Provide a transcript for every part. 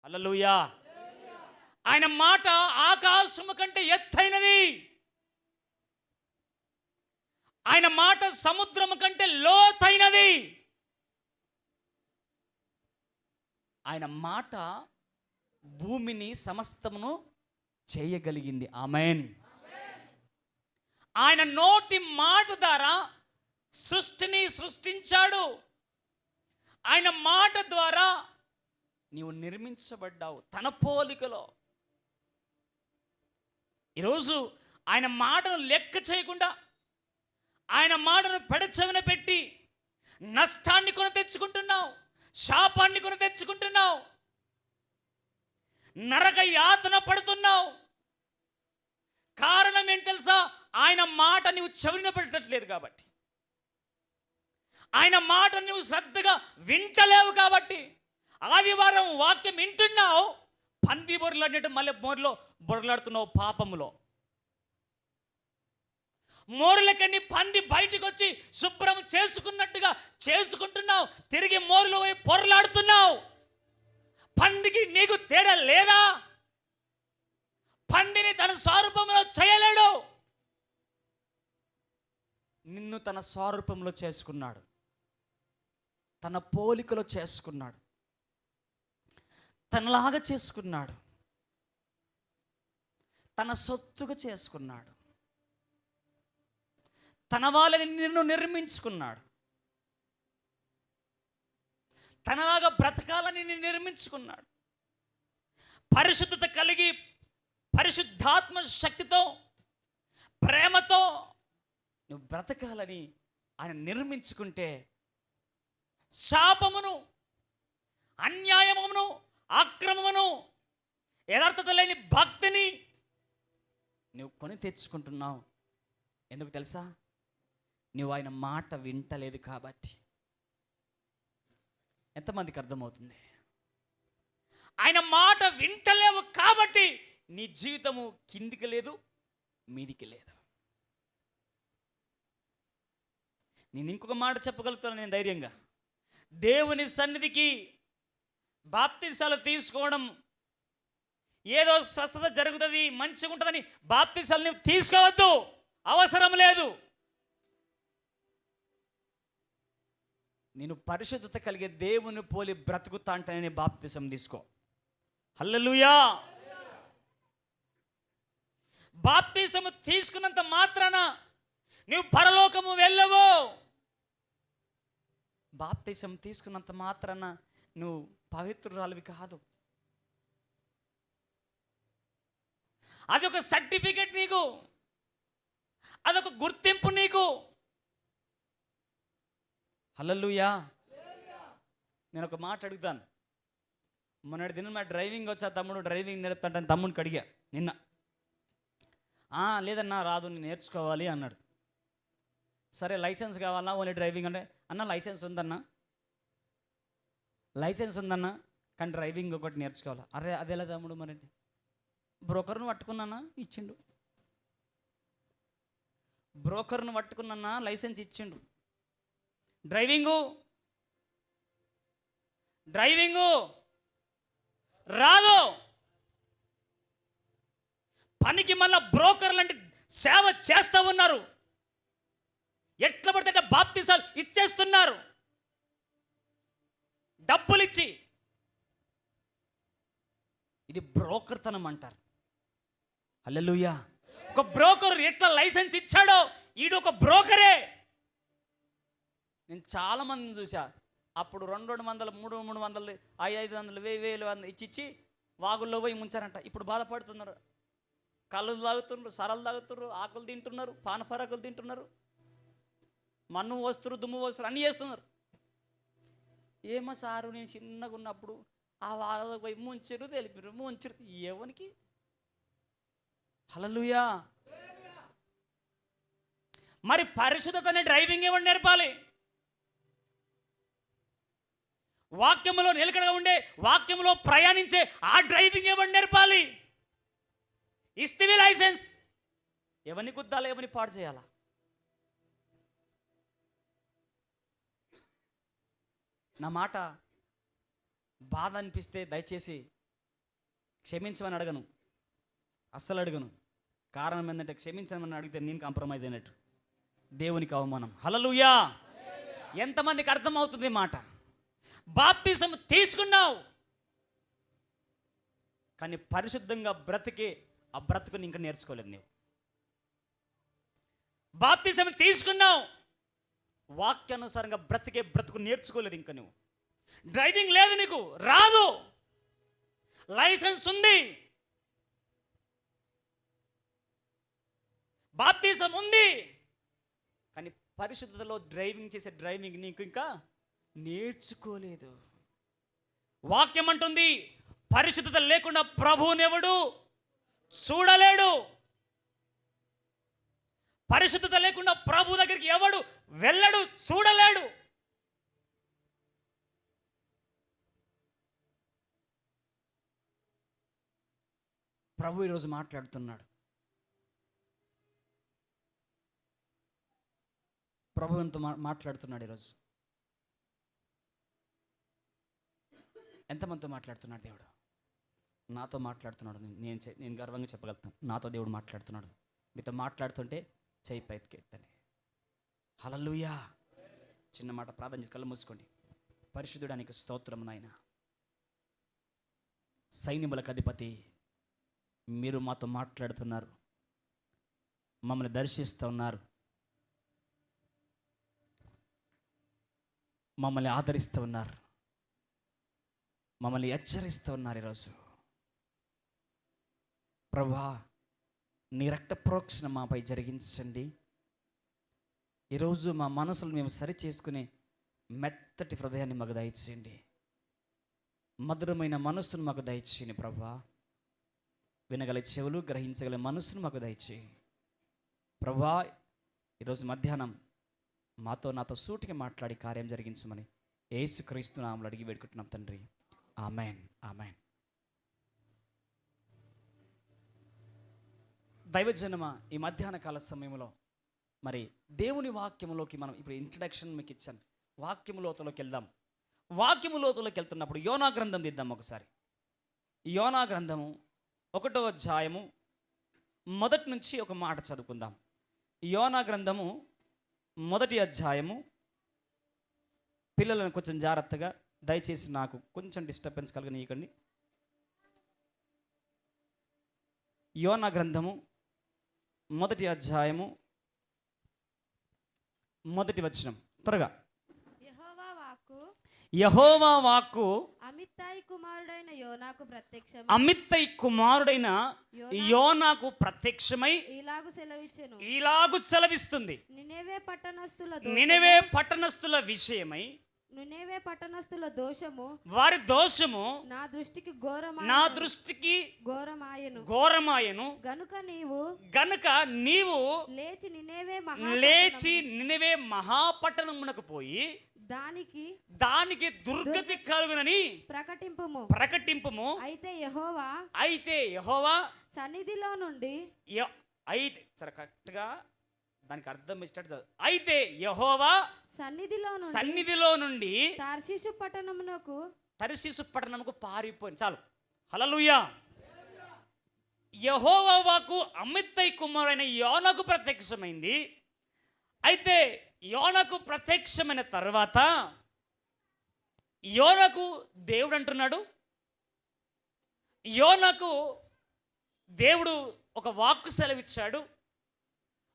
హల్లెలూయా. ఆయన మాట ఆకాశము కంటే ఎత్తైనది. ఆయన మాట సముద్రము కంటే లోతైనది. ఆయన మాట భూమిని సమస్తమును చేయగలిగింది. ఆమేన్. ఆయన నోటి మాట ద్వారా సృష్టిని సృష్టించాడు. ఆయన మాట ద్వారా నీవు నిర్మించబడ్డావు తన పోలికలో. ఈరోజు ఆయన మాటను లెక్క చేయకుండా, ఆయన మాటను పెడచెవిన పెట్టి నష్టాన్ని కొని తెచ్చుకుంటున్నావు, శాపాన్ని కొని తెచ్చుకుంటున్నావు, నరక యాతన పడుతున్నావు. కారణం ఏంటి తెలుసా? ఆయన మాట నీవు చెవిన పెట్టట్లేదు కాబట్టి, ఆయన మాట నువ్వు శ్రద్ధగా వింటలేవు కాబట్టి. ఆదివారం వాక్యం వింటున్నావు, పంది బొర్రలాడినట్టు మళ్ళీ బొర్రలాడుతున్నావు పాపములో. మోరులకని పంది బయటకు వచ్చి శుభ్రం చేసుకున్నట్టుగా చేసుకుంటున్నావు, తిరిగి మోరులో పోయి పొరలాడుతున్నావు. పందికి నీకు తేడా లేదా? పందిని తన స్వరూపంలో చేయలేడు, నిన్ను తన స్వరూపంలో చేసుకున్నాడు, తన పోలికలో చేసుకున్నాడు, తనలాగా చేసుకున్నాడు, తన సొత్తుగా చేసుకున్నాడు, తన వాళ్ళని నిన్ను నిర్మించుకున్నాడు, తనలాగా బ్రతకాలని నిన్ను నిర్మించుకున్నాడు. పరిశుద్ధత కలిగి పరిశుద్ధాత్మ శక్తితో ప్రేమతో నువ్వు బ్రతకాలని ఆయన నిర్మించుకుంటే శాపమును, అన్యాయమును, అక్రమమును, యథార్థత లేని భక్తిని నువ్వు కొని తెచ్చుకుంటున్నావు. ఎందుకు తెలుసా? నువ్వు ఆయన మాట వింటలేదు కాబట్టి. ఎంతమందికి అర్థమవుతుంది? ఆయన మాట వింటలేవు కాబట్టి నీ జీవితము కిందికి లేదు, మీదికి లేదు. నేను ఇంకొక మాట చెప్పగలుగుతాను నేను ధైర్యంగా. దేవుని సన్నిధికి బాప్తిసాలు తీసుకోవడం ఏదో స్వస్థత జరుగుతుంది, మంచిగా ఉంటుందని బాప్తిసాలు నువ్వు తీసుకోవద్దు, అవసరం లేదు. నేను పరిశుద్ధత కలిగే దేవుని పోలి బ్రతుకుతా అంటేనే బాప్తిసం తీసుకో. హల్లెలూయా. బాప్తిసము తీసుకున్నంత మాత్రాన నువ్వు పరలోకము వెళ్ళవు. బాప్తిసం తీసుకున్నంత మాత్రాన నువ్వు పవిత్రురాలివి కాదు. అదొక సర్టిఫికెట్ నీకు, అదొక గుర్తింపు నీకు. హల్లెలూయా. నేను ఒక మాట అడుగుతాను. మొన్నటి దినం నా డ్రైవింగ్ వచ్చా, తమ్ముడు డ్రైవింగ్ నేర్పుతాంటే తమ్ముడికి అడిగా నిన్న. లేదన్నా రాదు, నేను నేర్చుకోవాలి అన్నాడు. సరే లైసెన్స్ కావాలా ఓన్లీ డ్రైవింగ్ అంటే, అన్న లైసెన్స్ ఉందన్నా, లైసెన్స్ ఉందన్నా కానీ డ్రైవింగ్ ఒకటి నేర్చుకోవాలా. అరే అదేలా తమ్ముడు మరి? బ్రోకర్ను పట్టుకున్నానా, ఇచ్చిండు. బ్రోకర్ను పట్టుకున్నా, లైసెన్స్ ఇచ్చిండు. డ్రైవింగు రాదు. పనికి మళ్ళా బ్రోకర్లు అంటే సేవ చేస్తూ ఉన్నారు. ఎట్లా పడితే బాప్తిసాలు ఇచ్చేస్తున్నారు డబ్బులు ఇచ్చి. ఇది బ్రోకర్తనం అంటారు. హల్లెలూయా. ఒక బ్రోకర్ ఎట్లా లైసెన్స్ ఇచ్చాడో ఈడు ఒక బ్రోకరే. నేను చాలామందిని చూసా, అప్పుడు 200, 300, 500, 1000 ఇచ్చి వాగుల్లో పోయి ముంచారంట. ఇప్పుడు బాధపడుతున్నారు. కళ్ళు తాగుతున్నారు, సరలు తాగుతున్నారు, ఆకులు తింటున్నారు, పానపరాకులు తింటున్నారు, మన్ను వస్తున్నారు, దుమ్ము వస్తున్నారు, అన్నీ చేస్తున్నారు. ఏమో సారు, నేను చిన్నగా ఉన్నప్పుడు ఆ వాగులో పోయి ముంచారు, తెలిపారు, ముంచారు. ఎవరికి? హల్లెలూయా. మరి పరిశుద్ధతనే డ్రైవింగ్ ఏమని నేర్పాలి? వాక్యములో నిలకడగా ఉండే, వాక్యములో ప్రయాణించే ఆ డ్రైవింగ్ ఏమని నేర్పాలి? ఇస్తివి లైసెన్స్, ఎవరిని గుద్దాలా, ఎవరిని పాడు చేయాలా? నా మాట బాధ అనిపిస్తే దయచేసి క్షమించమని అడగను, అస్సలు అడగను. కారణం ఏంటంటే క్షమించమని అడిగితే నేను కాంప్రమైజ్ అయినట్టు, దేవునికి అవమానం. హల్లెలూయా. ఎంతమందికి అర్థమవుతుంది మాట? బాప్తిసం తీసుకున్నావు కానీ పరిశుద్ధంగా బ్రతికే ఆ బ్రతుకుని ఇంకా నేర్చుకోలేదు నీవు. బాప్తిసం తీసుకున్నావు, వాక్యానుసారంగా బ్రతికే బ్రతుకు నేర్చుకోలేదు ఇంకా నువ్వు. డ్రైవింగ్ లేదు, నీకు రాదు, లైసెన్స్ ఉంది, బాప్తిసం ఉంది, కానీ పరిశుద్ధతలో డ్రైవింగ్ చేసే డ్రైవింగ్ నీకు ఇంకా నేర్చుకోలేదు. వాక్యం అంటుంది పరిశుద్ధత లేకుండా ప్రభువునెవడు చూడలేడు. పరిశుద్ధత లేకుండా ప్రభు దగ్గరికి ఎవడు వెళ్ళడు, చూడలేడు. ప్రభు ఈరోజు మాట్లాడుతున్నాడు. ప్రభు ఎంతో మాట్లాడుతున్నాడు ఈరోజు. ఎంతమందితో మాట్లాడుతున్నాడు దేవుడు? నాతో మాట్లాడుతున్నాడు. నేను గర్వంగా చెప్పగలుగుతాను, నాతో దేవుడు మాట్లాడుతున్నాడు. మీతో మాట్లాడుతుంటే చేయి పైకి ఎత్తని. హల్లెలూయా. చిన్న మాట ప్రార్థన చేసి కళ్ళు మూసుకోండి. పరిశుద్ధుడానికి స్తోత్రం నాయన. సైన్యములకు అధిపతి, మీరు మాతో మాట్లాడుతున్నారు, మమ్మల్ని దర్శిస్తూ ఉన్నారు, మమ్మల్ని ఆదరిస్తూ ఉన్నారు, మమ్మల్ని హెచ్చరిస్తూ ఉన్నారు. ఈరోజు ప్రభువా, నీ రక్త ప్రోక్షణ మాపై జరిగించండి. ఈరోజు మా మనసులు మేము సరి చేసుకునే మెత్తటి హృదయాన్ని మాకు దయచేయండి. మధురమైన మనస్సును మాకు దయచేయండి ప్రభువా. వినగల చెవులు, గ్రహించగల మనస్సును మాకు దయచేయండి ప్రభువా. ఈరోజు మధ్యాహ్నం నాతో సూటిగా మాట్లాడి కార్యం జరిగించమని యేసుక్రీస్తు నామములో అడిగి వేడుకుంటున్నాం తండ్రి. Amen, amen. దైవజనమ, ఈ మధ్యాహ్న కాల సమయంలో మరి దేవుని వాక్యములోకి మనం ఇప్పుడు ఇంట్రడక్షన్ మీకు ఇచ్చాను. వాక్యము లోతులోకి వెళ్దాం. వాక్యము లోతులోకి వెళ్తున్నప్పుడు యోనా గ్రంథం తీద్దాం ఒకసారి. యోనా గ్రంథము 1వ అధ్యాయము మొదటి నుంచి ఒక మాట చదువుకుందాం. యోనా గ్రంథము 1వ అధ్యాయము. పిల్లలను కొంచెం జాగ్రత్తగా, దయచేసి నాకు కొంచెం డిస్టర్బెన్స్ కలగనీయకండి. యోనా గ్రంథము 1వ అధ్యాయము 1వ వచనం త్వరగా. యెహోవా వాక్కు అమిత్తయి కుమారుడైన యోనాకు ప్రత్యక్షమై ఇలాగు సెలవిస్తుంది. నినెవే పట్టణస్థుల విషయమై, నినెవే పట్టణస్థుల దోషము, వారి దోషము నా దృష్టికి ఘోరమాయెను. గనుక నీవు లేచి నినెవే మహాపట్టణమునకు పోయి దానికి దుర్గతి కలుగునని ప్రకటింపుము. అయితే యెహోవా సన్నిధిలో నుండి, అయితే సరే కరెక్ట్గా దానికి అర్థం ఇష్టం. అయితే యెహోవా సన్నిధిలో నుండి తర్షీషు పట్టణమునకు పారిపోయింది. చాలు. హల్లెలూయా. యెహోవా వాక్కు అమిత్తయి కుమారుడైన యోనాకు ప్రత్యక్షమైంది. అయితే యోనాకు ప్రత్యక్షమైన తర్వాత యోనాకు దేవుడు అంటున్నాడు, యోనాకు దేవుడు ఒక వాక్కు సెలవిచ్చాడు,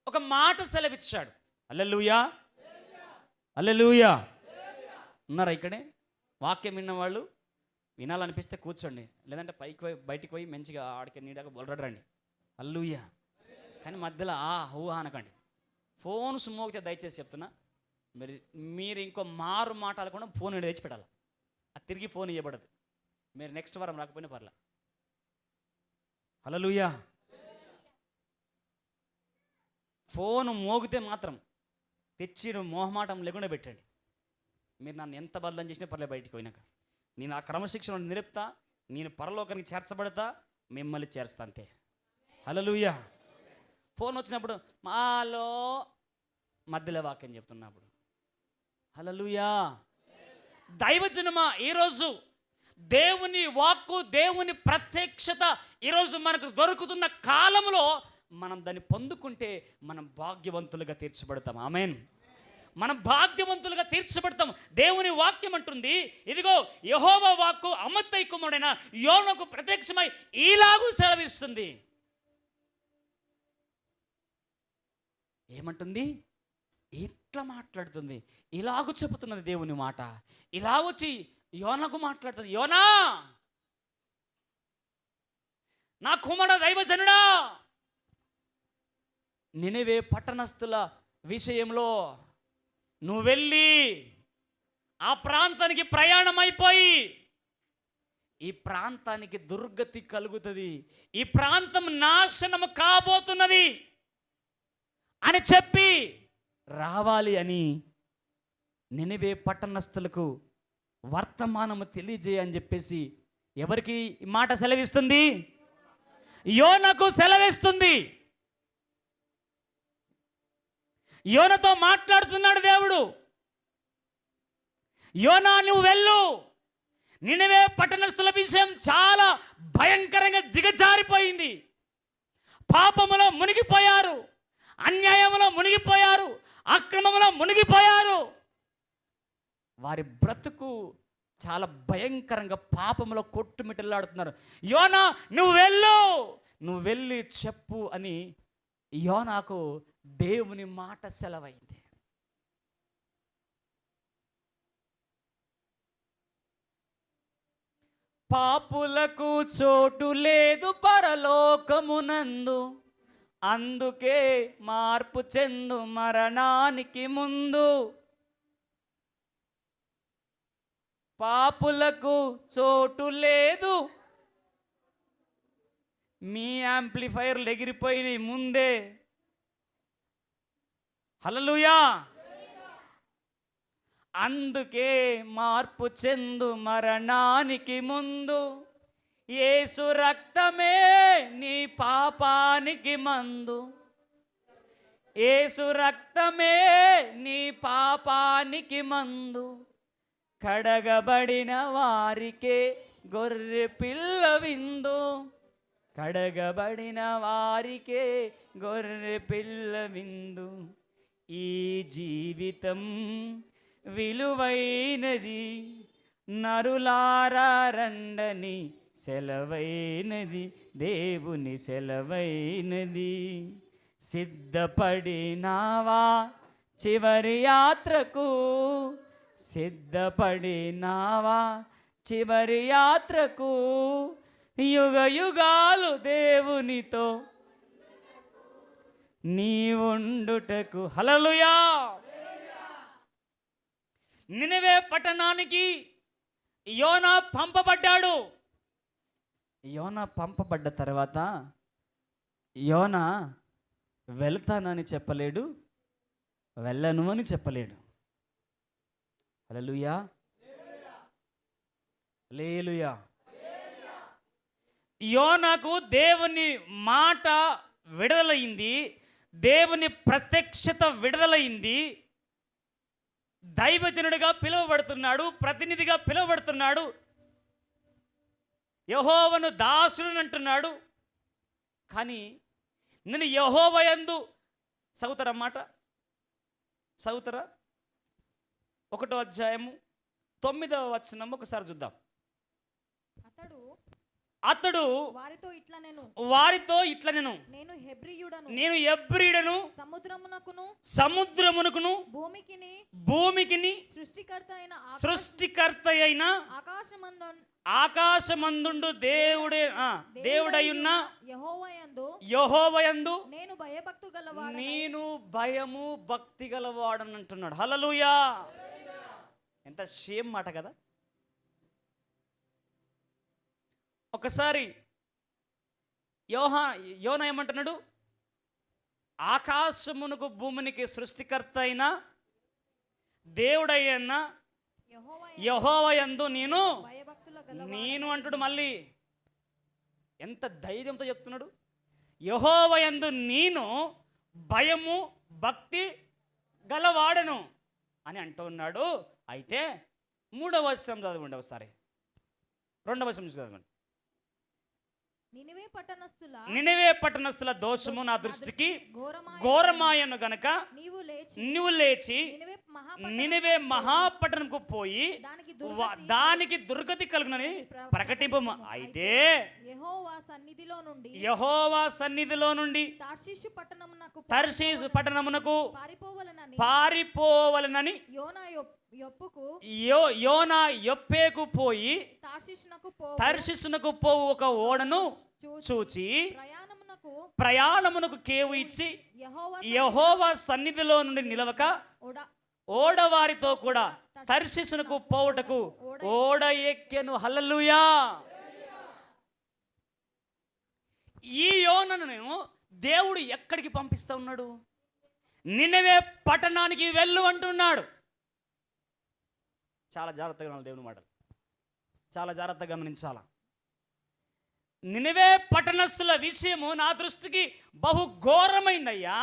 ఒక మాట సెలవిచ్చాడు. హల్లెలూయా, హల్లెలూయా. ఉన్నారా ఇక్కడే? వాక్యం విన్నవాళ్ళు వినాలనిపిస్తే కూర్చోండి, లేదంటే బయటికి పోయి మంచిగా ఆడికి నీడగా బొలరండి. హల్లెలూయా. కానీ మధ్యలో హూ అనకండి. ఫోన్ మోగితే దయచేసి చెప్తున్నా, మీరు ఇంకో మారు మాట్లాడకుండా ఫోన్ తెచ్చిపెట్టాలి. అది తిరిగి ఫోన్ ఇవ్వబడదు. మీరు నెక్స్ట్ వారం రాకపోయినా పర్లే. హల్లెలూయా. ఫోన్ మోగితే మాత్రం తెచ్చి మోహమాటం లేకుండా పెట్టండి. మీరు నన్ను ఎంత బదలం చేసినా పర్లేదు, బయటికి పోయినాక నేను ఆ క్రమశిక్షణ నిలుపుతా, నేను పరలోకానికి చేర్చబడతా, మిమ్మల్ని చేరుస్తా అంతే. హల్లెలూయా. ఫోన్ వచ్చినప్పుడు మాలో మధ్యలో వాక్యం చెప్తున్నప్పుడు హల్లెలూయా. దైవజనమా, ఈరోజు దేవుని వాక్కు, దేవుని ప్రత్యక్షత ఈరోజు మనకు దొరుకుతున్న కాలంలో మనం దాన్ని పొందుకుంటే మనం భాగ్యవంతులుగా తీర్చబడతాం. ఆమేన్. మనం భాగ్యవంతులుగా తీర్చబడతాం. దేవుని వాక్యం అంటుంది, ఇదిగో యెహోవా వాక్కు అమిత్తయి కుమారుడైన యోనాకు ప్రత్యక్షమై ఇలాగూ సెలవిస్తుంది. ఏమంటుంది? ఇట్లా మాట్లాడుతుంది, ఇలాగూ చెబుతున్నది దేవుని మాట. ఇలా వచ్చి యోనాకు మాట్లాడుతుంది, యోనా నా కుమారుడు దైవజనుడా, నినివే పట్టణస్థుల విషయంలో నువ్వు వెళ్ళి ఆ ప్రాంతానికి ప్రయాణం అయిపోయి, ఈ ప్రాంతానికి దుర్గతి కలుగుతుంది, ఈ ప్రాంతం నాశనము కాబోతున్నది అని చెప్పి రావాలి అని నినివే పట్టణస్థులకు వర్తమానము తెలియజేయని చెప్పేసి ఎవరికి ఈ మాట సెలవిస్తుంది? యోనాకు సెలవిస్తుంది. యోనాతో మాట్లాడుతున్నాడు దేవుడు. యోనా నువ్వు వెళ్ళు, నినివే పట్టణస్థుల విషయం చాలా భయంకరంగా దిగజారిపోయింది. పాపములో మునిగిపోయారు, అన్యాయములో మునిగిపోయారు, అక్రమములో మునిగిపోయారు. వారి బ్రతుకు చాలా భయంకరంగా పాపములో కొట్టుమిట్టలాడుతున్నారు. యోనా నువ్వు వెళ్ళు, నువ్వు వెళ్ళి చెప్పు అని యోనాకు దేవుని మాట సెలవైంది. పాపులకు చోటు లేదు పరలోకమునందు, అందుకే మార్పు చెందు మరణానికి ముందు. పాపులకు చోటు లేదు. మీ యాంప్లిఫైర్లు ఎగిరిపోయినాయి ముందే. హల్లెలూయా. అందుకే మార్పు చెందు మరణానికి ముందు, యేసు రక్తమే నీ పాపానికి మందు. యేసు రక్తమే నీ పాపానికి మందు. కడగబడిన వారికే గొర్రె పిల్ల విందు. కడగబడిన వారికే గొర్రె పిల్ల విందు. ఈ జీవితం విలువైనది, నరులారా రండని సెలవైనది, దేవుని సెలవైనది. సిద్ధపడినావా చివరి యాత్రకు, సిద్ధపడినావా చివరి యాత్రకు, యుగ యుగాలు దేవునితో నీవుండుటకు. హల్లెలూయా. నినివే పట్టణానికి యోనా పంపబడ్డాడు. యోనా పంపబడ్డ తర్వాత యోనా వెళ్తానని చెప్పలేడు, వెళ్ళను అని చెప్పలేడు. హల్లెలూయా, హల్లెలూయా. యోనాకు దేవుని మాట విడుదలైంది, దేవుని ప్రత్యక్షత విడుదలైంది. దైవజనుడిగా పిలువబడుతున్నాడు, ప్రతినిధిగా పిలువబడుతున్నాడు. యెహోవాను దాసుడు అంటున్నాడు. కానీ నేను యెహోవా యందు చదువుతారా మాట, చదువుతారా? 1వ అధ్యాయము 9వ వచనం ఒకసారి చూద్దాం. అతడు వారితో ఇట్లా నేను హెబ్రీయుడను, సముద్రమునకును భూమికిని సృష్టికర్త అయిన ఆకాశమందుండు దేవుడయున్న యెహోవాయందు నేను భయము భక్తి గలవాడని అంటున్నాడు. హల్లెలూయా. ఎంత షేమ్ మాట కదా. ఒకసారి యోనా ఏమంటున్నాడు? ఆకాశమునకు భూమినికి సృష్టికర్త అయిన దేవుడైన యెహోవాయందు నేను అంటుడు. మళ్ళీ ఎంత ధైర్యంతో చెప్తున్నాడు. యెహోవాయందు నేను భయము భక్తి గలవాడను అని అంటూ ఉన్నాడు. అయితే 3వ వచనం చదవండి ఒకసారి. 2వ వచనం చదవండి. నినివే పట్టణస్థుల దోషము నా దృష్టికి ఘోరమాయను ఘోరమాయను గనక నీవు లేచి నినివే నినివే మహాపట్టణంకు పోయి దానికి దానికి దుర్గతి కలుగునని ప్రకటింపు. అయితే యెహోవా సన్నిధిలో నుండి తర్షీషు పట్టణమునకు పారిపోవలనని యోనా యొప్పేకు పోయి తర్షీషునకు పోవు ఒక ఓడను చూచి ప్రయాణమునకు కేవు ఇచ్చి యెహోవా సన్నిధిలో నుండి నిలవక ఓడవారితో కూడా తర్షీషునకు పోవుటకు ఓడ ఎక్కెను. హల్లెలూయా. ఈ యోనను దేవుడు ఎక్కడికి పంపిస్తా ఉన్నాడు? నినవే పట్టణానికి వెళ్ళు అంటున్నాడు. చాలా జాగ్రత్తగా వినాలి దేవుని మాటలు, చాలా జాగ్రత్తగా గమనించాలా. నినవే పట్టణస్థుల విషయము నా దృష్టికి బహు ఘోరమైందయ్యా.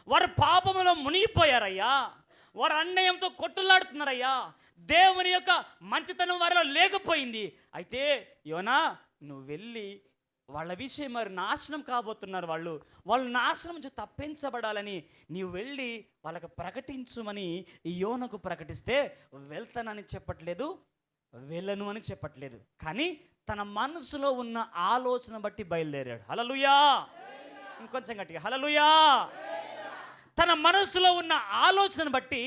వారు పాపములో మునిగిపోయారయ్యా, వారు అన్యాయంతో కొట్టులాడుతున్నారయ్యా, దేవుని యొక్క మంచితనం వారిలో లేకపోయింది. అయితే యోనా నువ్వు వెళ్ళి వాళ్ళ విషయం మరి నాశనం కాబోతున్నారు, వాళ్ళు నాశనం నుంచి తప్పించబడాలని నీవు వెళ్ళి వాళ్ళకి ప్రకటించుమని యోనకు ప్రకటిస్తే వెళ్తానని చెప్పట్లేదు, వెళ్ళను అని చెప్పట్లేదు, కానీ తన మనసులో ఉన్న ఆలోచన బట్టి బయలుదేరాడు. హల్లెలూయా. ఇంకొంచెం గట్టిగా హల్లెలూయా. తన మనసులో ఉన్న ఆలోచనను బట్టి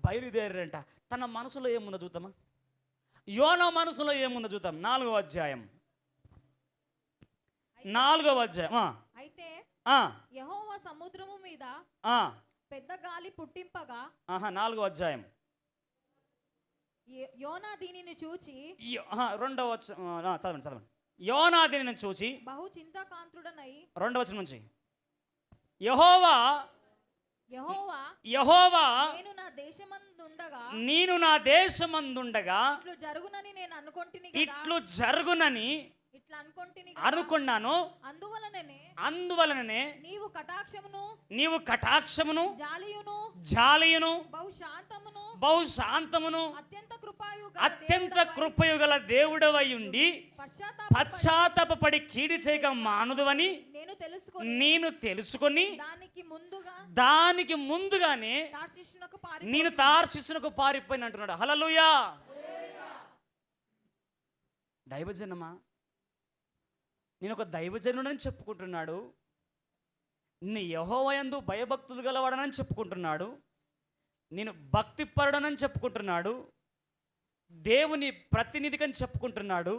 బయలుదేరాడంట. తన మనసులో ఏముందో చూద్దామా? యోనా మనసులో ఏముందో చూద్దాం. 4వ అధ్యాయం. అయితే యెహోవా సముద్రము మీద పెద్ద గాలి పుట్టింపగా 4వ అధ్యాయం యోనా దీనిని చూచి 2వ చదవండి. యోనా దీనిని చూచి బహు చింతాకాంతుడనై 2వ వచనం నుంచి యెహోవా నేను నా దేశమందుండగా ఇట్లు జరుగునని అనుకున్నాను. అందువలననే నీవు కటాక్షమును జాలియును బహు శాంతమును అత్యంత కృపయు గల దేవుడవై ఉండి పశ్చాత్తాపపడి కీడి చేయక మానుదువని నేను తెలుసుకొని దానికి ముందుగానే నేను తార్షీషునకు పారిపోయిన అంటున్నాడు. హల్లెలూయా. దైవజనమా, నేను ఒక దైవజనుడని చెప్పుకుంటున్నాడు, నేను యెహోవా యందు భయభక్తులు గలవాడనని చెప్పుకుంటున్నాడు, నేను భక్తిపరుడనని చెప్పుకుంటున్నాడు, దేవుని ప్రతినిధికని చెప్పుకుంటున్నాడు,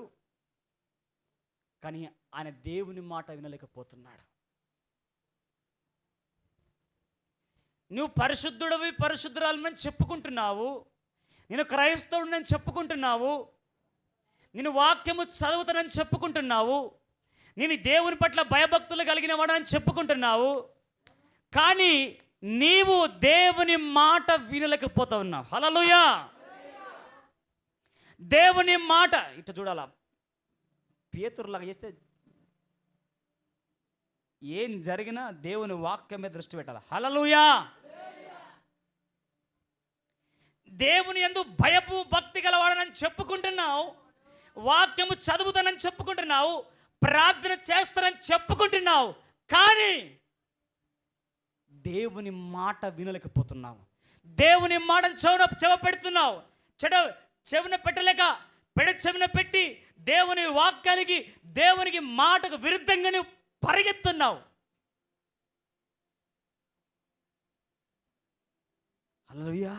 కానీ ఆయన దేవుని మాట వినలేకపోతున్నాడు. నువ్వు పరిశుద్ధుడవి పరిశుద్ధురాలని చెప్పుకుంటున్నావు, నేను క్రైస్తవుడిని చెప్పుకుంటున్నావు, నేను వాక్యము చదువుతానని చెప్పుకుంటున్నావు, నేను దేవుని పట్ల భయభక్తులు కలిగిన వాడని చెప్పుకుంటున్నావు, కానీ నీవు దేవుని మాట వినలేకపోతా ఉన్నావు. హల్లెలూయా. దేవుని మాట ఇట్లా చూడాలా, పేతురులాగా చేస్తే ఏం జరిగినా దేవుని వాక్యం మీద దృష్టి పెట్టాలి. హల్లెలూయా. దేవుని యందు భయపు భక్తి గలవాడనని చెప్పుకుంటున్నావు, వాక్యము చదువుతానని చెప్పుకుంటున్నావు, ప్రార్థన చేస్తానని చెప్పుకుంటున్నావు, కానీ దేవుని మాట వినలేకపోతున్నావు. దేవుని మాటను చెవ పెడుతున్నావు. చెవిన పెట్టలేక చెవిన పెట్టి దేవుని వాక్యానికి దేవునికి మాటకు విరుద్ధంగా నువ్వు పరిగెత్తున్నావు. హల్లెలూయా.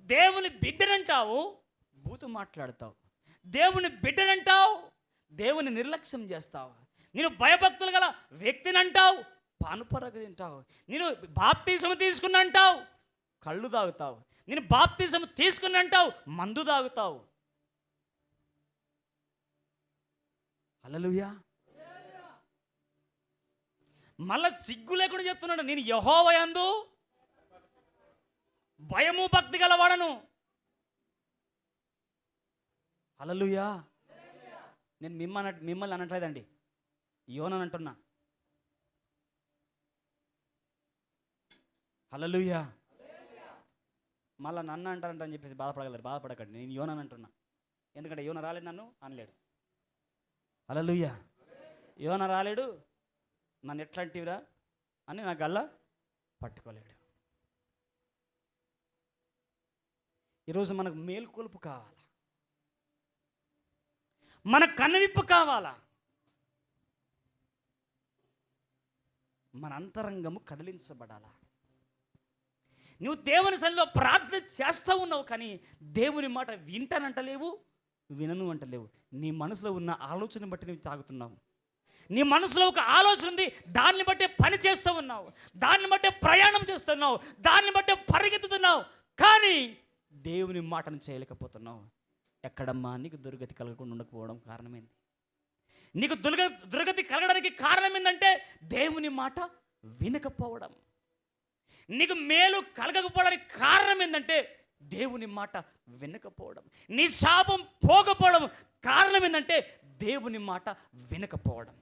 దేవుని బిడ్డనంటావు, బూతు మాట్లాడతావు, దేవుని బిడ్డనంటావు, దేవుని నిర్లక్ష్యం చేస్తావు, నేను భయభక్తులు గల వ్యక్తిని అంటావు, పానుపరగ తింటావు, నేను బాప్తిజం తీసుకుని అంటావు, కళ్ళు తాగుతావు, నేను బాప్తిజం తీసుకుని అంటావు, మందు తాగుతావు. హల్లెలూయా. మళ్ళా సిగ్గు లేకుండా చెప్తున్నాడు, నేను యెహోవా యందు భయము భక్తి గలవాడను. హల్లెలూయా. నేను మిమ్మల్ని అనట్లేదండి, యోనని అంటున్నా. హల్లెలూయా. మళ్ళీ నన్ను అంటారంట అని చెప్పేసి బాధపడకండి. నేను యోనని అంటున్నా, ఎందుకంటే యోన రాలేడు, నన్ను అనలేడు. హల్లెలూయా. యోన రాలేడు, నన్ను ఎట్లాంటివిరా అని నా గల్లా పట్టుకోలేడు. ఈరోజు మనకు మేల్కొలుపు కావాలా, మన కనువిప్పు కావాలా, మన అంతరంగము కదిలించబడాలా. నువ్వు దేవుని సన్నిధిలో ప్రార్థన చేస్తూ ఉన్నావు, కానీ దేవుని మాట వింటానంటలేవు, వినను అంటలేవు. నీ మనసులో ఉన్న ఆలోచన బట్టి నువ్వు తాగుతున్నావు. నీ మనసులో ఒక ఆలోచన ఉంది, దాన్ని బట్టే పని చేస్తూ ఉన్నావు, దాన్ని బట్టే ప్రయాణం చేస్తున్నావు, దాన్ని బట్టే పరిగెత్తుతున్నావు, కానీ దేవుని మాటను చేయలేకపోతున్నావు. ఎక్కడమ్మా నీకు దుర్గతి కలగకుండా ఉండకపోవడం కారణమైంది. నీకు దుర్గతి కలగడానికి కారణం ఏంటంటే దేవుని మాట వినకపోవడం. నీకు మేలు కలగకపోవడానికి కారణం ఏంటంటే దేవుని మాట వినకపోవడం. నీ శాపం పోకపోవడం కారణం ఏంటంటే దేవుని మాట వినకపోవడం.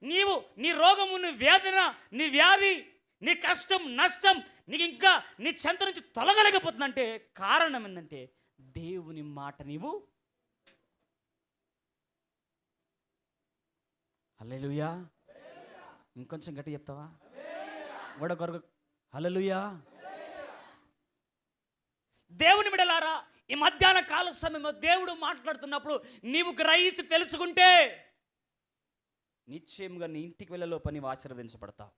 నీవు నీ రోగము, నీ వేదన, నీ వ్యాధి, నీ కష్టం, నష్టం నీకు ఇంకా నీ చెంత నుంచి తొలగలేకపోతుందంటే కారణం ఏంటంటే దేవుని మాట నీవు. హల్లెలూయా. ఇంకొంచెం గట్టి చెప్తావా? గొడవ. హల్లెలూయా. దేవుని బిడ్డలారా, ఈ మధ్యాహ్న కాల సమయంలో దేవుడు మాట్లాడుతున్నప్పుడు నీవు గ్రహించి తెలుసుకుంటే నిశ్చయంగా నీ ఇంటికి వెళ్ళే లోపల నీవు ఆశీర్వదించబడతావు.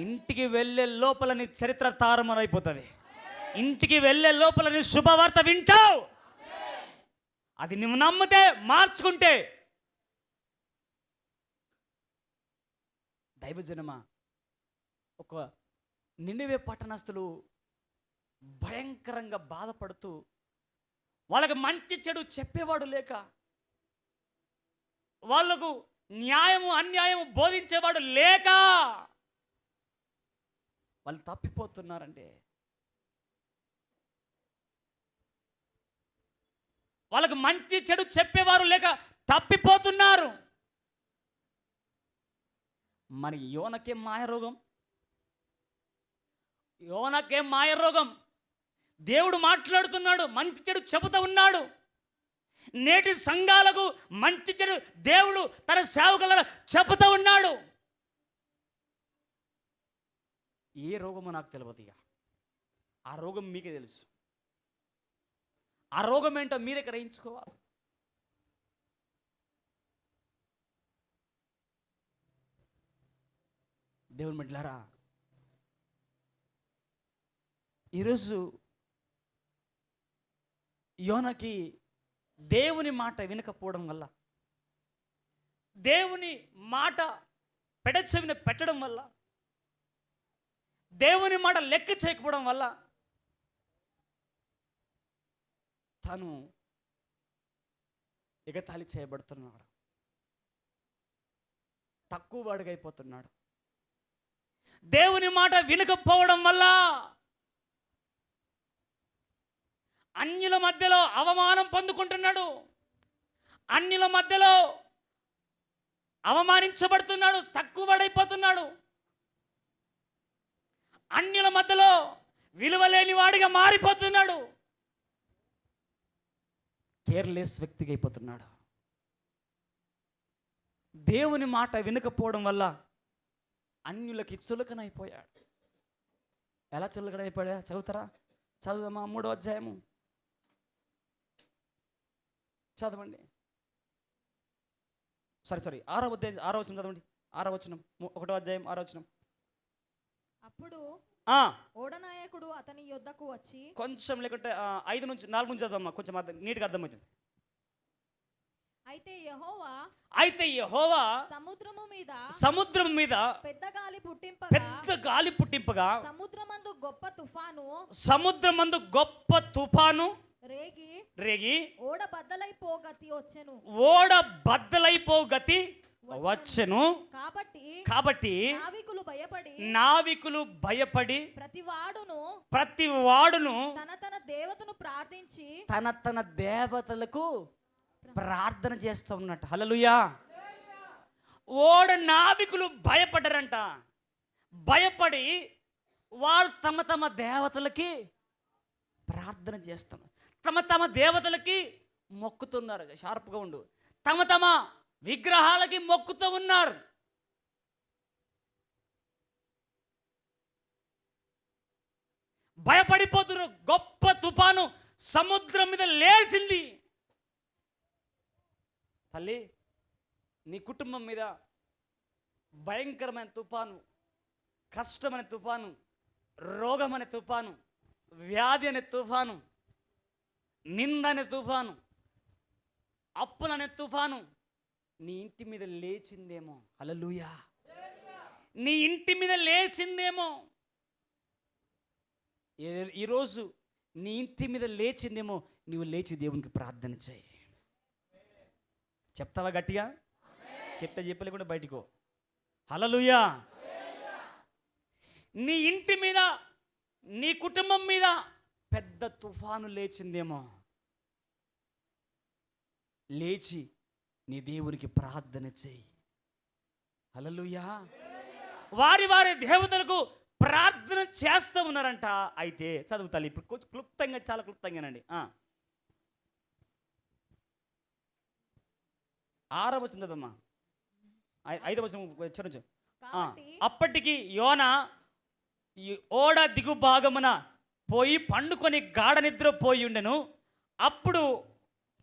ఇంటికి వెళ్ళే లోపల నీ చరిత్ర తారుమారైపోతుంది. ఇంటికి వెళ్ళే లోపల నీ శుభవార్త వింటావు. అది నువ్వు నమ్మితే, మార్చుకుంటే. దైవజనమా, ఒక నినివే పట్టణస్థులు భయంకరంగా బాధపడుతూ, వాళ్ళకి మంచి చెడు చెప్పేవాడు లేక, వాళ్ళకు న్యాయము అన్యాయము బోధించేవాడు లేక వాళ్ళు తప్పిపోతున్నారండి. వాళ్ళకు మంచి చెడు చెప్పేవారు లేక తప్పిపోతున్నారు. మరి యోనకేం మాయరోగం? యోనకేం మాయరోగం? దేవుడు మాట్లాడుతున్నాడు, మంచి చెడు చెబుతూ ఉన్నాడు. నేటి సంఘాలకు మంచి చెడు దేవుడు తన సేవకులను చెబుతూ ఉన్నాడు. ఏ రోగమో నాకు తెలియదు. ఇక ఆ రోగం మీకే తెలుసు. ఆ రోగం ఏంటో మీరే గ్రహించుకోవాలి. దేవుని బిడ్డలారా, ఈరోజు యోనకి దేవుని మాట వినకపోవడం వల్ల, దేవుని మాట పెడచెవిన పెట్టడం వల్ల, దేవుని మాట లెక్క చేయకపోవడం వల్ల తను ఎగతాళి చేయబడుతున్నాడు, తక్కువ వాడిగా అయిపోతున్నాడు. దేవుని మాట వినకపోవడం వల్ల అన్యుల మధ్యలో అవమానం పొందుకుంటున్నాడు, అన్యుల మధ్యలో అవమానించబడుతున్నాడు, తక్కువ వాడైపోతున్నాడు, అన్యుల మధ్యలో విలువలేని వాడిగా మారిపోతున్నాడు, కేర్లెస్ వ్యక్తిగా అయిపోతున్నాడు. దేవుని మాట వినకపోవడం వల్ల అన్యులకి చులకనైపోయాడు. ఎలా చులకనైపోయా? చదువుతారా? చదువుదామా? 3వ అధ్యాయము చదవండి. సారీ 6వ వచనం చదవండి. 6వ వచనం, 1వ అధ్యాయం 6వ వచనం. అప్పుడు ఓడనాయకుడు అతని యొద్దకు వచ్చి, కొంచెం లేకుంటే 5 నుంచి 4 నుంచి చదవమ్మా, కొంచెం నీట్గా అర్థమవుతుంది. అయితే యెహోవా సముద్రం మీద పెద్ద గాలి పుట్టింపగా సముద్రమందు గొప్ప తుఫాను రేగి ఓడ బద్దలైపో గతి వచ్చెను. కాబట్టి నావికులు భయపడి ప్రతి వాడును తన దేవతలకు ప్రార్థన చేస్తూ ఉన్నట్టు. హల్లెలూయా. ఓడ నావికులు భయపడ్డారంట. భయపడి వారు తమ తమ దేవతలకి ప్రార్థన చేస్తున్నారు, తమ తమ దేవతలకి మొక్కుతున్నారు. షార్ప్గా ఉండు. తమ తమ విగ్రహాలకి మొక్కుతూ ఉన్నారు. భయపడిపోతున్నారు. గొప్ప తుఫాను సముద్రం మీద లేచింది. తల్లి, నీ కుటుంబం మీద భయంకరమైన తుఫాను, కష్టమైన తుఫాను, రోగం అనే తుఫాను, వ్యాధి అనే తుఫాను, నింద అనే తుఫాను, అప్పులనే తుఫాను నీ ఇంటి మీద లేచిందేమో. హల్లెలూయా. నీ ఇంటి మీద లేచిందేమో. ఈరోజు నీ ఇంటి మీద లేచిందేమో. నీవు లేచి దేవునికి ప్రార్థన చేయి. చెప్తావా గట్టిగా? చెప్తే చెప్పలే కూడా బయటికో. హల్లెలూయా. నీ ఇంటి మీద, నీ కుటుంబం మీద పెద్ద తుఫాను లేచిందేమో. లేచి నీ దేవునికి ప్రార్థన చేయి. హల్లెలూయా. వారి వారి దేవతలకు ప్రార్థన చేస్తూ ఉన్నారంట. అయితే చదువుతాలి ఇప్పుడు క్లుప్తంగా, చాలా క్లుప్తంగానండి. 6వ వచనం చదవమ్మా. 5వ వచనం చదువు. అప్పటికి యోనా ఈ ఓడ దిగు భాగమున పోయి పండుకొని గాఢ నిద్ర పోయి ఉండెను. అప్పుడు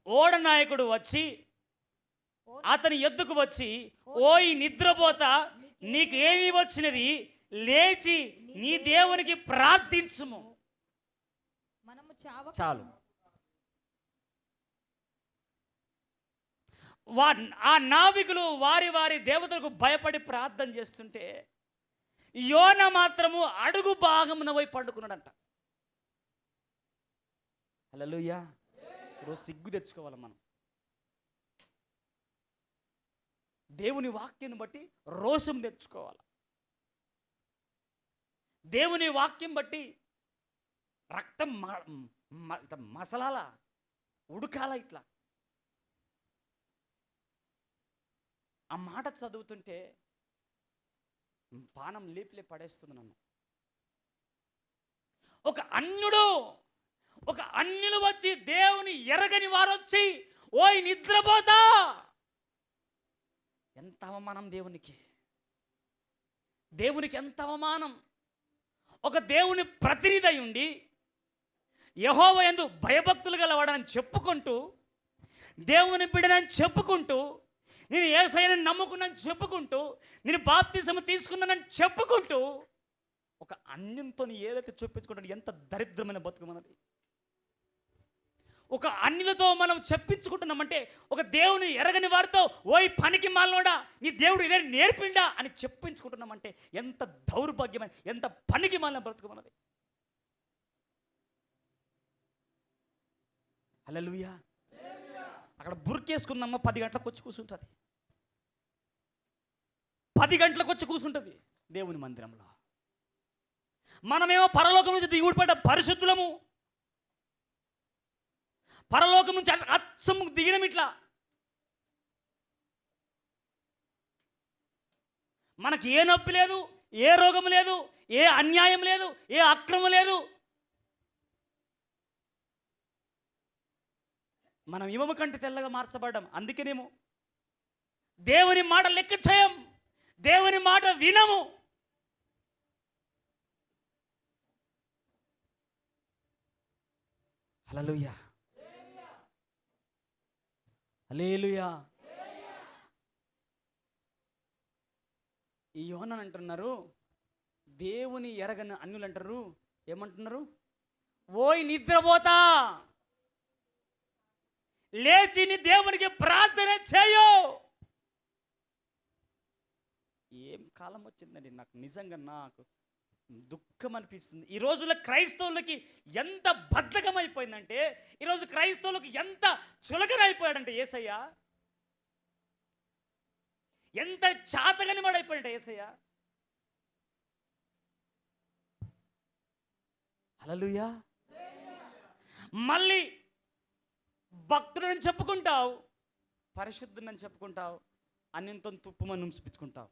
ఓడ నాయకుడు వచ్చి అతని ఎద్దుకు వచ్చి, ఓయి నిద్రపోతా, నీకు ఏమి వచ్చినది? లేచి నీ దేవునికి ప్రార్థించుము. చాలు. ఆ నావికులు వారి వారి దేవతలకు భయపడి ప్రార్థన చేస్తుంటే యోన మాత్రము అడుగు భాగమున పోయి పండుకున్నాడంట. హల్లెలూయా. ఈరోజు సిగ్గు తెచ్చుకోవాలి మనం. దేవుని వాక్యాన్ని బట్టి రోషం తెచ్చుకోవాలి. దేవుని వాక్యం బట్టి రక్తం మసలాల, ఉడకాల. ఇట్లా ఆ మాట చదువుతుంటే పానం లేపిలే పడేస్తుంది నన్ను. ఒక అన్యులు వచ్చి, దేవుని ఎరగని వారు వచ్చి, ఓయ్ నిద్రపోతా. ఎంత అవమానం దేవునికి! దేవునికి ఎంత అవమానం! ఒక దేవుని ప్రతినిధి అయి ఉండి యెహోవా యందు భయభక్తులు గలవాడని చెప్పుకుంటూ, దేవుని బిడ్డనని చెప్పుకుంటూ, నేను యేసయ్యను నమ్ముకున్నాను చెప్పుకుంటూ, నేను బాప్తిజం తీసుకున్నానని చెప్పుకుంటూ, ఒక అన్యంతో ఏదైతే చూపించుకుంటాడు, ఎంత దరిద్రమైన బతుకు మనది. ఒక అన్యులతో మనం చెప్పించుకుంటున్నామంటే, ఒక దేవుని ఎరగని వారితో, ఓయ్ పనికి మాలినోడా, నీ దేవుడు ఇదే నేర్పిండా అని చెప్పించుకుంటున్నామంటే ఎంత దౌర్భాగ్యమైన, ఎంత పనికి మాలిన బ్రతుకు మనది. హల్లెలూయా. అక్కడ బుర్కేసుకున్నమ్మ 10 గంటలకు వచ్చి కూర్చుంటుంది. 10 గంటలకు వచ్చి కూర్చుంటుంది దేవుని మందిరంలో. మనమేమో పరలోకం నుంచి దిగుబడిపడ్డ పరిశుద్ధులము. పరలోకం నుంచి అచ్చము దిగినం. ఇట్లా మనకి ఏ నొప్పి లేదు, ఏ రోగం లేదు, ఏ అన్యాయం లేదు, ఏ అక్రమం లేదు. మనం ఇమము కంటే తెల్లగా మార్చబడ్డాం. అందుకేనేమో దేవుని మాట లెక్క చేయం, దేవుని మాట వినము. హల్లెలూయా. హల్లెలూయా. ఈ యోహాను అంటున్నారు, దేవుని ఎరగని అన్యులు అంటారు. ఏమంటున్నారు? ఓయ్ నిద్రపోతా, లేచి నీ దేవునికి ప్రార్థన చేయు. ఏం కాలం వచ్చిందండి! నాకు నిజంగా నాకు దుఃఖం అనిపిస్తుంది. ఈ రోజుల్లో క్రైస్తవులకి ఎంత బద్ధకం అయిపోయిందంటే, ఈరోజు క్రైస్తవులకు ఎంత చులకనైపోయాడంటే యేసయ్య, ఎంత చాతగని వాడైపోయాడంటే యేసయ్య. హల్లెలూయా. మళ్ళీ భక్తుడని చెప్పుకుంటావు, పరిశుద్ధుడని చెప్పుకుంటావు, అన్యంతో తుప్పుమని నుంచుపించుకుంటావు.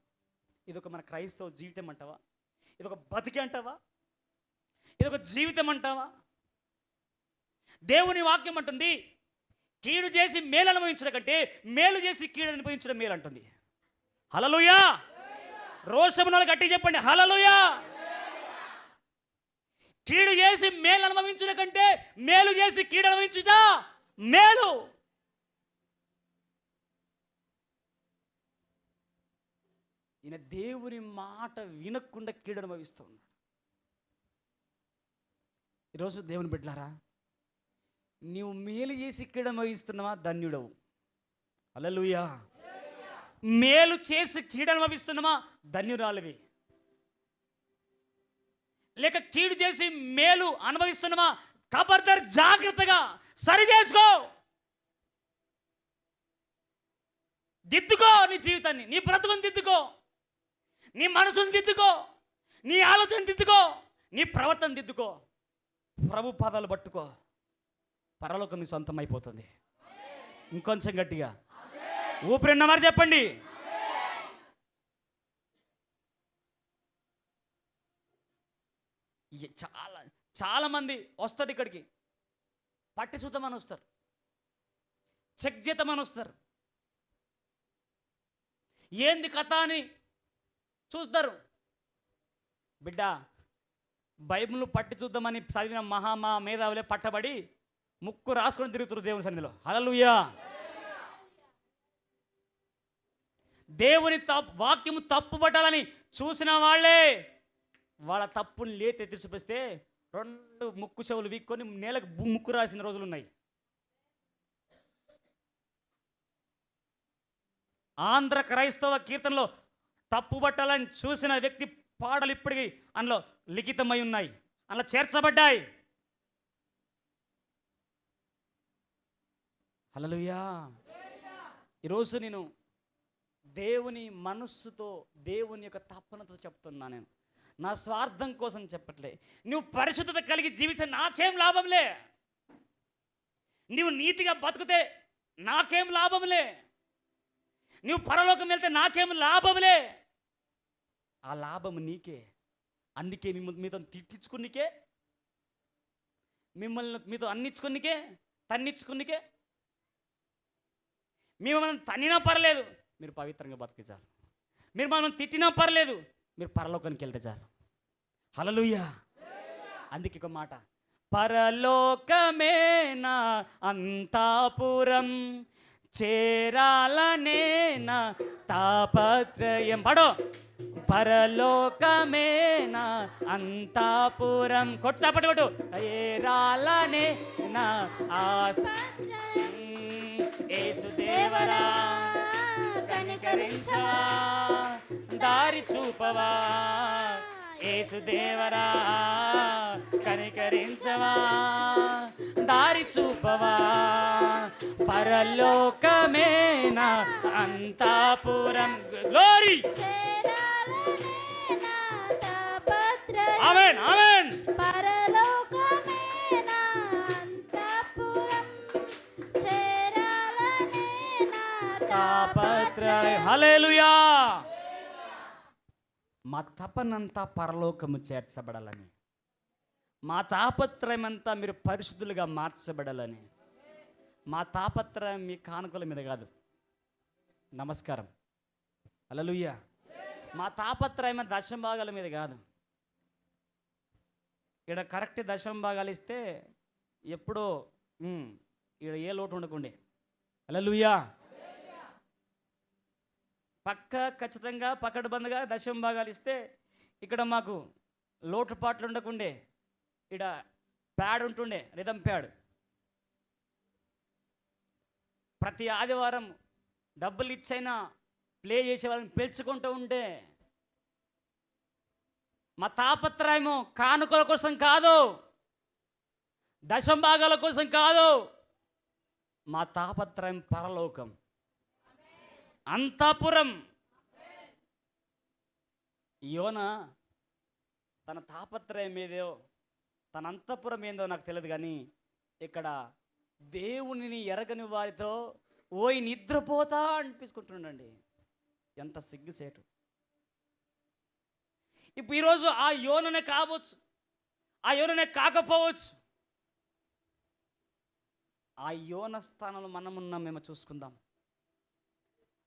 ఇదొక మన క్రైస్తవ జీవితం అంటావా? ఇదొక బతికి అంటావా? ఇది ఒక జీవితం అంటావా? దేవుని వాక్యం అంటుంది, కీడు చేసి మేలు అనుభవించడం కంటే మేలు చేసి కీడు అనుభవించడం మేలు అంటుంది. హల్లెలూయా. రోషమునాలు గట్టి చెప్పండి, హల్లెలూయా. కీడు చేసి మేలు అనుభవించడం కంటే మేలు చేసి కీడు అనుభవించుట మేలు. ఈయన దేవుని మాట వినకుండా కీడు అనుభవిస్తూ ఉన్నాడు. ఈరోజు దేవుని బిడ్డలారా, నీవు మేలు చేసి కీడు అనుభవిస్తున్నావా? ధన్యుడవు. హల్లెలూయా. మేలు చేసి కీడు అనుభవిస్తున్నావా? ధన్యురాలివి. లేక కీడు చేసి మేలు అనుభవిస్తున్నావా? ఖబర్దార్, జాగ్రత్తగా సరి చేసుకో, దిద్దుకో. నీ జీవితాన్ని, నీ బ్రతుకుని దిద్దుకో, నీ మనసుని దిద్దుకో, నీ ఆలోచన దిద్దుకో, నీ ప్రవర్తన దిద్దుకో. ప్రభు పాదాలు పట్టుకో, పరలోకం నీ సొంతం అయిపోతుంది. ఇంకొంచెం గట్టిగా ఊపిరిన్న మరి చెప్పండి. చాలా చాలా మంది వస్తారు ఇక్కడికి, పట్టి చూద్దామని వస్తారు, చెక్ చేద్దామని వస్తారు, ఏంది కథ అని చూస్తారు. బిడ్డ, బైబిల్ను పట్టి చూద్దామని చదివిన మహా మేధావులే పట్టబడి ముక్కు రాసుకొని తిరుగుతారు దేవుని సన్నిధిలో. హల్లెలూయా. దేవుని వాక్యము తప్పుపట్టాలని చూసిన వాళ్ళే వాళ్ళ తప్పుని లేతెత్తి చూపిస్తే 2 ముక్కు చెవులు వీక్కొని నేలకు ముక్కు రాసిన రోజులు ఉన్నాయి. ఆంధ్ర క్రైస్తవ కీర్తనలో తప్పుపట్టాలని చూసిన వ్యక్తి పాటలు ఇప్పటికీ అందులో లిఖితమై ఉన్నాయి, అందులో చేర్చబడ్డాయి. హల్లెలూయా. ఈరోజు నేను దేవుని మనస్సుతో, దేవుని యొక్క తపనతో చెప్తున్నా. నేను నా స్వార్థం కోసం చెప్పట్లే. నువ్వు పరిశుద్ధత కలిగి జీవిస్తే నాకేం లాభంలే, నువ్వు నీతిగా బతుకుతే నాకేం లాభంలే, నువ్వు పరలోకం వెళ్తే నాకేం లాభంలే. ఆ లాభం నీకే. అందుకే మీతో తిట్టించుకునికే, మిమ్మల్ని మీతో అన్నించుకునికే, తన్నించుకునికే. మేము మనం తన్నినా పర్లేదు, మీరు పవిత్రంగా బతికే చాలు. మీరు మనం తిట్టినా పర్లేదు, మీరు పరలోకానికి వెళ్తే చాలు. హల్లెలూయా. అందుకే ఒక మాట, పరలోకమే నా అంతాపురం, చేరాలనే నా తాపత్రయం. పడో, పరలోకమే నా అంతాపురం. కొట్టు చాపటి కొట్టు. చేరాలనే నా ఆశ. యేసుదేవరా కనికరించవా, దారి చూపవా. యేసుదేవరా కనికరించవా, దారి చూపవా. పరలోకమే నా అంతాపురం. గ్లోరీ. ఆమేన్, ఆమేన్. హల్లెలూయా. మా తపనంతా పరలోకము చేర్చబడాలని, మా తాపత్రయం అంతా మీరు పరిశుద్ధులుగా మార్చబడాలని. మా తాపత్రయం మీ కానుకల మీద కాదు. నమస్కారం. హల్లెలూయా. మా తాపత్రయం దశంభాగాల మీద కాదు. ఇక్కడ కరెక్ట్ దశంభాగాలు ఇస్తే ఎప్పుడో ఇక్కడ ఏ లోటు ఉండకుండే. హల్లెలూయా. ఖచ్చితంగా పకడ్బందీగా దశంభాగాలు ఇస్తే ఇక్కడ మాకు లోటుపాట్లు ఉండకుండే. ఇక్కడ ప్యాడ్ ఉంటుండే, రిథం ప్యాడ్. ప్రతి ఆదివారం డబ్బులు ఇచ్చైనా ప్లే చేసే వాళ్ళని పిలుచుకుంటూ ఉండే. మా తాపత్రయము కానుకల కోసం కాదు, దశంభాగాల కోసం కాదు. మా తాపత్రయం పరలోకం, అంతఃపురం. యోన తన తాపత్రయం ఏదో, తన అంతఃపురం ఏందో నాకు తెలియదు, కానీ ఇక్కడ దేవునిని ఎరగని వారితో ఓయ్ నిద్రపోతా అనిపించుకుంటుండండి. ఎంత సిగ్గుసేటు. ఇప్పుడు ఈరోజు ఆ యోననే కావచ్చు, ఆ యోననే కాకపోవచ్చు. ఆ యోన స్థానంలో మనం ఉన్నామేమో చూసుకుందాం.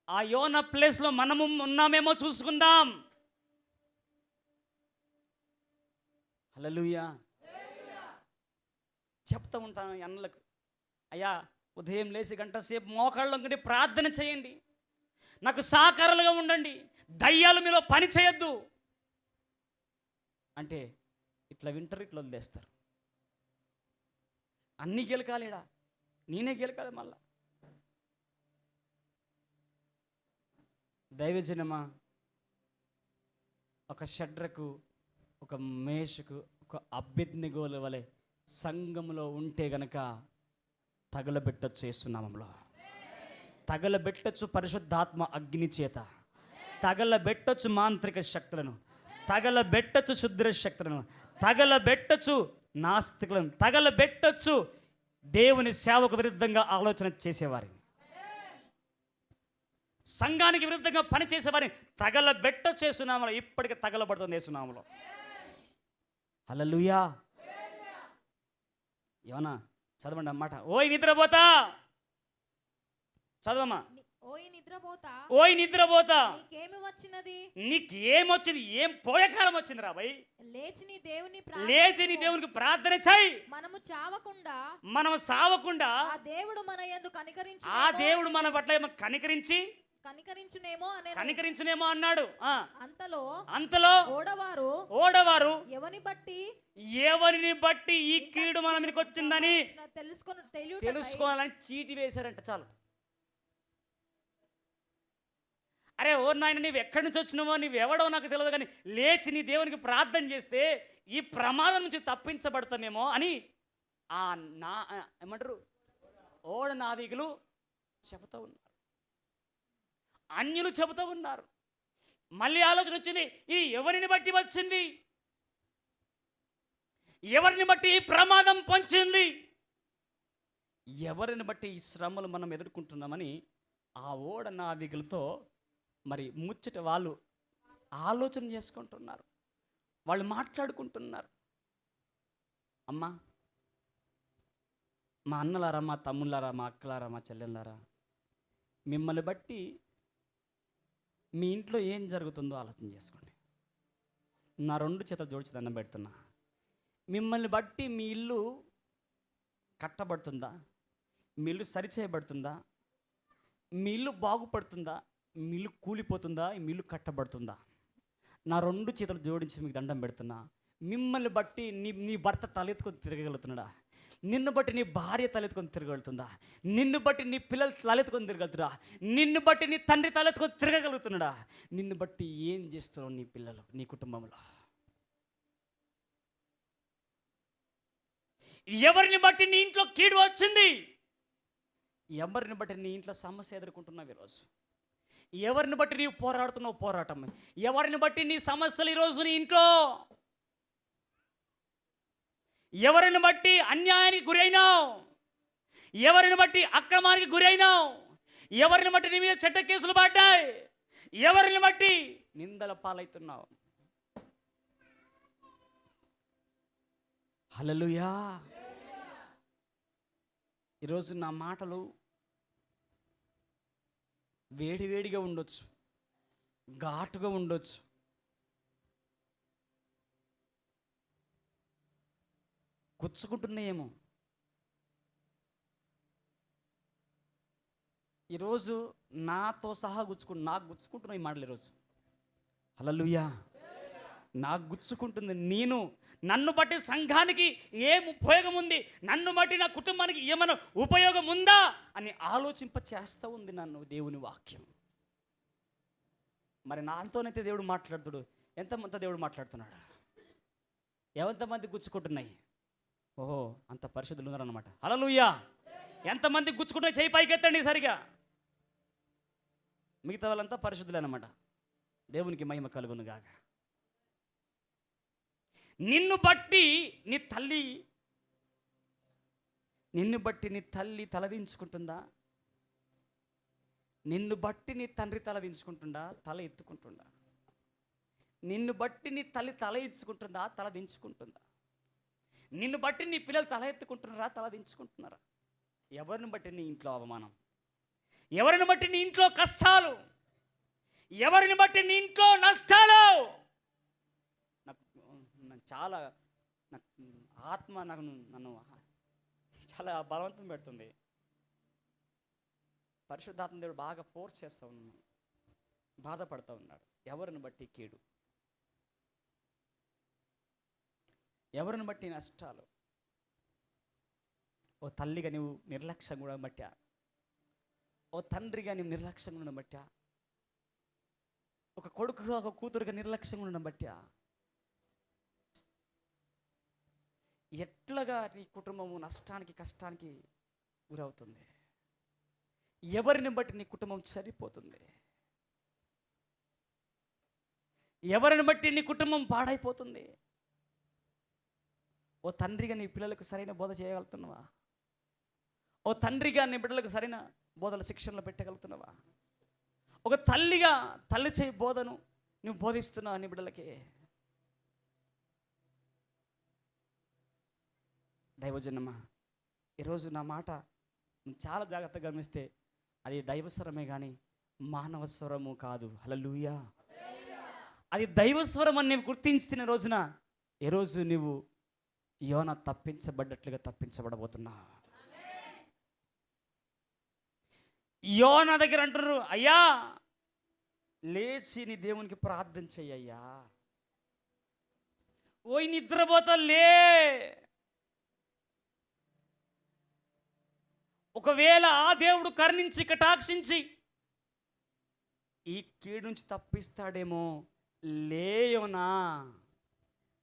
ఆ యోన ప్లేస్లో మనము ఉన్నామేమో చూసుకుందాం. హల్లెలూయా. చెప్తూ ఉంటాను ఈ అన్నలకు, అయ్యా ఉదయం లేచి గంట సేపు మోకాళ్ళలో ఉండి ప్రార్థన చేయండి, నాకు సహకారాలుగా ఉండండి, దయ్యాలు మీలో పని చేయొద్దు అంటే ఇట్లా వింటారు, ఇట్లా వదిలేస్తారు. అన్నీ గెలకాలిడా, నేనే గెలకాలి. మళ్ళా దైవజనమా, ఒక షడ్రకు, ఒక మేషకు, ఒక అభ్యర్థిగోల వలె సంఘంలో ఉంటే గనక తగలబెట్టచ్చు. యేసునామములో తగలబెట్టచ్చు. పరిశుద్ధాత్మ అగ్ని చేత తగలబెట్టచ్చు. మాంత్రిక శక్తులను తగలబెట్టచ్చు. శుద్ర శక్తులను తగలబెట్టచ్చు. నాస్తికులను తగలబెట్టచ్చు. దేవుని సేవకు విరుద్ధంగా ఆలోచన చేసేవారిని, సంఘానికి విరుద్ధంగా పనిచేసేవారిని తగలబెట్టచ్చు. యేసునామములో ఇప్పటికీ తగలబడుతుంది. యేసునామములో. హల్లెలూయా. ఏమన్నా చదవండి అన్నమాట. ఓయ్ నిద్రపోతా, చదవమ్మా. ఓయ్ నిద్రపోతా, ఓయ్ నిద్రపోతా, నీకేమి వచ్చినది, నీకేమొచ్చింది, ఏం పోయే కాలం వచ్చింది రా భయ్. లేచి నీ దేవునికి ప్రార్థన చేయి. మనము చావకుండా, మనం సావకుండా ఆ దేవుడు మన యందు కనికరించు, ఆ దేవుడు మన పట్ల ఏమో కనికరించునేమో అన్నాడు. అంతలో ఓడవారు ఎవరిని బట్టి ఈ కీడు మన మీదకి వచ్చిందని తెలుసుకోవాలని చీటి వేశారంట. చాలు. అరే ఓ నాయన, నీవు ఎక్కడి నుంచి వచ్చినావో, నీవు ఎవడో నాకు తెలియదు, కానీ లేచి నీ దేవునికి ప్రార్థన చేస్తే ఈ ప్రమాదం నుంచి తప్పించబడతామేమో అని ఆ ఏమంటారు ఓడ నావికులు చెబుతూ ఉన్నారు, అన్యులు చెబుతూ ఉన్నారు. మళ్ళీ ఆలోచన వచ్చింది, ఇది ఎవరిని బట్టి వచ్చింది, ఎవరిని బట్టి ఈ ప్రమాదం పొంచింది, ఎవరిని బట్టి ఈ శ్రమలు మనం ఎదుర్కొంటున్నామని ఆ ఓడ నావికులతో మరి ముచ్చట వాళ్ళు ఆలోచన చేసుకుంటున్నారు, వాళ్ళు మాట్లాడుకుంటున్నారు. అమ్మా, మా అన్నలారా, మా తమ్ముళ్ళారా, మా అక్కలారా, మా చెల్లెళ్ళారా, మిమ్మల్ని బట్టి మీ ఇంట్లో ఏం జరుగుతుందో ఆలోచన చేసుకోండి. నా 2 చేతులు జోడించి దండం పెడుతున్నా. మిమ్మల్ని బట్టి మీ ఇల్లు కట్టబడుతుందా, మీ ఇల్లు సరిచేయబడుతుందా, మీ ఇల్లు బాగుపడుతుందా, మీ ఇల్లు కూలిపోతుందా, మీ ఇల్లు కట్టబడుతుందా? నా 2 చేతులు జోడించి మీకు దండం పెడుతున్నా. మిమ్మల్ని బట్టి నీ భర్త తలెత్తుకొని తిరగలుగుతున్నాడా? నిన్ను బట్టి నీ భార్య తలెత్తుకొని తిరగలుగుతుందా? నిన్ను బట్టి నీ పిల్లలు తలెత్తుకొని తిరగలుగుతురా? నిన్ను బట్టి నీ తండ్రి తలెత్తుకొని తిరగలుగుతున్నాడా? నిన్ను బట్టి ఏం చేస్తున్నావు నీ పిల్లలు, నీ కుటుంబంలో? ఎవరిని బట్టి నీ ఇంట్లో కీడు వచ్చింది? ఎవరిని బట్టి నీ ఇంట్లో సమస్య ఎదుర్కొంటున్నావు ఈరోజు? ఎవరిని బట్టి నీవు పోరాడుతున్నావు పోరాటం? ఎవరిని బట్టి నీ సమస్యలు ఈరోజు నీ ఇంట్లో? ఎవరిని బట్టి అన్యాయానికి గురైనావు? ఎవరిని బట్టి అక్రమానికి గురైనావు? ఎవరిని బట్టి నీ మీద చెడ్డ కేసులు పడ్డాయి? ఎవరిని బట్టి నిందల పాలవుతున్నావు? హల్లెలూయా. ఈరోజు నా మాటలు వేడివేడిగా ఉండొచ్చు, ఘాటుగా ఉండొచ్చు, గుచ్చుకుంటున్నాయేమో. ఈరోజు నాతో సహా నాకు గుచ్చుకుంటున్నాయి ఈ మాటలు ఈరోజు. హల్లెలూయా. నాకు గుచ్చుకుంటుంది. నన్ను బట్టి సంఘానికి ఏం ఉపయోగం ఉంది, నన్ను బట్టి నా కుటుంబానికి ఏమైనా ఉపయోగం ఉందా అని ఆలోచింప చేస్తూ ఉంది నన్ను దేవుని వాక్యం. మరి నాతోనైతే దేవుడు మాట్లాడుతాడు, ఎంతమంది దేవుడు మాట్లాడుతున్నాడు? ఎంతమంది గుచ్చుకుంటున్నాయి? ఓహో, అంత పరిశుద్ధులు ఉన్నారన్నమాట. హల్లెలూయా. ఎంతమంది గుచ్చుకుంటున్నాయి చేయి పైకెత్తండి సరిగా. మిగతా వాళ్ళంతా పరిశుద్ధులు అన్నమాట. దేవునికి మహిమ కలుగును గాక. నిన్ను బట్టి నీ తల్లి తలదించుకుంటుందా? నిన్ను బట్టి నీ తండ్రి తలదించుకుంటుందా, తల ఎత్తుకుంటుందా? నిన్ను బట్టి నీ తల్లి తల ఇచ్చుకుంటుందా, తల దించుకుంటుందా? నిన్ను బట్టి నీ పిల్లలు తల ఎత్తుకుంటున్నారా, తల దించుకుంటున్నారా? ఎవరిని బట్టి నీ ఇంట్లో అవమానం, ఎవరిని బట్టి నీ ఇంట్లో కష్టాలు, ఎవరిని బట్టి నీ ఇంట్లో నష్టాలు? నాకు చాలా ఆత్మ నన్ను చాలా బలవంతం పెడుతుంది. పరిశుద్ధాత్మ దేవుడు బాగా ఫోర్స్ చేస్తూ ఉన్నాడు, బాధపడుతూ ఉన్నాడు. ఎవరిని బట్టి కీడు, ఎవరిని బట్టి నష్టాలు? ఓ తల్లిగా నువ్వు నిర్లక్ష్యం కూడా బట్టా, ఓ తండ్రిగా నువ్వు నిర్లక్ష్యం ఉండడం బట్టా, ఒక కొడుకుగా ఒక కూతురుగా నిర్లక్ష్యం ఉండడం బట్టా, ఎట్లాగా నీ కుటుంబము నష్టానికి కష్టానికి గురవుతుంది? ఎవరిని బట్టి నీ కుటుంబం చనిపోతుంది? ఎవరిని బట్టి నీ కుటుంబం పాడైపోతుంది? ఓ తండ్రిగా నీ పిల్లలకు సరైన బోధ చేయగలుగుతున్నావా? ఓ తండ్రిగా నీ బిడ్డలకు సరైన బోధన శిక్షణలో పెట్టగలుగుతున్నావా? ఒక తల్లిగా తల్లి చేయి బోధను నువ్వు బోధిస్తున్నావా నీ బిడ్డలకి? దైవజనమా, ఈరోజు నా మాట నువ్వు చాలా జాగ్రత్తగా గమనిస్తే అది దైవస్వరమే కానీ మానవ స్వరము కాదు. హల్లెలూయా. అది దైవస్వరం అని నువ్వు గుర్తించిన రోజున ఈరోజు నువ్వు యోన తప్పించబడ్డట్లుగా తప్పించబడబోతున్నావు. యోన దగ్గర అంటున్నారు, అయ్యా లేచి నీ దేవునికి ప్రార్థన చెయ్యయ్యా, ఓయ్ నిద్రపోతా లే. ఒకవేళ ఆ దేవుడు కరుణించి కటాక్షించి ఈ కీడు నుంచి తప్పిస్తాడేమో, లేయోనా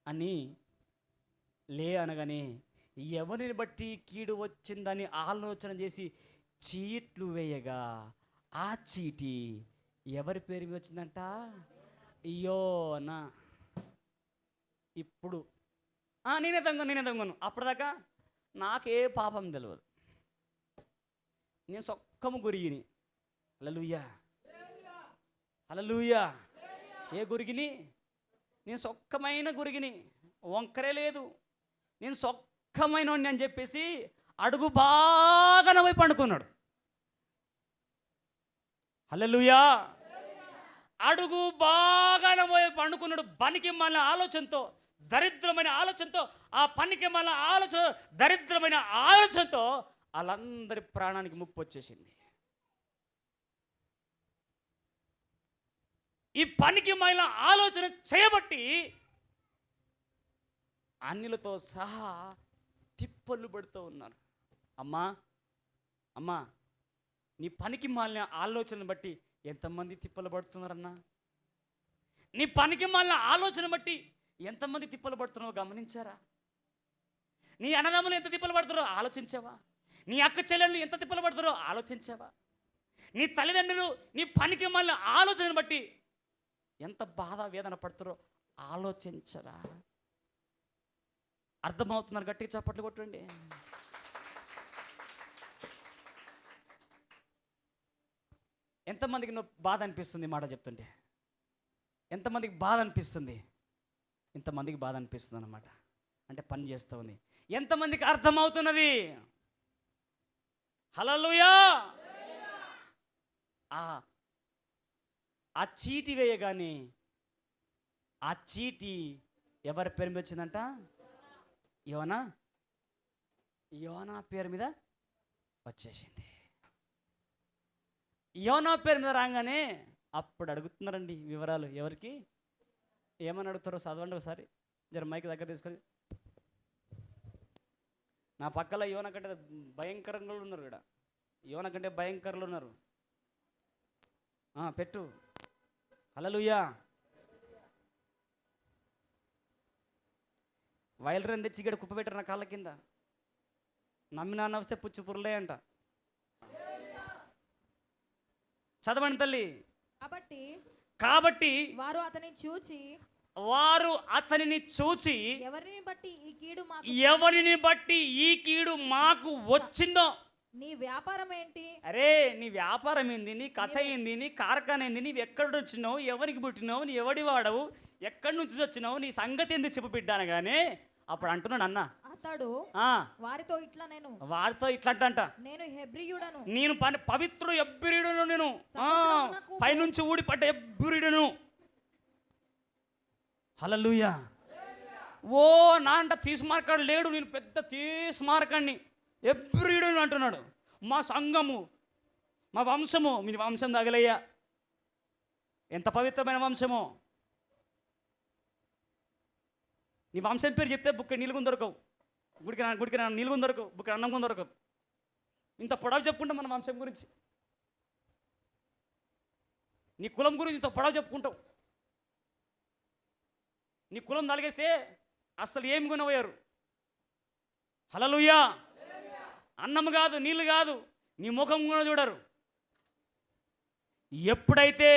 అని లే అనగానే ఎవరిని బట్టి కీడు వచ్చిందని ఆలోచన చేసి చీట్లు వేయగా ఆ చీటి ఎవరి పేరు మీద వచ్చిందంట? యోనా. ఇప్పుడు నేనే దొంగను. అప్పటిదాకా నాకే పాపం తెలియదు, నేను సొక్కము గురిగిని. హల్లెలూయా, హల్లెలూయా. ఏ గురిగిని? నేను సొక్కమైన గురిగిని, వంకరే లేదు, నేను సొక్కమైన అని చెప్పేసి అడుగు బాగా నవ్వి పండుకున్నాడు. హల్లెలూయా. అడుగు బాగా నవ్వి పండుకున్నాడు. పనికి మళ్ళీ ఆలోచనతో, దరిద్రమైన ఆలోచనతో, ఆ పనికి మళ్ళీ ఆలోచన దరిద్రమైన ఆలోచనతో వాళ్ళందరి ప్రాణానికి ముప్పు వచ్చేసింది. ఈ పనికి మళ్ళీ ఆలోచన చేయబట్టి అన్యులతో సహా తిప్పలు పడుతూ ఉన్నారు. అమ్మా నీ పనికి మాలిన ఆలోచన బట్టి ఎంతమంది తిప్పలు పడుతున్నారన్నా? నీ పనికి మాలిన ఆలోచన బట్టి ఎంతమంది తిప్పలు పడుతున్నావో గమనించారా? నీ అన్నదమ్ములు ఎంత తిప్పలు పడుతున్నారో ఆలోచించావా? నీ అక్క చెల్లెళ్ళు ఎంత తిప్పలు పడుతున్నారో ఆలోచించావా? నీ తల్లిదండ్రులు నీ పనికి మాలిన ఆలోచన బట్టి ఎంత బాధ వేదన పడుతున్నారో ఆలోచించరా? అర్థమవుతున్నారు? గట్టిగా చప్పట్లు కొట్టండి. ఎంతమందికి బాధ అనిపిస్తుంది మాట చెప్తుంటే? ఎంతమందికి బాధ అనిపిస్తుంది? ఇంతమందికి బాధ అనిపిస్తుంది అన్నమాట. అంటే పని చేస్తూ ఉంది. ఎంతమందికి అర్థమవుతున్నది? హల్లెలూయా. ఆ చీటి వేయగానే ఆ చీటి ఎవరి పేరు మీద వచ్చిందంట? యోనా పేరు మీద వచ్చేసింది. యోనా పేరు మీద రాగానే అప్పుడు అడుగుతున్నారండి వివరాలు. ఎవరికి ఏమని అడుగుతారో చదవండి ఒకసారి. జర మైక్ దగ్గర తీసుకొని. నా పక్కల యోనా కంటే భయంకరంగా ఉన్నారు. ఇక్కడ యోనా కంటే భయంకరులు ఉన్నారు. పెట్టు. హల్లెలూయా. వైల్డ్రన్ తెచ్చి ఇక్కడ కుప్ప పెట్టారు నా కాళ్ళ కింద. నమ్మినా వస్తే పుచ్చు పురులే అంట. చదవండి తల్లి. కాబట్టి వారు అతనిని చూచి ఎవరిని బట్టి ఈ కీడు మాకు వచ్చిందో. నీ వ్యాపారం ఏంటి? అరే నీ వ్యాపారం ఏంది? నీ కథ ఏంది? నీ కార్ఖాన ఏంది? నీవు ఎక్కడ వచ్చినావు? ఎవరికి పుట్టినావు? నీ ఎవడి వాడవు? ఎక్కడి నుంచి వచ్చినావు? నీ సంగతి ఎందుకు చెప్పు బిడ్డానగానే అప్పుడు అంటున్నాడు, అన్న రాస్తాడు ఆ, వారితో ఇట్లా నేను వారితో ఇట్లాంట నేను హెబ్రియుడను నేను పవిత్రుడు ఎబ్బిరీడును, నేను పైనుంచి ఊడిపడ్డ ఎబ్బిరీడును. హల్లెలూయా. ఓ నా అంట తీస్మార్కాడు లేడు, నేను పెద్ద తీస్మార్కాడిని ఎబ్బిరీడును అంటున్నాడు. మా సంఘము, మా వంశము, మీ వంశం తగలయ్యా, ఎంత పవిత్రమైన వంశమో. నీ వంశం పేరు చెప్తే బుక్క నీళ్ళు కూడా దొరకవు, గుడికి నీళ్ళు కూడా దొరకవు, బుక్క అన్నం కూడా దొరకదు. ఇంత పొడవు చెప్పుకుంటాం మన వంశం గురించి. నీ కులం గురించి ఇంత పొడవు చెప్పుకుంటావు. నీ కులం నలిగేస్తే అసలు ఏమి కొనబోయారు. హల్లెలూయా. అన్నం కాదు, నీళ్ళు కాదు, నీ ముఖం కూడా చూడరు. ఎప్పుడైతే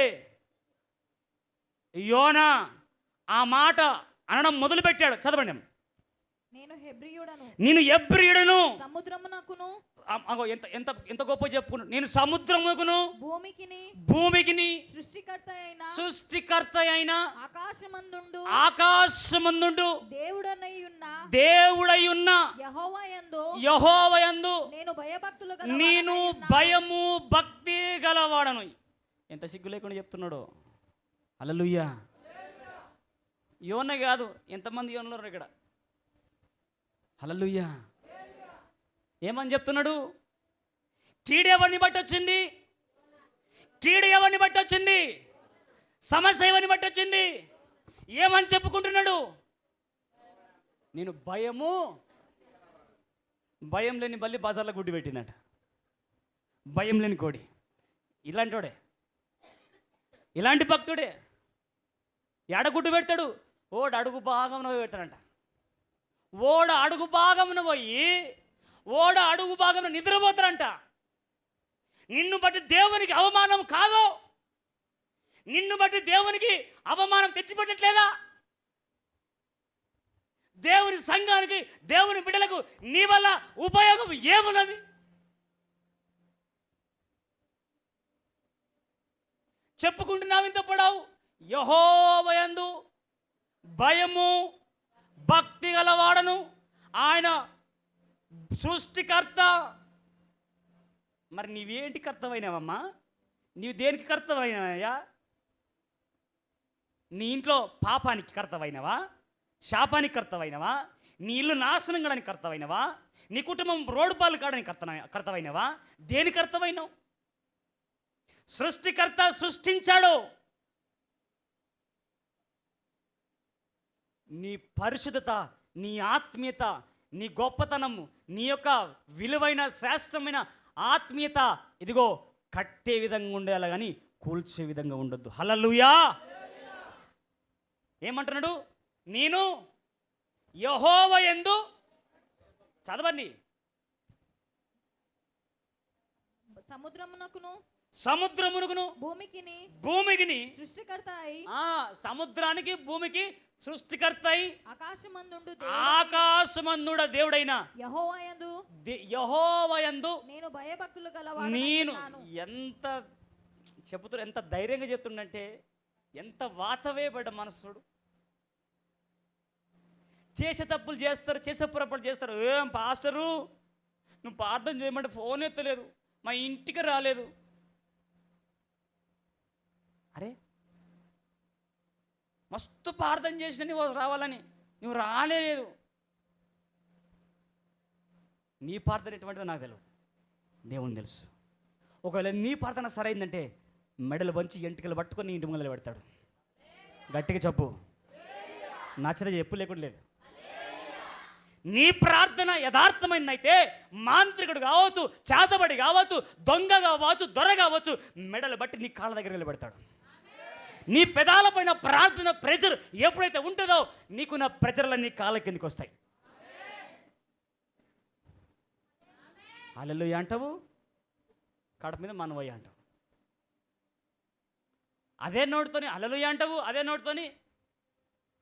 యోనా ఆ మాట అనడం మొదలుపెట్టాడు, చదవండి. నేను హెబ్రియుడను, నేను ఎబ్రియుడను, సముద్రమునకును, ఎంత ఎంత ఎంత గొప్ప చెప్పుకున్నాను. నేను సముద్రముకును, భూమికిని సృష్టికర్త అయిన ఆకాశమందుండు దేవుడై ఉన్న యెహోవాయందు నేను భయము భక్తి గలవాడను. ఎంత సిగ్గు లేకుండా చెప్తున్నాడు. హల్లెలూయా. యోన కాదు, ఎంతమంది యోనలు ఇక్కడ. హల్లెలూయా. ఏమని చెప్తున్నాడు? కీడు ఎవరిని బట్టి వచ్చింది? కీడు ఎవరిని బట్టి వచ్చింది? సమస్య ఎవరిని బట్టి వచ్చింది? ఏమని చెప్పుకుంటున్నాడు? నేను భయం లేని బల్లి బజార్లో గుడ్డి పెట్టిందట. భయం లేని కోడి. ఇలాంటోడే, ఇలాంటి భక్తుడే. ఎడగుడ్డు పెడతాడు, ఓడు అడుగు భాగమున పెడతాడంట. ఓడ అడుగు భాగమున పోయి ఓడ అడుగు భాగమున నిద్రపోతారంట. నిన్ను బట్టి దేవునికి అవమానం కాదు, నిన్ను బట్టి దేవునికి అవమానం తెచ్చిపెట్టట్లేదా? దేవుని సంఘానికి, దేవుని బిడ్డలకు నీ వల్ల ఉపయోగం ఏమున్నది? చెప్పుకుంటున్నావు ఇంత పొడవు. యెహోవాయందు భయము భక్తి గలవాడను, ఆయన సృష్టికర్త. మరి నీవేంటి కర్తవైనావమ్మా? నీవు దేనికి కర్తవైనవయ్యా? నీ ఇంట్లో పాపానికి కర్తవైనవా? శాపానికి కర్తవైనవా? నీ ఇల్లు నాశనం కావడానికి కర్తవైనవా? నీ కుటుంబం రోడ్డు పాలు కావడానికి కర్తవైనవా? దేనికి కర్తవైనవు? సృష్టికర్త సృష్టించాడు. నీ పరిశుద్ధత, నీ ఆత్మీయత, నీ గొప్పతనము, నీ యొక్క విలువైన శ్రేష్టమైన ఆత్మీయత ఇదిగో కట్టే విధంగా ఉండాలి కానీ కూల్చే విధంగా ఉండొద్దు. హల్లెలూయా. ఏమంటున్నాడు? నేను యెహోవాయందు, చదవండి, సముద్రమునకును భూమికిని సృష్టికర్త అయి, సముద్రానికి భూమికి సృష్టికర్త అయి ఆకాశమందుడ దేవుడైన యెహోవాయందు నేను భయభక్తులు గలవాడను. నేను ఎంత చెబుతున్నా, ఎంత ధైర్యంగా చెప్తుండంటే, ఎంత వాతవేయబడ్డ మనసుడు. చేసే తప్పులు చేస్తారు, చేసే పొరపాటు చేస్తారు. ఏం పాస్టరు నువ్వు ప్రార్థన చేయమంటే ఫోన్ ఎత్తలేదు, మా ఇంటికి రాలేదు. అరే మస్తు ప్రార్థన చేసిన నువ్వు రావాలని, నువ్వు రాలేదు. నీ ప్రార్థన ఎటువంటిదో నాకు తెలియదు, దేవుని తెలుసు. ఒకవేళ నీ ప్రార్థన సరైందంటే మెడలు వంచి ఎంటికలు పట్టుకొని ఇంటి ముంగలు పెడతాడు. గట్టిగా చెప్పు, నచ్చద చెప్పు లేకుండా లేదు. నీ ప్రార్థన యథార్థమైనదైతే మాంత్రికుడు కావచ్చు, చేతబడి కావచ్చు, దొంగ కావచ్చు, దొర కావచ్చు, మెడలు బట్టి నీ కాళ్ళ దగ్గర నిలబెడతాడు. నీ పెదాల పైన ప్రార్థన ప్రెజర్ ఎప్పుడైతే ఉంటుందో నీకున్న ప్రెజర్లన్నీ కాళ్ళ కిందకి వస్తాయి. హల్లెలూయా అంటావు, కడప మీద మనవయ్య అంటావు. అదే నోటితోని హల్లెలూయా అంటావు, అదే నోటితోని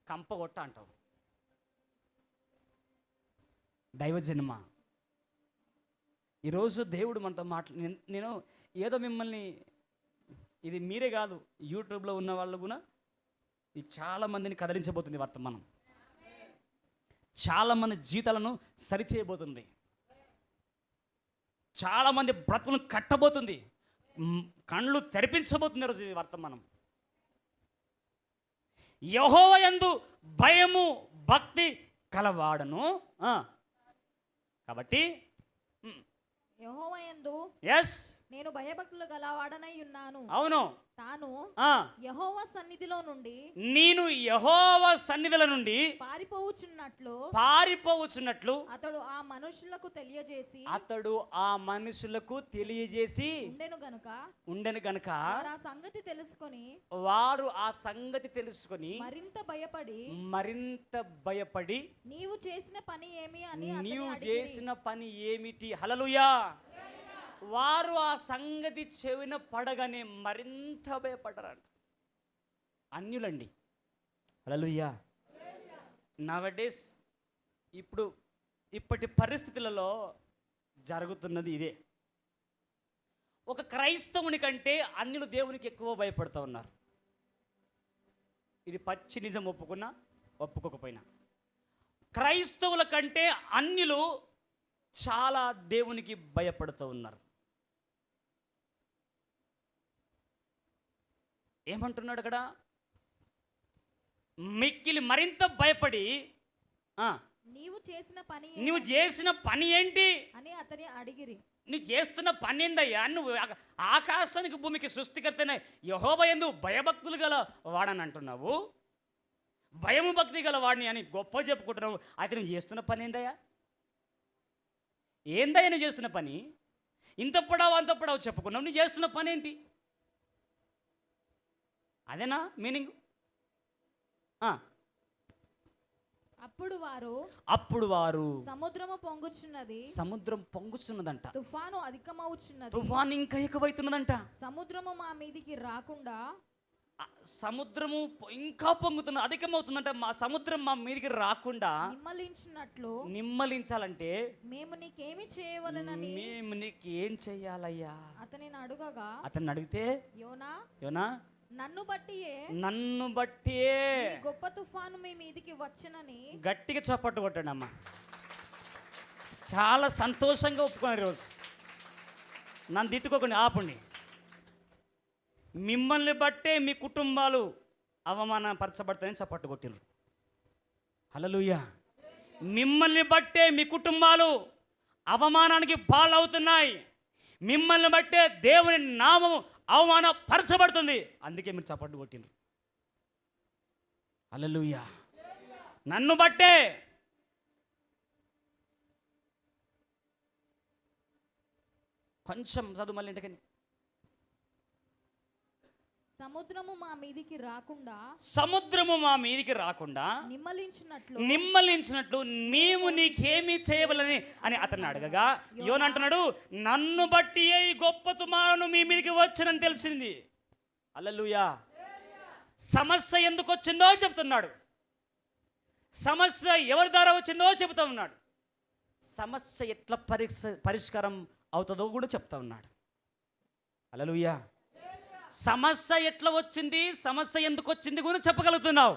కంపగొట్ట అంటావు. దైవజన్మ. ఈరోజు దేవుడు మనతో నేను ఏదో మిమ్మల్ని, ఇది మీరే కాదు, యూట్యూబ్లో ఉన్న వాళ్ళు కూడా ఇది చాలామందిని కదిలించబోతుంది వర్తమానం. చాలామంది జీవితాలను సరిచేయబోతుంది, చాలామంది బ్రతుకులను కట్టబోతుంది, కళ్ళు తెరిపించబోతుంది ఈరోజు ఈ వర్తమానం. యెహోవా యందు భయము భక్తి కలవాడను. కాబట్టి యెహోవా యందు ఎస్, నేను భయభక్తులు గలవాడనై ఉన్నాను. అవును, తాను ఆ, యెహోవా సన్నిధిలో నుండి నేను యెహోవా సన్నిధుల నుండి పారిపోవచ్చున్నట్లు అతడు ఆ మనుషులకు తెలియజేసి ఉండెను గనుక వారు ఆ సంగతి తెలుసుకొని మరింత భయపడి నీవు చేసిన పని ఏమిటి, హల్లెలూయా, వారు ఆ సంగతి చెవిన పడగానే మరింత భయపడ్డారంట. అన్యులండి, హల్లెలూయా. నవడేస్ ఇప్పటి పరిస్థితులలో జరుగుతున్నది ఇదే. ఒక క్రైస్తవుని కంటే అన్యులు దేవునికి ఎక్కువ భయపడుతూ ఉన్నారు. ఇది పచ్చి నిజం, ఒప్పుకున్నా ఒప్పుకోకపోయినా. క్రైస్తవుల కంటే అన్యులు చాలా దేవునికి భయపడుతూ ఉన్నారు. ఏమంటున్నాడు అక్కడ? మిక్కిలి మరింత భయపడి నీవు చేసిన పని ఏంటి అని అతని అడిగిరి. నువ్వు చేస్తున్న పని ఏందయ్యా? నువ్వు ఆకాశానికి భూమికి సృష్టికర్తనే యెహోవా యందు భయభక్తులు గల వాడని అంటున్నావు, భయము భక్తి గల వాడిని అని గొప్ప చెప్పుకుంటున్నావు. అయితే నువ్వు చేస్తున్న పని ఏందయ్యా? నువ్వు చేస్తున్న పని? ఇంత పొడవు అంత పొడవు చెప్పుకున్నావు, నువ్వు చేస్తున్న పని ఏంటి? అదేనా మీనింగ్? అప్పుడు వారు సముద్రం పొంగుచున్నదంట, తుఫాను ఇంకా ఎక్కువైతున్నదంట, సముద్రము మా మీదికి రాకుండా, సముద్రము ఇంకా పొంగుతున్నది, అధికమవుతుందంట. మా సముద్రం మా మీదికి రాకుండా నిమ్మలించాలంటే మేము నీకేం చెయ్యాలయ్యా అతన్ని అడిగితే, యోనా నన్ను బట్టి గొప్ప తుఫాను మీ మీదికి వచ్చనని గట్టిగా చప్పట్టు కొట్టండి అమ్మా. చాలా సంతోషంగా ఒప్పుకున్నారు ఈరోజు. నన్ను తిట్టుకోకండి, ఆపండి. మిమ్మల్ని బట్టే మీ కుటుంబాలు అవమానపరచబడతాయని చప్పట్టు కొట్టిండ్రు. హల్లెలూయా. మిమ్మల్ని బట్టే మీ కుటుంబాలు అవమానానికి పాలవుతున్నాయి, మిమ్మల్ని బట్టే దేవుని నామము అవమానపరచబడుతుంది. అందుకే మీరు చప్పట్లు కొట్టిండ్రు. హల్లెలూయా. నన్ను బట్టే. కొంచెం చదువు మళ్ళీ ఇంటికని. సముద్రము మా మీదికి రాకుండా నిమ్మలించినట్లు మేము నీకేమీ చేయవలని అని అతన్ని అడగగా, యోనా అంటున్నాడు, నన్ను బట్టి ఈ గొప్ప తుమాను మీ మీదికి వచ్చనని తెలిసింది. హల్లెలూయా. సమస్య ఎందుకు వచ్చిందో చెప్తున్నాడు, సమస్య ఎవరి ద్వారా వచ్చిందో చెబుతా ఉన్నాడు, సమస్య ఎట్లా పరిష్కారం అవుతుందో కూడా చెప్తా ఉన్నాడు. హల్లెలూయా. సమస్య ఎట్లా వచ్చింది, సమస్య ఎందుకు వచ్చింది కూడా చెప్పగలుగుతున్నావు,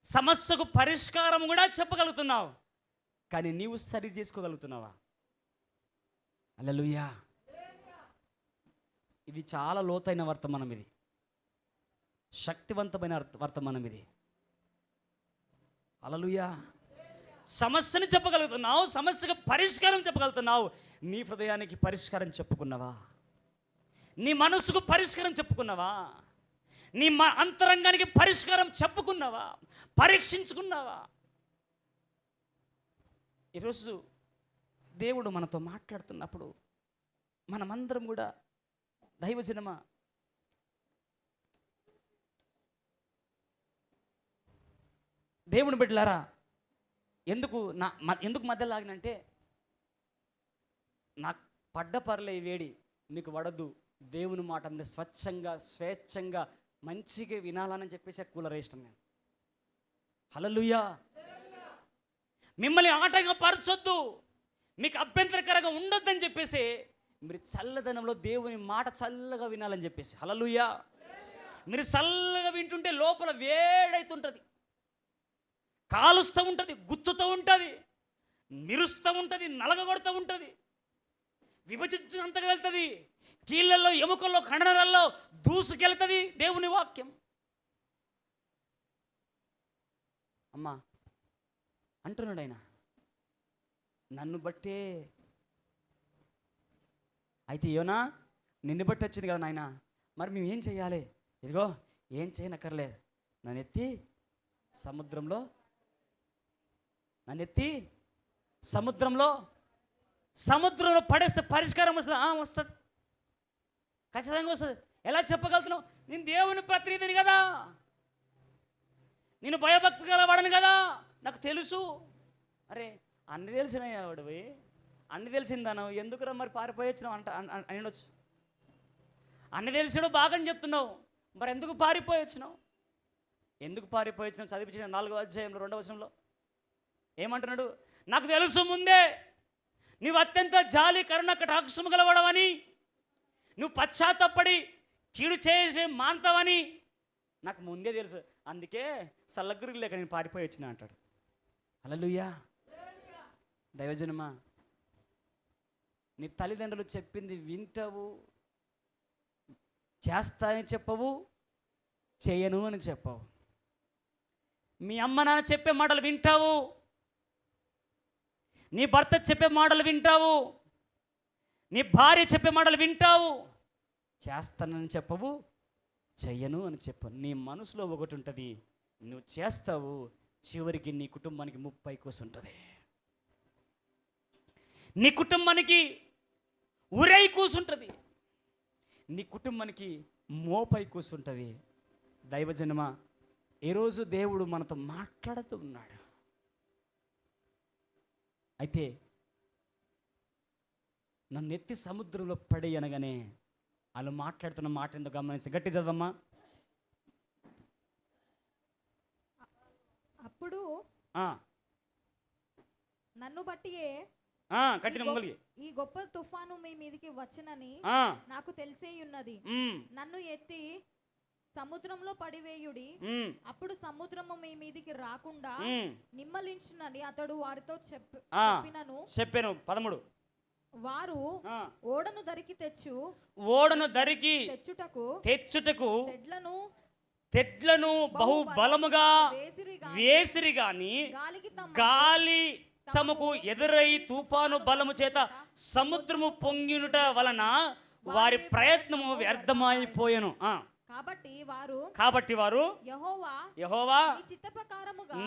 సమస్యకు పరిష్కారం కూడా చెప్పగలుగుతున్నావు, కానీ నీవు సరి చేసుకోగలుగుతున్నావా? హల్లెలూయా. ఇది చాలా లోతైన వర్తమానం, ఇది శక్తివంతమైన వర్తమానం ఇది. హల్లెలూయా. సమస్యను చెప్పగలుగుతున్నావు, సమస్యకు పరిష్కారం చెప్పగలుగుతున్నావు. నీ హృదయానికి పరిష్కారం చెప్పుకున్నావా? నీ మనసుకు పరిష్కారం చెప్పుకున్నావా? నీ అంతరంగానికి పరిష్కారం చెప్పుకున్నావా? పరీక్షించుకున్నావా? ఈరోజు దేవుడు మనతో మాట్లాడుతున్నప్పుడు మనమందరం కూడా దైవజనమా, దేవుని బిడ్డలారా, ఎందుకు మధ్యలో లాగినంటే, నాకు పడ్డ పర్లే వేడి మీకు పడద్దు, దేవుని మాట మీద స్వచ్ఛంగా స్వేచ్ఛంగా మంచిగా వినాలని చెప్పేసి కూలర్ వేస్తాను నేను. హల్లెలూయా. మిమ్మల్ని ఆటంకపరచొద్దు, మీకు అభ్యంతరకరంగా ఉండొద్దని చెప్పేసి మీరు చల్లదనంలో దేవుని మాట చల్లగా వినాలని చెప్పేసి. హల్లెలూయా. మీరు చల్లగా వింటుంటే లోపల వేడైతుంటుంది, కాలుస్తూ ఉంటుంది, గుచ్చుతూ ఉంటుంది, మిరుస్తూ ఉంటుంది, నలగగొడుతూ ఉంటుంది, విభజించినంతగా వెళ్తుంది, కీళ్ళల్లో ఎముకల్లో కండరాల్లో దూసుకెళ్తుంది దేవుని వాక్యం. అమ్మా అంటున్నాడు ఆయన, నన్ను బట్టే. అయితే యోనా నిన్ను బట్టి వచ్చింది కదా నాయన, మరి మేము ఏం చెయ్యాలి? ఇదిగో ఏం చేయనక్కర్లేదు, నన్ను ఎత్తి సముద్రంలో పడేస్తే పరిష్కారం వస్తుంది. వస్తుంది, ఖచ్చితంగా వస్తుంది. ఎలా చెప్పగలుగుతున్నావు? నేను దేవుని ప్రతినిధిని కదా, నేను భయభక్తి గలవాడను కదా, నాకు తెలుసు. అరే అన్ని తెలిసినాయి వాడివి, అన్ని తెలిసిందను ఎందుకురా మరి పారిపోయొచ్చినావు అనొచ్చు. అన్ని తెలిసాడు బాగని చెప్తున్నావు, మరి ఎందుకు పారిపోయొచ్చినావు? ఎందుకు పారిపోయొచ్చినావు? చదివించిన 4వ అధ్యాయంలో 2వ వచనంలో ఏమంటున్నాడు? నాకు తెలుసు ముందే నువ్వు అత్యంత జాలి కరుణ కటాక్షము గలవాడవని, నువ్వు పశ్చాత్తపడి చీడు చేసే మాంతవని నాకు ముందే తెలుసు, అందుకే సల్లగురు లేక నేను పారిపోయి వచ్చిన అంటాడు. హల్లెలూయా. దైవజనమా, నీ తల్లిదండ్రులు చెప్పింది వింటావు, చేస్తానని చెప్పవు, చేయను అని చెప్పవు. మీ అమ్మ నాన్న చెప్పే మాటలు వింటావు, నీ భర్త చెప్పే మాటలు వింటావు, నీ భార్య చెప్పే మాటలు వింటావు, చేస్తానని చెప్పవు, చెయ్యను అని చెప్పు. నీ మనసులో ఒకటి ఉంటుంది, నువ్వు చేస్తావు, చివరికి నీ కుటుంబానికి 30 కూసుంటుంది, నీ కుటుంబానికి ఉరై కూసుంటుంది, నీ కుటుంబానికి మోపై కూసుంటుంది. దైవజనమ, ఈరోజు దేవుడు మనతో మాట్లాడుతూ ఉన్నాడు. అయితే నన్ను ఎత్తి సముద్రంలో పడి అనగానే వాళ్ళు మాట్లాడుతున్న మాట ఎందుకు గమనించి గట్టి చదవమ్మా. అప్పుడు నన్ను బట్టియే కట్టిన ముంగలికి ఈ గొప్ప తుఫాను మీ మీదకి వచ్చనని నాకు తెలిసే ఉన్నది. నన్ను ఎత్తి సముద్రంలో పడివేయుడి, అప్పుడు సముద్రము మీ మీదికి రాకుండా నిమ్మలించునని అతడు వారితో చెప్పాను. 13 వారు ఓడను దరికి తెచ్చుటకు తెడ్లను బహు బలముగా వేసిరి గాని గాలి తమకు ఎదురై తుఫాను బలము చేత సముద్రము పొంగినుట వలన వారి ప్రయత్నము వ్యర్థమైపోయెను. కాబట్టి వారు యెహోవా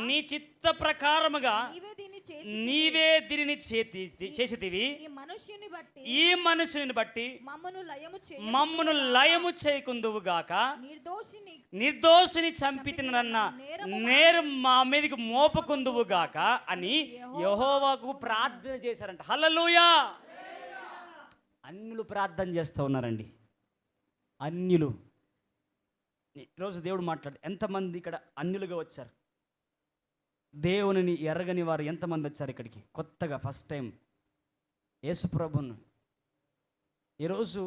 నీ చిత్త ప్రకారముగా నీవే దీనిని చేసితివి, ఈ మనుషుని బట్టి మమ్మను లయము చేయకుందువు గాక, నిర్దోషిని చంపితినన్న నేరం మా మీదకి మోపకుందువు గాక అని యెహోవాకు ప్రార్థన చేశారంట. హల్లెలూయా. అన్యులు ప్రార్థన చేస్తూ ఉన్నారండి, అన్యులు. ఈరోజు దేవుడు మాట్లాడు, ఎంతమంది ఇక్కడ అన్యులుగా వచ్చారు? దేవునిని ఎరగని వారు ఎంతమంది వచ్చారు ఇక్కడికి కొత్తగా ఫస్ట్ టైం యేసు ప్రభువును? ఈరోజు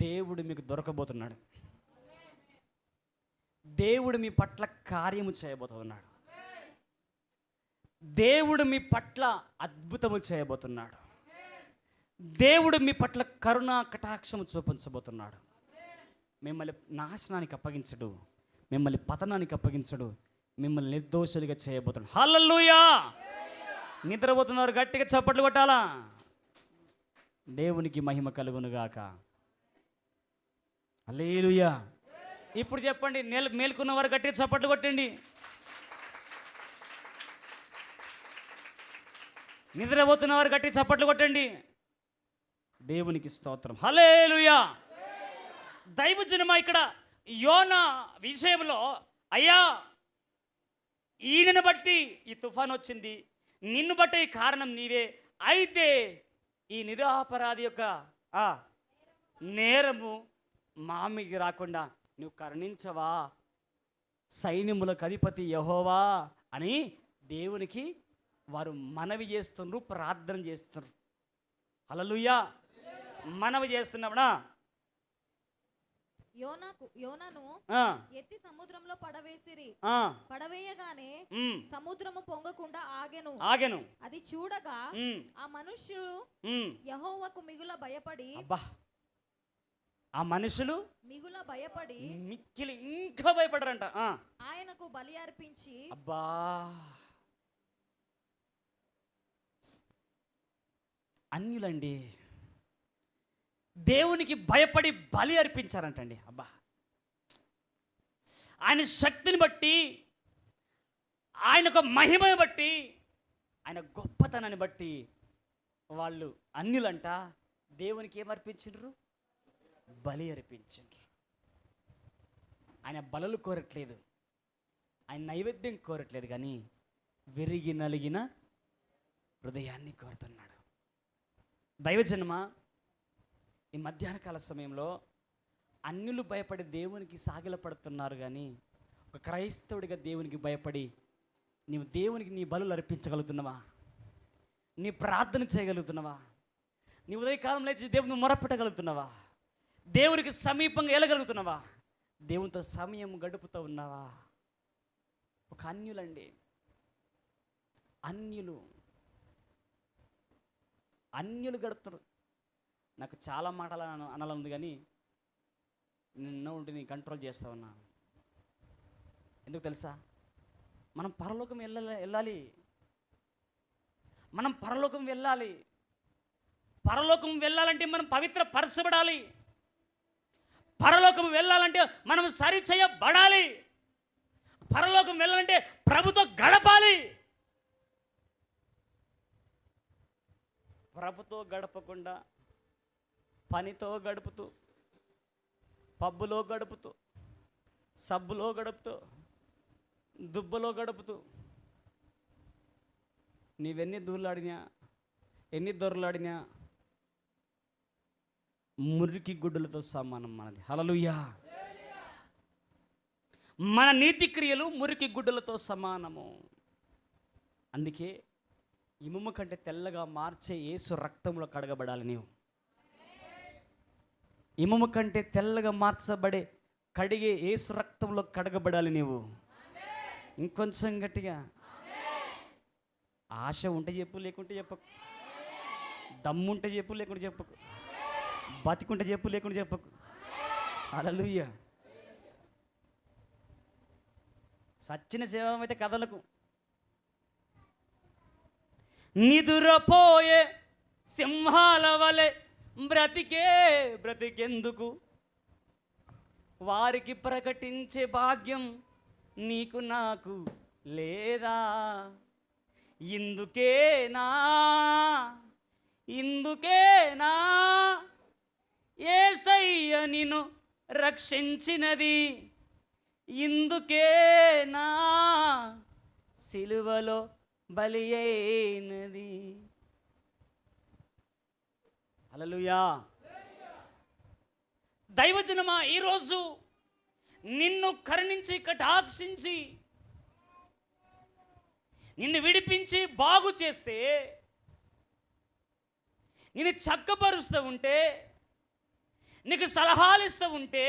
దేవుడు మీకు దొరకబోతున్నాడు, దేవుడు మీ పట్ల కార్యము చేయబోతున్నాడు, దేవుడు మీ పట్ల అద్భుతము చేయబోతున్నాడు, దేవుడు మీ పట్ల కరుణా కటాక్షము చూపించబోతున్నాడు. మిమ్మల్ని నాశనానికి అప్పగించడు, మిమ్మల్ని పతనానికి అప్పగించడు, మిమ్మల్ని నిర్దోషులుగా చేయబోతున్నాడు. హల్లెలూయా. నిద్రపోతున్నారు, గట్టిగా చప్పట్లు కొట్టాలా? దేవునికి మహిమ కలుగునుగాక. హల్లెలూయా. ఇప్పుడు చెప్పండి, మేల్కొన్న వారు గట్టిగా చప్పట్లు కొట్టండి. నిద్రపోతున్న వారు గట్టిగా చప్పట్లు కొట్టండి. దేవునికి స్తోత్రం. హల్లెలూయా. దైవజనమా, ఇక్కడ యోనా విషయంలో అయ్యా ఈయనను బట్టి ఈ తుఫాన్ వచ్చింది, నిన్ను బట్టి కారణం నీవే, అయితే ఈ నిరపరాధి యొక్క నేరము మామికి రాకుండా నువ్వు కరుణించవా, సైన్యములకు అధిపతి యెహోవా అని దేవునికి వారు మనవి చేస్తున్నారు, ప్రార్థన చేస్తున్నారు. హల్లెలూయా. మనవి చేస్తున్నామనా? యోనను ఆ, ఎత్తి సముద్రంలో పడవేసిరి. ఆ, పడవేయగానే ఉమ్, సముద్రము పొంగకుండా ఆగెను. ఆగెను. అది చూడగా ఉమ్, ఆ మనుష్యుడు ఉమ్. యెహోవాకు మిగుల భయపడి అబ్బా, ఆ మనుషులు మిగుల భయపడి మిక్కిలి ఇంకా భయపడరంట. ఆ, ఆయనకు బలి అర్పించి అబ్బా, అన్యులండి దేవునికి భయపడి బలి అర్పించారంటండి. అబ్బా, ఆయన శక్తిని బట్టి, ఆయనకు మహిమను బట్టి, ఆయన గొప్పతనాన్ని బట్టి వాళ్ళు అన్యులంట దేవునికి ఏమర్పించిండ్రు? బలి అర్పించిండ్రు. ఆయన బలులు కోరట్లేదు, ఆయన నైవేద్యం కోరట్లేదు, కానీ విరిగి నలిగిన హృదయాన్ని కోరుతున్నాడు. దైవజన్మ, ఈ మధ్యాహ్న కాల సమయంలో అన్యులు భయపడి దేవునికి సాగిలపడుతున్నారు, కానీ ఒక క్రైస్తవుడిగా దేవునికి భయపడి నీవు దేవునికి నీ బలులు అర్పించగలుగుతున్నావా? నీ ప్రార్థన చేయగలుగుతున్నావా? నీ ఉదయకాలం లేచి దేవుని మొరపెట్టగలుగుతున్నావా? దేవునికి సమీపంగా వెళ్ళగలుగుతున్నావా? దేవునితో సమయం గడుపుతూ ఉన్నావా? ఒక అన్యులండి, అన్యులు గడుపుతారు. నాకు చాలా మాటలు అనాలంది, కానీ నిన్న ఉండి నేను కంట్రోల్ చేస్తూ ఉన్నా. ఎందుకు తెలుసా? మనం పరలోకం వెళ్ళాలి. మనం పరలోకం వెళ్ళాలి. పరలోకం వెళ్ళాలంటే మనం పవిత్ర పరచబడాలి. పరలోకం వెళ్ళాలంటే మనం సరిచేయబడాలి. పరలోకం వెళ్ళాలంటే ప్రభుతో గడపాలి. ప్రభుతో గడపకుండా పనితో గడుపుతూ, పబ్బులో గడుపుతూ, సబ్బులో గడుపుతూ, దుబ్బలో గడుపుతూ, నీవెన్ని దూర్లాడినా, ఎన్ని దొరలాడినా మురికి గుడ్డలతో సమానం మనది. హల్లెలూయా. మన నీతి క్రియలు మురికి గుడ్డలతో సమానము. అందుకే ఇనుము కంటే తెల్లగా మార్చే యేసు రక్తంలో కడగబడాలి నీవు. ఇనుము కంటే తెల్లగా మార్చబడే కడిగే యేసు రక్తంలో కడగబడాలి నీవు. ఇంకొంచెం గట్టిగా. ఆశ ఉంటే చెప్పు, లేకుంటే చెప్పకు. దమ్ముంటే చెప్పు, లేకుంటే చెప్పకు. బతికుంటే చెప్పు, లేకుంటే చెప్పకు. హల్లెలూయా. సచ్చిన సేవం అయితే కథలకు. నిదురపోయే సింహాల వలె బ్రతికెందుకు? వారికి ప్రకటించే భాగ్యం నీకు నాకు లేదా? ఇందుకేనా యేసయ్య నిన్ను రక్షించినది? ఇందుకేనా సిలువలో బలి అయినది? హల్లెలూయా. దైవజనమా, ఈరోజు నిన్ను కరుణించి కటాక్షించి నిన్ను విడిపించి బాగు చేస్తే, నిన్ను చక్కపరుస్తూ ఉంటే, నీకు సలహాలు ఇస్తూ ఉంటే,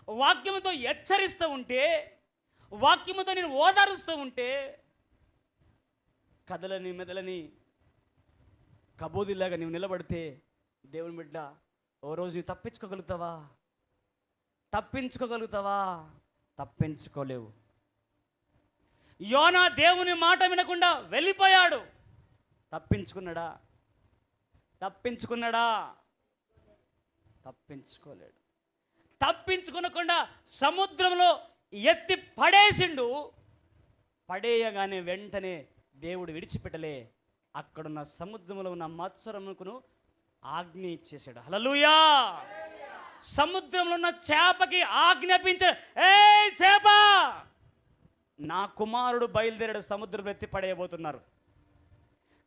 వాక్యముతో హెచ్చరిస్తూ ఉంటే, వాక్యముతో నేను ఓదారుస్తూ ఉంటే, కథలని మెదలని కబోదిలాగా నీవు నిలబడితే, దేవుని బిడ్డ, ఓ రోజు నీవు తప్పించుకోగలుగుతావా? తప్పించుకోలేవు. యోనా దేవుని మాట వినకుండా వెళ్ళిపోయాడు. తప్పించుకున్నాడా? తప్పించుకోలేడు. తప్పించుకునకుండా సముద్రంలో ఎత్తి పడేసిండు. పడేయగానే వెంటనే దేవుడు విడిచిపెట్టలే. అక్కడున్న సముద్రంలో ఉన్న మత్స్యముకును ఆజ్ఞ ఇచ్చేసాడు. హల్లెలూయా. సముద్రంలో ఉన్న చేపకి ఆజ్ఞాపించాడు, ఏ చేప, నా కుమారుడు బయలుదేరాడు, సముద్రంలో ఎత్తి పడేయబోతున్నారు.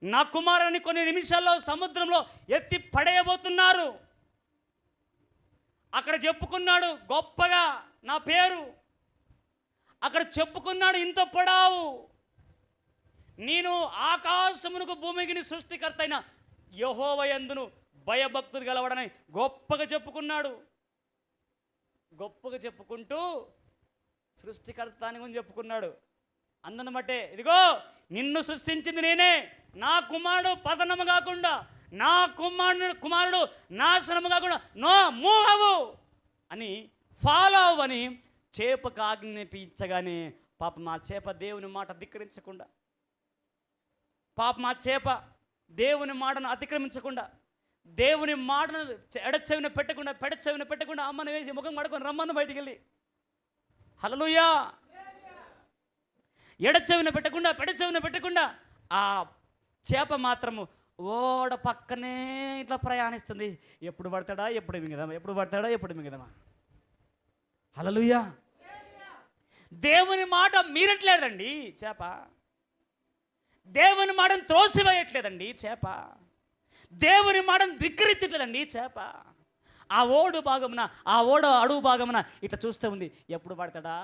నా కుమారుని కొన్ని నిమిషాల్లో సముద్రంలో ఎత్తి పడేయబోతున్నారు. అక్కడ చెప్పుకున్నాడు గొప్పగా నా పేరు. అక్కడ చెప్పుకున్నాడు, ఇంత పొడావు, నేను ఆకాశమునకు భూమికి సృష్టికర్త అయిన యెహోవా యందును భయభక్తులు గలవాడని గొప్పగా చెప్పుకున్నాడు. గొప్పగా చెప్పుకుంటూ సృష్టికర్త అని గురించి చెప్పుకున్నాడు. అందుని బట్టే ఇదిగో నిన్ను సృష్టించింది నేనే, నా కుమారుడు పతనము కాకుండా, నా కుమారుడు నాశనము కాకుండా నో మూవ్ అవ్వు అని, ఫాలో అవ్వని చేపకు ఆజ్ఞాపించగానే పాపం మా చేప దేవుని మాట ధిక్కరించకుండా, పాపం మా చేప దేవుని మాటను అతిక్రమించకుండా, దేవుని మాటను ఎడచెవిన పెట్టకుండా అమ్మను వేసి ముఖం కడుకొని రమ్మను బయటికి వెళ్ళి. హల్లెలూయా. ఎడచెవిన పెట్టకుండా ఆ చేప మాత్రము ఓడ పక్కనే ఇట్లా ప్రయాణిస్తుంది. ఎప్పుడు పడతాడా ఎప్పుడు మింగదమా. హల్లెలూయా. దేవుని మాట మీరట్లేదండి చేప, దేవుని మాటను త్రోసివేయట్లేదండి చేప, దేవుని మాటను ధిక్కరించట్లేదండి చేప. ఆ ఓడ అడుగు భాగమున ఇట్లా చూస్తూ ఉంది. ఎప్పుడు పడతాడా,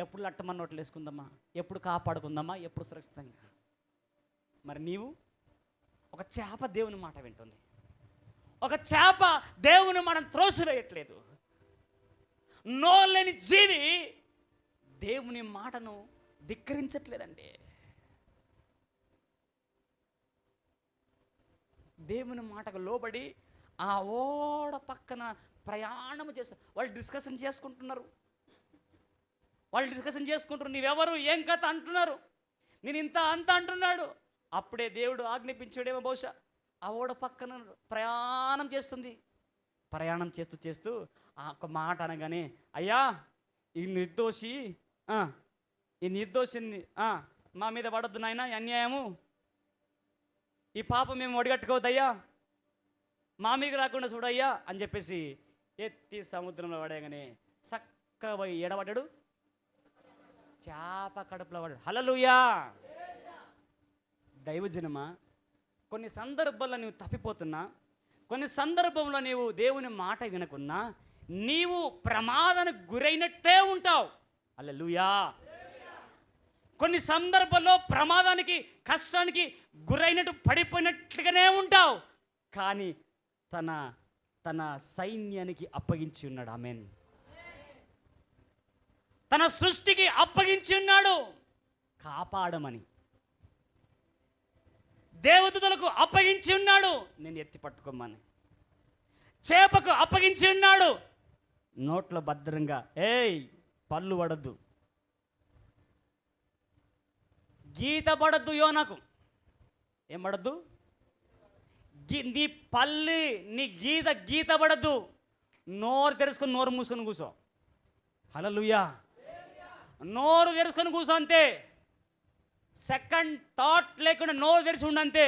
ఎప్పుడు లట్టమన్న నోట్లు వేసుకుందామా, ఎప్పుడు కాపాడుకుందామా, ఎప్పుడు సురక్షితంగా. మరి నీవు ఒక చేప దేవుని మాట వింటుంది, ఒక చేప దేవుని మాటను త్రోసివేయట్లేదు. నోలేని జీవి దేవుని మాటను ధిక్కరించట్లేదండి. దేవుని మాటకు లోబడి ఆ ఓడ పక్కన ప్రయాణం చేస్తారు. వాళ్ళు డిస్కషన్ చేసుకుంటున్నారు. నీవెవరు, ఏం కథ అంటున్నారు. నేను ఇంత అంత అంటున్నాడు. అప్పుడే దేవుడు ఆజ్ఞాపించాడేమో బహుశా. ఆ ఓడ పక్కన ప్రయాణం చేస్తుంది. ప్రయాణం చేస్తూ ఆ ఒక మాట అనగానే, అయ్యా ఈ నిర్దోషిని మా మీద పడొద్దు నాయన, ఈ అన్యాయము, ఈ పాపం మేము ఒడిగట్టుకోవద్దయ్యా, మా మీకు రాకుండా చూడయ్యా అని చెప్పేసి ఎత్తి సముద్రంలో పడేయగానే చక్కగా పోయి ఎడబడ్డాడు, చేప కడుపులో పడ్డాడు. హల్లెలూయా. దైవజనమా, కొన్ని సందర్భాల్లో నీవు తప్పిపోతున్నా, కొన్ని సందర్భంలో నీవు దేవుని మాట వినకున్నా నీవు ప్రమాదానికి గురైనట్టే ఉంటావు. హల్లెలూయా. కొన్ని సందర్భాల్లో ప్రమాదానికి, కష్టానికి గురైనట్టు పడిపోయినట్లుగానే ఉంటావు. కానీ తన సైన్యానికి అప్పగించి ఉన్నాడు. ఆమేన్. తన సృష్టికి అప్పగించి ఉన్నాడు కాపాడమని. దేవదూతలకు అప్పగించి ఉన్నాడు నేను ఎత్తి పట్టుకోమని. చేపకు అప్పగించి ఉన్నాడు నోట్లో భద్రంగా, పళ్ళు పడద్దు, గీత పడద్దు, యోనాకు ఏం పడద్దు, నీ పల్లి నీ గీత పడద్దు, నోరు తెరుచుకొని నోరు మూసుకొని కూర్చో. హల్లెలూయా. నోరు తెరుచుకొని కూర్చో అంతే, సెకండ్ థాట్ లేకుండా నోరు తెరిచి ఉండంతే.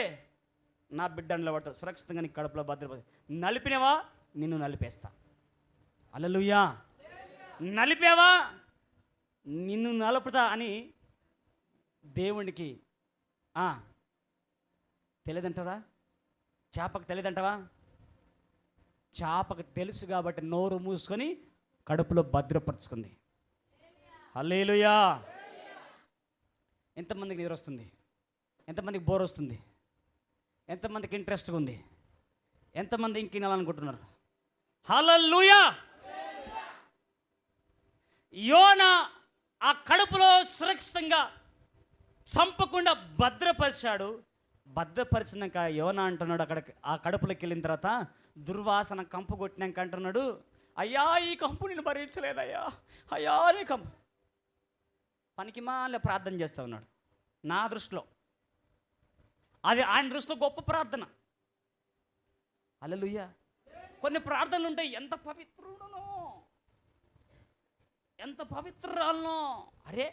నా బిడ్డలో పడతాడు సురక్షితంగా, నీ కడుపులో భద్రపడి. నలిపినవా నిన్ను నలిపేస్తా. హల్లెలూయా. నలిపేవా నిన్ను నలుపుతా అని దేవునికి తెలియదంటారా? చేపకు తెలియదంటావా? చేపకు తెలుసు కాబట్టి నోరు మూసుకొని కడుపులో భద్రపరుచుకుంది. హల్లెలూయా. ఎంతమందికి నిద్ర వస్తుంది? ఎంతమందికి బోర్ వస్తుంది? ఎంతమందికి ఇంట్రెస్ట్గా ఉంది? ఎంతమంది ఇంక వినాలనుకుంటున్నారు? హల్లెలూయా. యోనా ఆ కడుపులో సురక్షితంగా చంపకుండా భద్రపరిచాడు. భద్రపరిచినాక యోనా అంటున్నాడు, అక్కడికి ఆ కడుపులోకి వెళ్ళిన తర్వాత దుర్వాసన కంపు కొట్టినాక అంటున్నాడు, అయ్యా ఈ కంపు నేను భరించలేదయ్యా, అయ్యా ఈ కంపు. పనికి మాలే ప్రార్థన చేస్తూ ఉన్నాడు. నా దృష్టిలో అది ఆయన దృష్టిలో గొప్ప ప్రార్థన. హల్లెలూయా. కొన్ని ప్రార్థనలు ఉంటాయి, ఎంత పవిత్రుడునో, ఎంత పవిత్రాలనో. అరే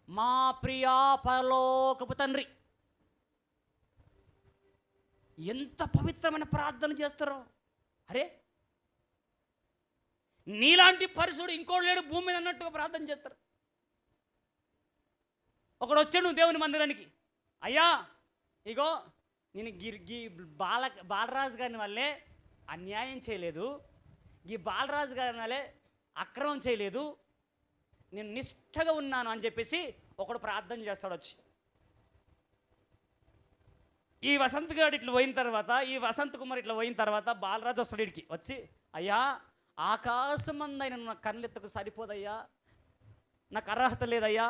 మా ప్రియా పరలోకపు తండ్రి, ఎంత పవిత్రమైన ప్రార్థన చేస్తారో. అరే నీలాంటి పరిశుడు ఇంకోటి లేడు భూమి మీద అన్నట్టుగా ప్రార్థన చేస్తారు. ఒకడు వచ్చాడు నువ్వు దేవుని మందిరానికి, అయ్యా ఇగో నేను బాలరాజు గారిని వల్లే అన్యాయం చేయలేదు, ఈ బాలరాజు గారిని వల్లే అక్రమం చేయలేదు, నేను నిష్ఠగా ఉన్నాను అని చెప్పేసి ఒకడు ప్రార్థన చేస్తాడు వచ్చి. ఈ వసంత్ గారు ఇట్లా పోయిన తర్వాత, ఈ వసంత్ కుమార్ ఇట్లా పోయిన తర్వాత బాలరాజు వస్తాడు ఇడికి వచ్చి, అయ్యా ఆకాశమందైన నా కళ్ళెత్తకు సరిపోదయ్యా, నాకు అర్హత లేదయ్యా,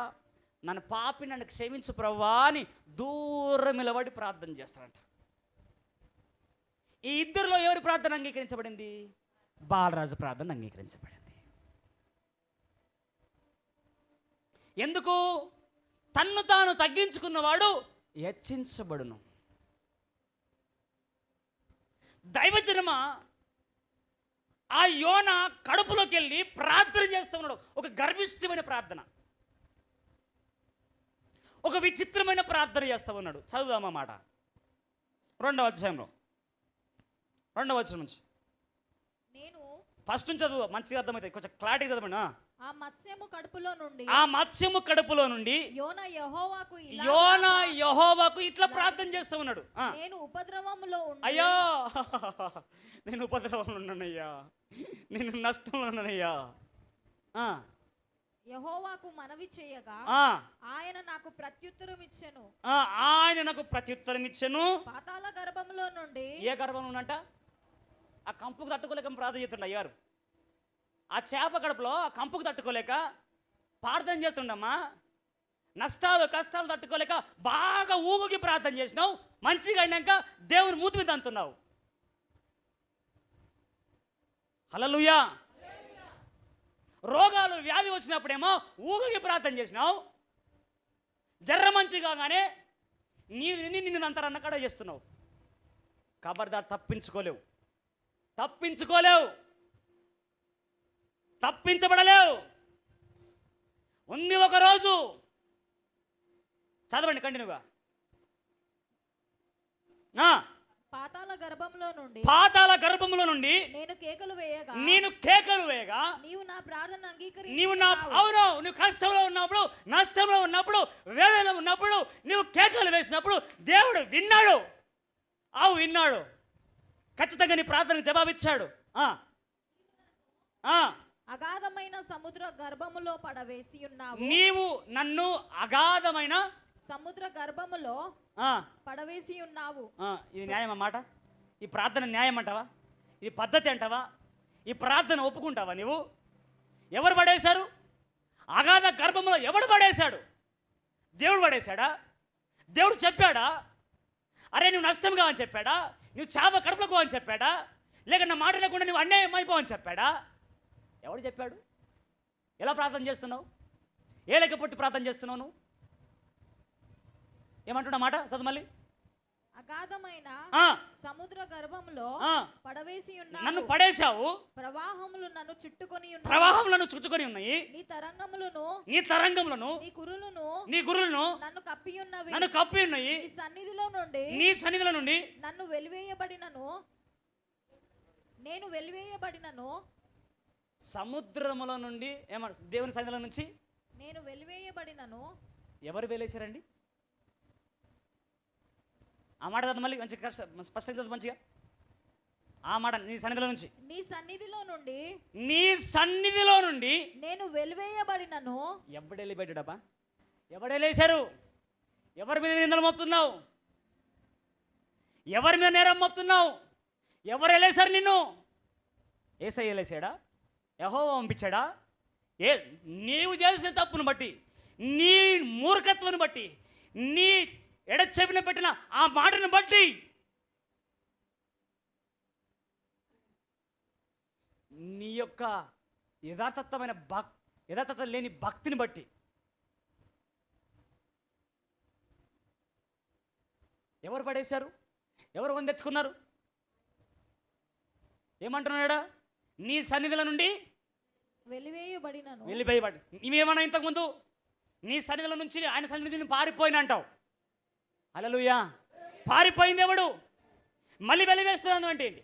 నన్ను పాపి నన్ను క్షమించు ప్రభువా అని దూరం నిలబడి ప్రార్థన చేస్తాడంట. ఈ ఇద్దరిలో ఎవరి ప్రార్థన అంగీకరించబడింది? బాలరాజు ప్రార్థన అంగీకరించబడింది. ఎందుకు? తన్ను తాను తగ్గించుకున్నవాడు హెచ్చించబడును. దైవజనమా, ఆ యోన కడుపులోకి వెళ్ళి ప్రార్థన చేస్తూ ఉన్నాడు. ఒక గర్విష్టమైన ప్రార్థన, ఒక విచిత్రమైన ప్రార్థన చేస్తూ ఉన్నాడు. చదువుదామా మాట 2వ అధ్యాయంలో 2వ వచనం నుంచి. నేను ఫస్ట్ నుంచి చదువు, మంచిగా అర్థమవుతుంది, కొంచెం క్లారిటీ చదవండి. ఆ మత్స్యము కడుపులో నుండి, ఆ మత్స్యము కడుపులో నుండి యోన యెహోవాకు ఇట్లా ప్రార్థన చేస్తూ ఉన్నాడు. నేను ఉపద్రవములో ఉండి, అయ్యా నేను ఉపద్రవంలో ఉన్నానయ్యా, నేను నష్టంలో ఉన్నానయ్యా. యెహోవాకు మనవి చేయగా ఆయన నాకు ప్రత్యుత్తరం ఇచ్చెను. ఆయన నాకు ప్రత్యుత్తరం ఇచ్చెను. పాతాళ గర్భంలో నుండి. ఏ గర్భం ఉన్నంట? ఆ కంపుకు తట్టుకోలేక ప్రార్థన చేస్తుండ అయ్యారు. ఆ చేప కడుపులో ఆ కంపుకు తట్టుకోలేక ప్రార్థన చేస్తుండమ్మా. నష్టాలు కష్టాలు తట్టుకోలేక బాగా ఊగుకి ప్రార్థన చేసినావు. మంచిగా అయినాక దేవుని మూతి మీద అంటున్నావు. హల్లెలూయా. రోగాలు వ్యాధి వచ్చినప్పుడేమో ఊగుకి ప్రార్థన చేసినావు. జర్ర మంచి కాగానే నిన్ను అంతరన్న కడ చేస్తున్నావు. ఖబర్దార్, తప్పించుకోలేవు, తప్పించబడలేవు. ఉంది ఒక రోజు. చదవండి కంటిన్యూగా. పాతాళ గర్భంలో నుండి నేను కేకలు వేయగా నీవు నా ప్రార్థన అవును, నువ్వు కష్టంలో ఉన్నప్పుడు, నష్టంలో ఉన్నప్పుడు, వేదనలో ఉన్నప్పుడు నువ్వు కేకలు వేసినప్పుడు దేవుడు విన్నాడు. విన్నాడు. ఖచ్చితంగా నీ ప్రార్థనకు జవాబిచ్చాడు. అగాధమైన సముద్ర గర్భములో పడవేసి ఉన్నావు. నీవు నన్ను అగాధమైన సముద్ర గర్భములో పడవేసి ఉన్నావు. ఇది న్యాయం అన్నమాట. ఈ ప్రార్థన న్యాయం అంటావా? ఇది పద్ధతి అంటావా? ఈ ప్రార్థన ఒప్పుకుంటావా నువ్వు? ఎవరు పడేశారు? అగాధ గర్భంలో ఎవడు పడేశాడు? దేవుడు పడేశాడా? దేవుడు చెప్పాడా? అరే నువ్వు నష్టంగా అని చెప్పాడా? నువ్వు చేప కడుపులకు అని చెప్పాడా? లేక నా మాట లేకుండా నువ్వు అన్యాయం అయిపోవని చెప్పాడా? ఎవడు చెప్పాడు? ఎలా ప్రార్థన చేస్తున్నావు? ఏ లెక్క పుట్టి ప్రార్థన చేస్తున్నావు నువ్వు? ఏమంటున్నా మాట చదువు మళ్ళీ. అగాధమైన సముద్ర గర్భంలో పడవేసి ఉన్నావు. నన్ను పడేశావు. ప్రవాహములు నన్ను చుట్టుకొని ఉన్నాయి. నీ తరంగములను నీ గురులను నన్ను కప్పి ఉన్నవి. నీ సన్నిధిలో నుండి నన్ను నేను వెలివేయబడినను. సముద్రముల నుండి దేవుని సన్నిధిలో నుంచి నేను వెలివేయబడినను. ఎవరు వెలేశారండి? ఆ మాట చదువు మళ్ళీ, మంచిగా స్పష్టంగా చదువు మంచిగా. ఆ మాట నీ సన్నిధిలో నుండి నేను వెలివేయబడినను. ఎవడు వెళ్ళిపెట్టాడబ్బా? ఎవడు వెళ్ళేశారు? ఎవరి మీద నిందలు మోపుతున్నావు? ఎవరి మీద నేరం మోపుతున్నావు? ఎవరు వెళ్ళేశారు నిన్ను? యేసయ్య వెళ్ళేశాడా? యెహోవా పంపించాడా? నీవు చేసిన తప్పును బట్టి, నీ మూర్ఖత్వాన్ని బట్టి, నీ ఎడచెవిన పెట్టిన ఆ మాటను బట్టి, నీ యొక్క యథార్థత లేని భక్తిని బట్టి ఎవరు పడేశారు? ఎవరు కొని తెచ్చుకున్నారు? ఏమంటున్నాడా? నీ సన్నిధిలో నుండి వెలివేయబడినను. నీవేమన్నా ఇంతకుముందు నీ సన్నిధిలో నుంచి, ఆయన సన్నిధి నుంచి పారిపోయిన అంటావు. హల్లెలూయా. పారిపోయింది ఎవడు? మళ్ళీ వెలివేస్తున్నాను అంటే ఏంటి?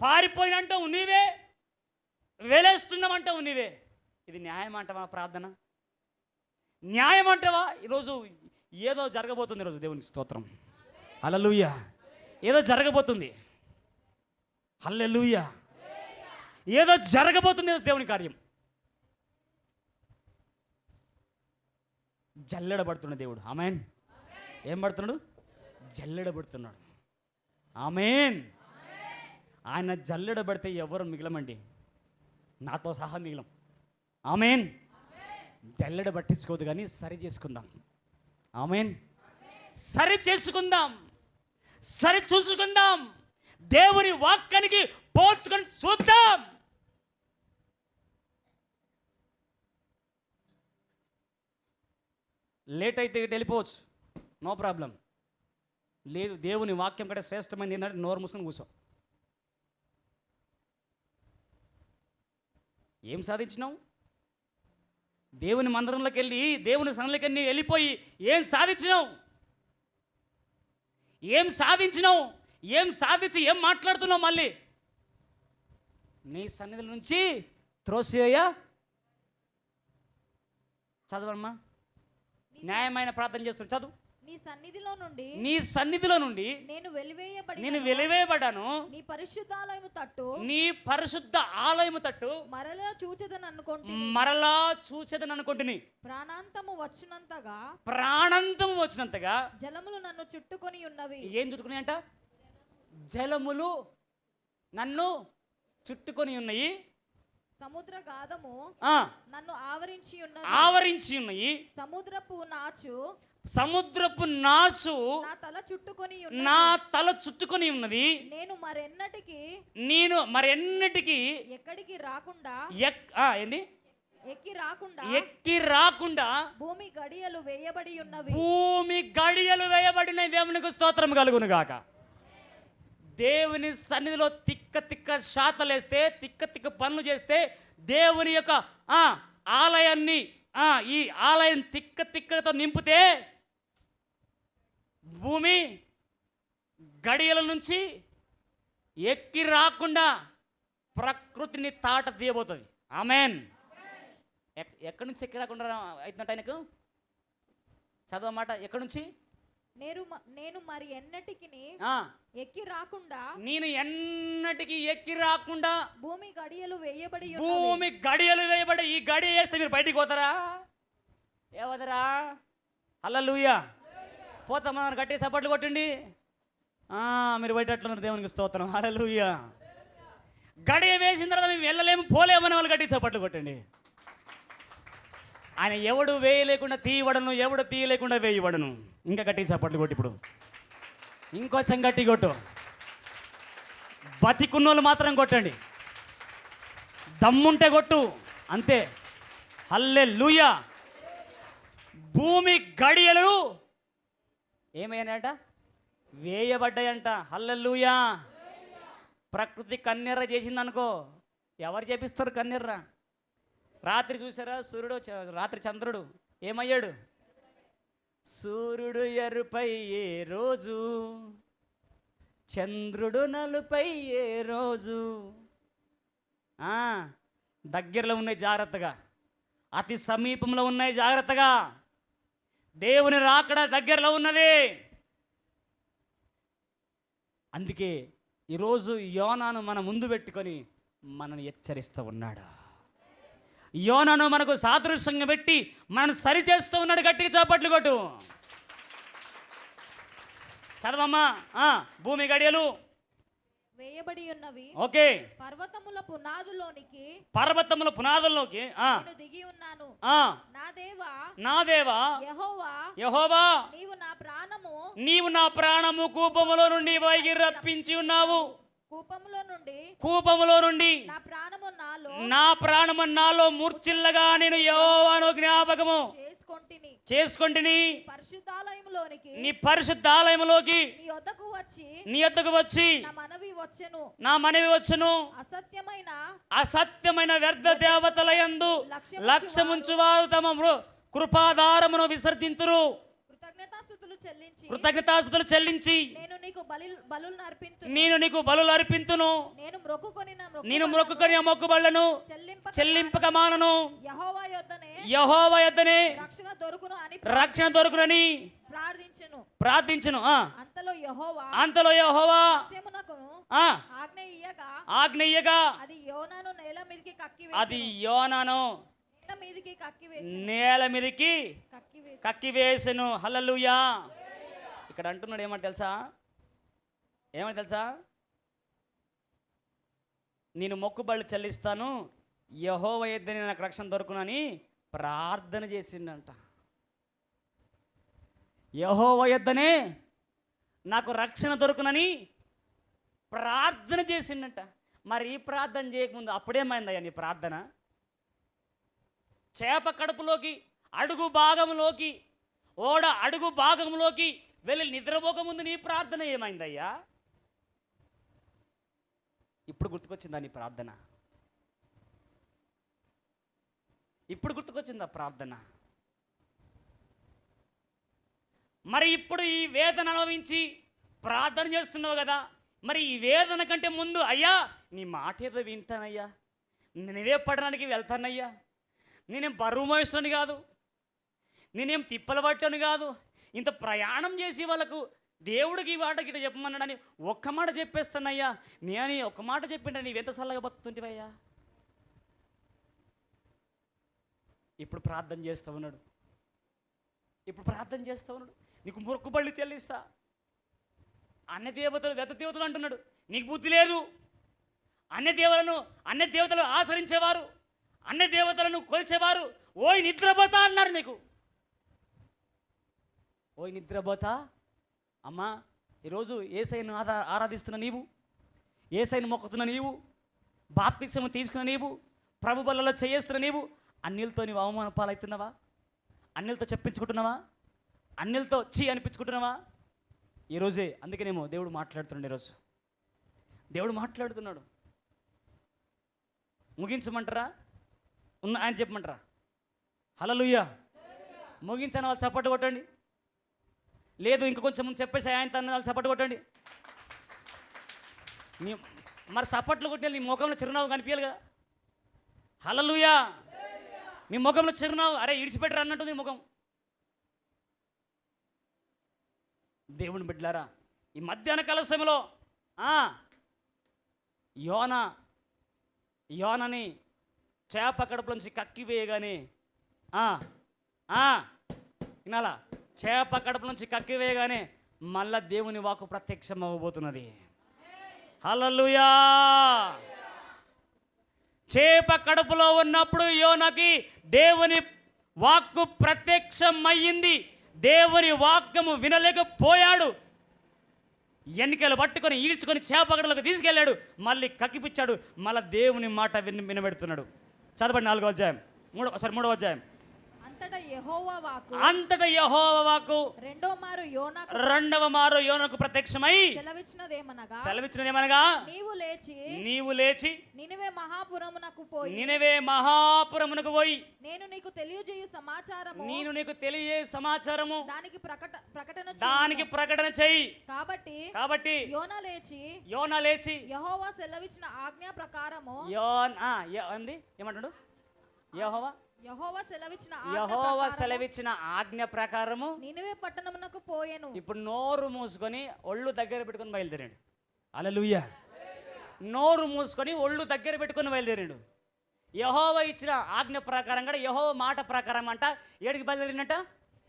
పారిపోయిన అంటావు నీవే, వెలేస్తున్నామంటావు నీవే. ఇది న్యాయం అంటావా? ప్రార్థన న్యాయం అంటావా? ఈరోజు ఏదో జరగబోతుంది. ఈరోజు దేవునికి స్తోత్రం. హల్లెలూయా. ఏదో జరగబోతుంది. హల్లెలూయా. ఏదో జరగబోతుంది దేవుని కార్యం. జల్లెడబడుతున్నాడు దేవుడు. ఆమేన్. ఏం పడుతున్నాడు? జల్లెడబడుతున్నాడు. ఆమేన్. ఆయన జల్లెడ పడితే ఎవరు మిగలమండి, నాతో సహా మిగిలం. ఆమెన్. జల్లెడ పట్టించుకోదు కానీ సరి చేసుకుందాం. ఆమెన్. సరి చేసుకుందాం, సరి చూసుకుందాం, దేవుని వాక్యానికి పోల్చుకొని చూద్దాం. లేట్ అయితే ఇటు వెళ్ళిపోవచ్చు, నో ప్రాబ్లం. లేదు, దేవుని వాక్యం కంటే శ్రేష్టమైనది ఏంటంటే నోరు మూసుకొని కూర్చో. ఏం సాధించినావు? దేవుని మందిరంలోకి వెళ్ళి దేవుని సన్నిధికి వెళ్ళి వెళ్ళిపోయి ఏం సాధించినావు? ఏం సాధించినావు? ఏం సాధించి ఏం మాట్లాడుతున్నావు? మళ్ళీ నీ సన్నిధి నుంచి త్రోసివేయ. చదవమ్మా, న్యాయమైన ప్రార్థన చేస్తున్నాడు, చదువు. నీ సన్నిధిలో నుండి, నీ సన్నిధిలో నుండి నేను వెలివేయబడ్డాను, నీ పరిశుద్ధాలయము తట్టు, నీ పరిశుద్ధ ఆలయము తట్టు మరలా చూచెదను అనుకోండి, మరలా చూచెదను అనుకుంటుని. ప్రాణాంతము వచ్చినంతగా, ప్రాణాంతము వచ్చినంతగా జలములు నన్ను చుట్టుకొని ఉన్నవి. ఏం చుట్టుకుని అంట? జలములు నన్ను చుట్టుకొని ఉన్నాయి. సముద్ర గాధము నన్ను ఆవరించి ఉన్నాయి. సముద్రపు నాచు నా తల చుట్టుకొని ఉన్నది. నేను మరెన్నటికి ఎక్కడికి రాకుండా, ఏంది ఎక్కి రాకుండా భూమి గడియలు వేయబడిన దేవునికి స్తోత్రం కలుగును గాక. దేవుని సన్నిధిలో తిక్క శాతలేస్తే, తిక్క పనులు చేస్తే, దేవుని యొక్క ఆలయాన్ని, ఈ ఆలయం తిక్కతో నింపితే భూమి గడియల నుంచి ఎక్కి రాకుండా ప్రకృతిని తాట తీయబోతుంది. ఆమెన్. ఎక్కడి నుంచి ఎక్కి రాకుండా అవుతుందంట ఆయనకు? చదవమాట. ఎక్కడి నుంచి? నేను మరి ఎన్నటికి ఎక్కి రాకుండా, నేను ఎన్నటికి ఎక్కి రాకుండా భూమి గడియలు వేయబడి ఈ గడియ వేస్తే మీరు బయటికి పోతారా? ఏవదరా? హల్లెలూయా. పోతామా? గట్టి సపోర్ట్లు కొట్టండి. మీరు బయటట్లున్నారు. దేవునికి స్తోత్రం. హల్లెలూయా. గడియ వేసిన తర్వాత మేము వెళ్ళలేము, పోలేమని వాళ్ళు గట్టి సపోర్ట్లు కొట్టండి. ఆయన ఎవడు వేయలేకుండా తీయబడను, ఎవడు తీయలేకుండా వేయబడను. ఇంకా గట్టి సపోర్ట్లు కొట్టి, ఇప్పుడు ఇంకొంచెం గట్టి కొట్టు. బతికున్నోళ్ళు మాత్రం కొట్టండి, దమ్ముంటే కొట్టు, అంతే. హల్లెలూయా. భూమి గడియలు ఏమైనాయంట? వేయబడ్డాయంట. హల్లెలూయా. ప్రకృతి కన్నెర్ర చేసిందనుకో, ఎవరు చేపిస్తారు కన్నెర్ర? రాత్రి చూసారా సూర్యుడు, రాత్రి చంద్రుడు ఏమయ్యాడు? సూర్యుడు ఎరుపయ్యే రోజు, చంద్రుడు నలుపయ్యే రోజు. దగ్గరలో ఉన్నాయి జాగ్రత్తగా, అతి సమీపంలో ఉన్నాయి జాగ్రత్తగా. దేవుని రాకడ దగ్గరలో ఉన్నది. అందుకే ఈరోజు యోనాను మన ముందు పెట్టుకొని మనల్ని హెచ్చరిస్తూ ఉన్నాడు. యోనాను మనకు సాదృశ్యంగా పెట్టి మనల్ని సరి చేస్తూ ఉన్నాడు. గట్టిగా చప్పట్లు కొట్టు. చదవమ్మా. భూమి గడియలు వేయబడి ఉన్నవి. ఓకే. పర్వతముల పునాదుల్లోకి నేను దిగి ఉన్నాను. నా దేవా యెహోవా, నీవు నా ప్రాణము కూపములో నుండి పైకి రప్పించి ఉన్నావు. కూపములో నుండి నా ప్రాణము నాలో మూర్ఛిల్లగా నేను యెహోవాను జ్ఞాపకము చేసుకొంటిని. నీ పరిశుద్ధాలయములోకి నీ యొద్దకు వచ్చి నా మనవి వచ్చును. అసత్యమైన వ్యర్థ దేవతల యందు లక్ష్యముంచు వారు తమ కృపాధారమును విసర్జింతురు. కృతజ్ఞతాస్తుతులు చెల్లించి నేను నీకు బలులు అర్పింతును. నేను మొక్కుకొని ఆ మొక్కుబళ్లను చెల్లింపక మానను. యెహోవా యొద్దనే రక్షణ దొరుకునని ప్రార్థించును. అంతలో యెహోవా ఆజ్ఞ ఇయ్యగా అది యోనాను నేల మీదకి కక్కివేసెను. హల్లెలూయా. ఇక్కడ అంటున్నాడు ఏమంటే తెలుసా? నేను మొక్కుబళ్ళు చెల్లిస్తాను, యెహోవా యొద్దనే నాకు రక్షణ దొరుకునని ప్రార్థన చేసిండంట. యెహోవా యొద్దనే నాకు రక్షణ దొరుకునని ప్రార్థన చేసిండంట. మరి ఈ ప్రార్థన చేయకముందు అప్పుడేమైందయ్యా నీ ప్రార్థన? చేప కడుపులోకి అడుగు భాగంలోకి ఓడ అడుగు భాగంలోకి వెళ్ళి నిద్రపోకముందు నీ ప్రార్థన ఏమైందయ్యా? ఇప్పుడు గుర్తుకొచ్చిందా నీ ప్రార్థన? ఇప్పుడు గుర్తుకొచ్చిందా ప్రార్థన? మరి ఇప్పుడు ఈ వేదన అనుభవించి ప్రార్థన చేస్తున్నావు కదా, మరి ఈ వేదన కంటే ముందు అయ్యా నీ మాట ఏదో వింటానయ్యా, నేనే పడడానికి వెళ్తానయ్యా, నేనేం బరువు మోయిస్తాను కాదు, నేనేం తిప్పలు పట్టాను కాదు, ఇంత ప్రయాణం చేసి వాళ్ళకు దేవుడికి వాటకి ఇట్లా చెప్పమన్నాడని ఒక్క మాట చెప్పేస్తానయ్యా, నేను ఒక్క మాట చెప్పిండ నీవెంత చల్లగా బతుకుతుంటివయ్యా. ఇప్పుడు ప్రార్థన చేస్తూ ఉన్నాడు, ఇప్పుడు ప్రార్థన చేస్తూ ఉన్నాడు, నీకు మొక్కుబళ్ళు చెల్లిస్తా. అన్య దేవతలు వెత దేవతలు అంటున్నాడు, నీకు బుద్ధి లేదు. అన్య దేవతలు ఆచరించేవారు, అన్య దేవతలను కొలిచేవారు ఓయ్ నిద్రపోతా అన్నారు నీకు. ఓయ్ నిద్రపోతా అమ్మా, ఈరోజు యేసయ్యను ఆరాధిస్తున్న నీవు, యేసయ్యను మొక్కుతున్న నీవు, బాప్తిస్మము తీసుకున్న నీవు, ప్రభు బల్లలో చేయేస్తున్న నీవు, అన్యులతో నీవు అవమాన పాలవుతున్నావా? అన్యులతో చెప్పించుకుంటున్నావా? అన్యులతో చీ అనిపించుకుంటున్నావా? ఈరోజే అందుకనేమో దేవుడు మాట్లాడుతున్నాడు. ఈరోజు దేవుడు మాట్లాడుతున్నాడు. ముగించమంటారా? ఆయన చెప్పమంటారా? హల్లెలూయా. ముగించని వాళ్ళు చప్పట్లు కొట్టండి. లేదు ఇంకా కొంచెం ముందు చెప్పేసి ఆయన తన వాళ్ళు చప్పట్లు కొట్టండి. మరి చప్పట్లు కొట్టే నీ ముఖంలో చిరునవ్వు కనిపించాలి కదా. హల్లెలూయా. మీ ముఖంలో చిరునవ్వు, అరే ఇడిచిపెట్టరు అన్నట్టుంది ముఖం. దేవుని బిడ్డలారా, ఈ మధ్యాహ్న కాల సమయంలో యోనని చేప కడుపులో నుంచి కక్కి వేయగానే వినాలా, చేప కడుపు నుంచి కక్కి వేయగానే మళ్ళా దేవుని వాక్కు ప్రత్యక్షం అవ్వబోతున్నది. హల్లెలూయా. చేప కడుపులో ఉన్నప్పుడు యోనకి దేవుని వాక్కు ప్రత్యక్షం అయ్యింది. దేవుని వాక్యము వినలేకపోయాడు. ఎన్నికలు పట్టుకొని ఈడ్చుకొని చేపగడలకు తీసుకెళ్ళాడు, మళ్ళీ కక్కిపిచ్చాడు, మళ్ళీ దేవుని మాట వినబెడుతున్నాడు. చదవండి 4వ అధ్యాయం 3వ అధ్యాయం. అంతటా యెహోవా వాక్కు రెండవ మారు యోనాకు ప్రత్యక్షమై సెలవిచ్చినదేమనగా, నీవు లేచి నినెవే మహాపురమునకు పోయి నేను నీకు తెలియజేయు సమాచారము దానికి ప్రకటన చెయ్యి. కాబట్టి యోనా లేచి యెహోవా సెలవిచ్చిన ఆజ్ఞ ప్రకారము ఏమంటాడు? యెహోవా సెలవిచ్చిన ఆజ్ఞ ప్రకారము నినెవే పట్టణమునకు పోయెను. ఇప్పుడు నోరు మూసుకొని ఒళ్ళు దగ్గర పెట్టుకొని బయలుదేరాడు. హల్లెలూయా. నోరు మూసుకొని ఒళ్ళు దగ్గర పెట్టుకొని బయలుదేరాడు. యెహోవా ఇచ్చిన ఆజ్ఞ ప్రకారం కూడా యెహోవా మాట ప్రకారం అంట ఏడికి బయలుదేరిందంట?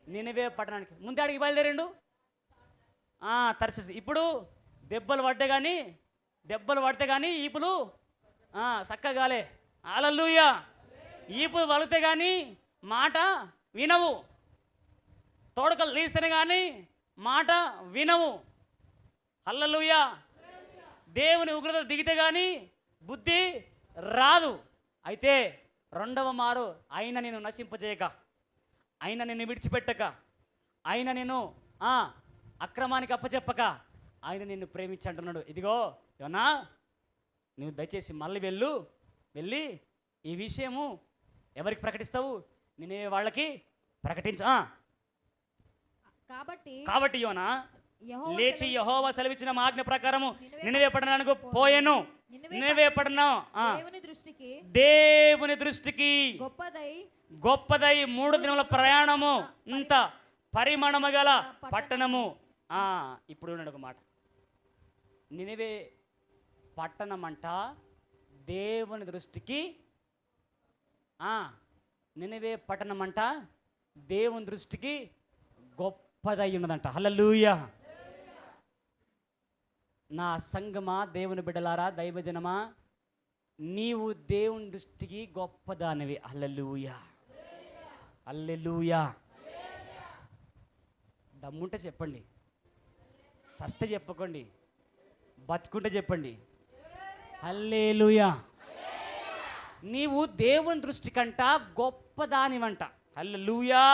నినెవే పట్టణానికి. ముందు ఆడికి బయలుదేరిండు తర్సీసు. ఇప్పుడు దెబ్బలు పడితే కానీ ఈపులు చక్కగాలే. హల్లెలూయా. ఈపులు వలితే కానీ మాట వినవు, తోడకలు తీస్తేనే కానీ మాట వినవు. హల్లెలూయా. దేవుని ఉగ్రత దిగితే కానీ బుద్ధి రాదు. అయితే రెండవ మారు ఆయన నేను నశింపజేయక, ఆయన నిన్ను విడిచిపెట్టక, ఆయన నేను అక్రమానికి అప్పచెప్పక, ఆయన నిన్ను ప్రేమించి అంటున్నాడు. ఇదిగో యోనా, నువ్వు దయచేసి మళ్ళీ వెళ్ళి ఈ విషయము ఎవరికి ప్రకటిస్తావు? నేనే వాళ్ళకి ప్రకటించు. కాబట్టి యోనా లేచి యెహోవా సెలవిచ్చిన ఆజ్ఞ ప్రకారము నినెవే పట్టణానికి పోయెను. నినెవే పట్టణం దేవుని దృష్టికి గొప్పదై 3 దినముల ప్రయాణము, ఇంత పరిమాణము గల పట్టణము. ఇప్పుడు ఉన్నాడు ఒక మాట. నినెవే పట్టణం అంట దేవుని దృష్టికి, నినెవే పట్టణం అంట దేవుని దృష్టికి గొప్పదై ఉన్నదంట. హల్లెలూయా. నా సంగమా, దేవుని బిడ్డలారా, దైవజనమా, నీవు దేవుని దృష్టికి గొప్పదానివి. హల్లెలూయా, హల్లెలూయా. దమ్ముంటే చెప్పండి, సస్తే చెప్పకండి, బతుకుంటే చెప్పండి. హల్లెలూయా. నీవు దేవుని దృష్టి కంట గొప్పదానివంట. హల్లెలూయా.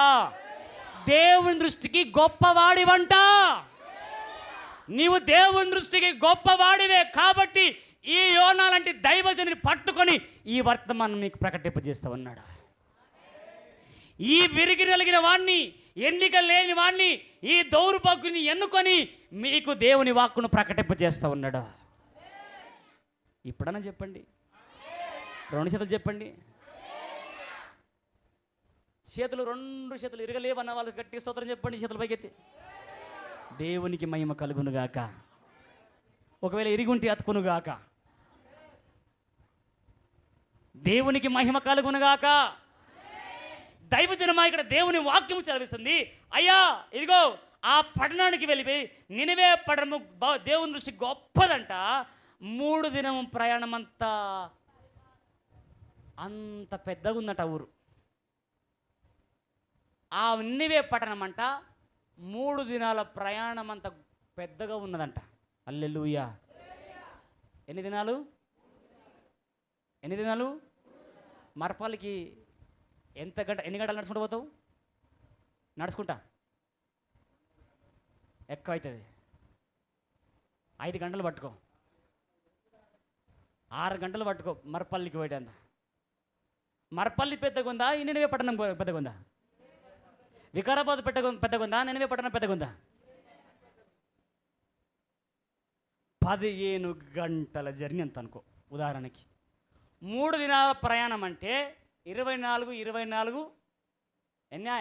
దేవుని దృష్టికి గొప్పవాడివంట. నీవు దేవుని దృష్టికి గొప్పవాడివే కాబట్టి ఈ యోనా లాంటి దైవజనుని పట్టుకొని ఈ వర్తమానం నీకు ప్రకటింపజేస్తా ఉన్నాడు. ఈ విరిగి నలిగిన వాణ్ణి, ఎన్నిక లేని వాణ్ణి, ఈ దౌర్భాగ్యుని ఎన్నుకొని మీకు దేవుని వాక్కును ప్రకటింపజేస్తా ఉన్నాడు. ఇప్పుడన్నా చెప్పండి, 2 చేతులు చెప్పండి. చేతులు 2 చేతులు ఇరగలేవన్న వాళ్ళు గట్టి స్తోత్రం చెప్పండి. చేతులు పైకెత్తి దేవునికి మహిమ కలుగునుగాక. ఒకవేళ ఇరిగి ఉంటే అతుకునుగాక. దేవునికి మహిమ కలుగునుగాక. దైవజనమా ఇక్కడ దేవుని వాక్యము చదివిస్తుంది. అయ్యా ఇదిగో ఆ పట్టణానికి వెళ్ళిపోయి నినివే పట్టణము దేవుని దృష్టి గొప్పదంట. 3 దినం ప్రయాణం అంత పెద్దగా ఉందట ఊరు. ఆ నినివే పట్టణం అంట 3 దినాల ప్రయాణం అంత పెద్దగా ఉన్నదంట. హల్లెలూయా. ఎన్ని దినాలు? మరపాలికి ఎన్ని గంటలు నడుచుకుంటూ పోతావు? నడుచుకుంటా ఎక్కువ అవుతుంది. 5 గంటలు పట్టుకో, 6 గంటలు పట్టుకో మరపల్లికి పోయేటంత. మరపల్లి పెద్దగా ఉందా? ఈ నినివే పట్టణం పెద్దగా ఉందా? వికారాబాద్ పెద్దగా ఉందా? నినివే పట్టణం పెద్దగా ఉందా? 15 గంటల జర్నీ అంత అనుకో. ఉదాహరణకి 3 దినాల ప్రయాణం అంటే 24 ఎన్ని?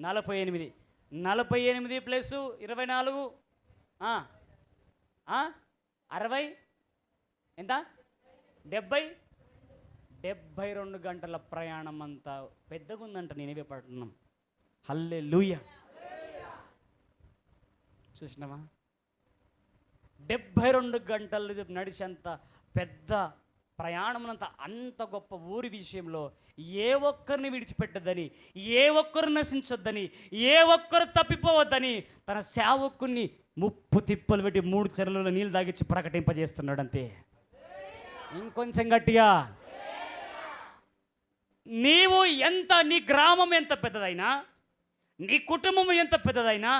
48. 48 ప్లస్ 24 60 ఎంత? 72 గంటల ప్రయాణం అంతా పెద్దగా ఉందంట నినివే పట్టణం. హల్లెలూయా. చూసినావా? 72 గంటలు నడిచేంత పెద్ద ప్రయాణమునంత అంత గొప్ప ఊరి విషయంలో ఏ ఒక్కరిని విడిచిపెట్టద్దని, ఏ ఒక్కరు నశించొద్దని, ఏ ఒక్కరు తప్పిపోవద్దని తన సేవకుని 30 తిప్పలు పెట్టి 3 చెరువులలో నీళ్ళు తాగిచ్చి ప్రకటింపజేస్తున్నాడు. అంతే. ఇంకొంచెం గట్టిగా. నీవు ఎంత, నీ గ్రామం ఎంత పెద్దదైనా, నీ కుటుంబం ఎంత పెద్దదైనా,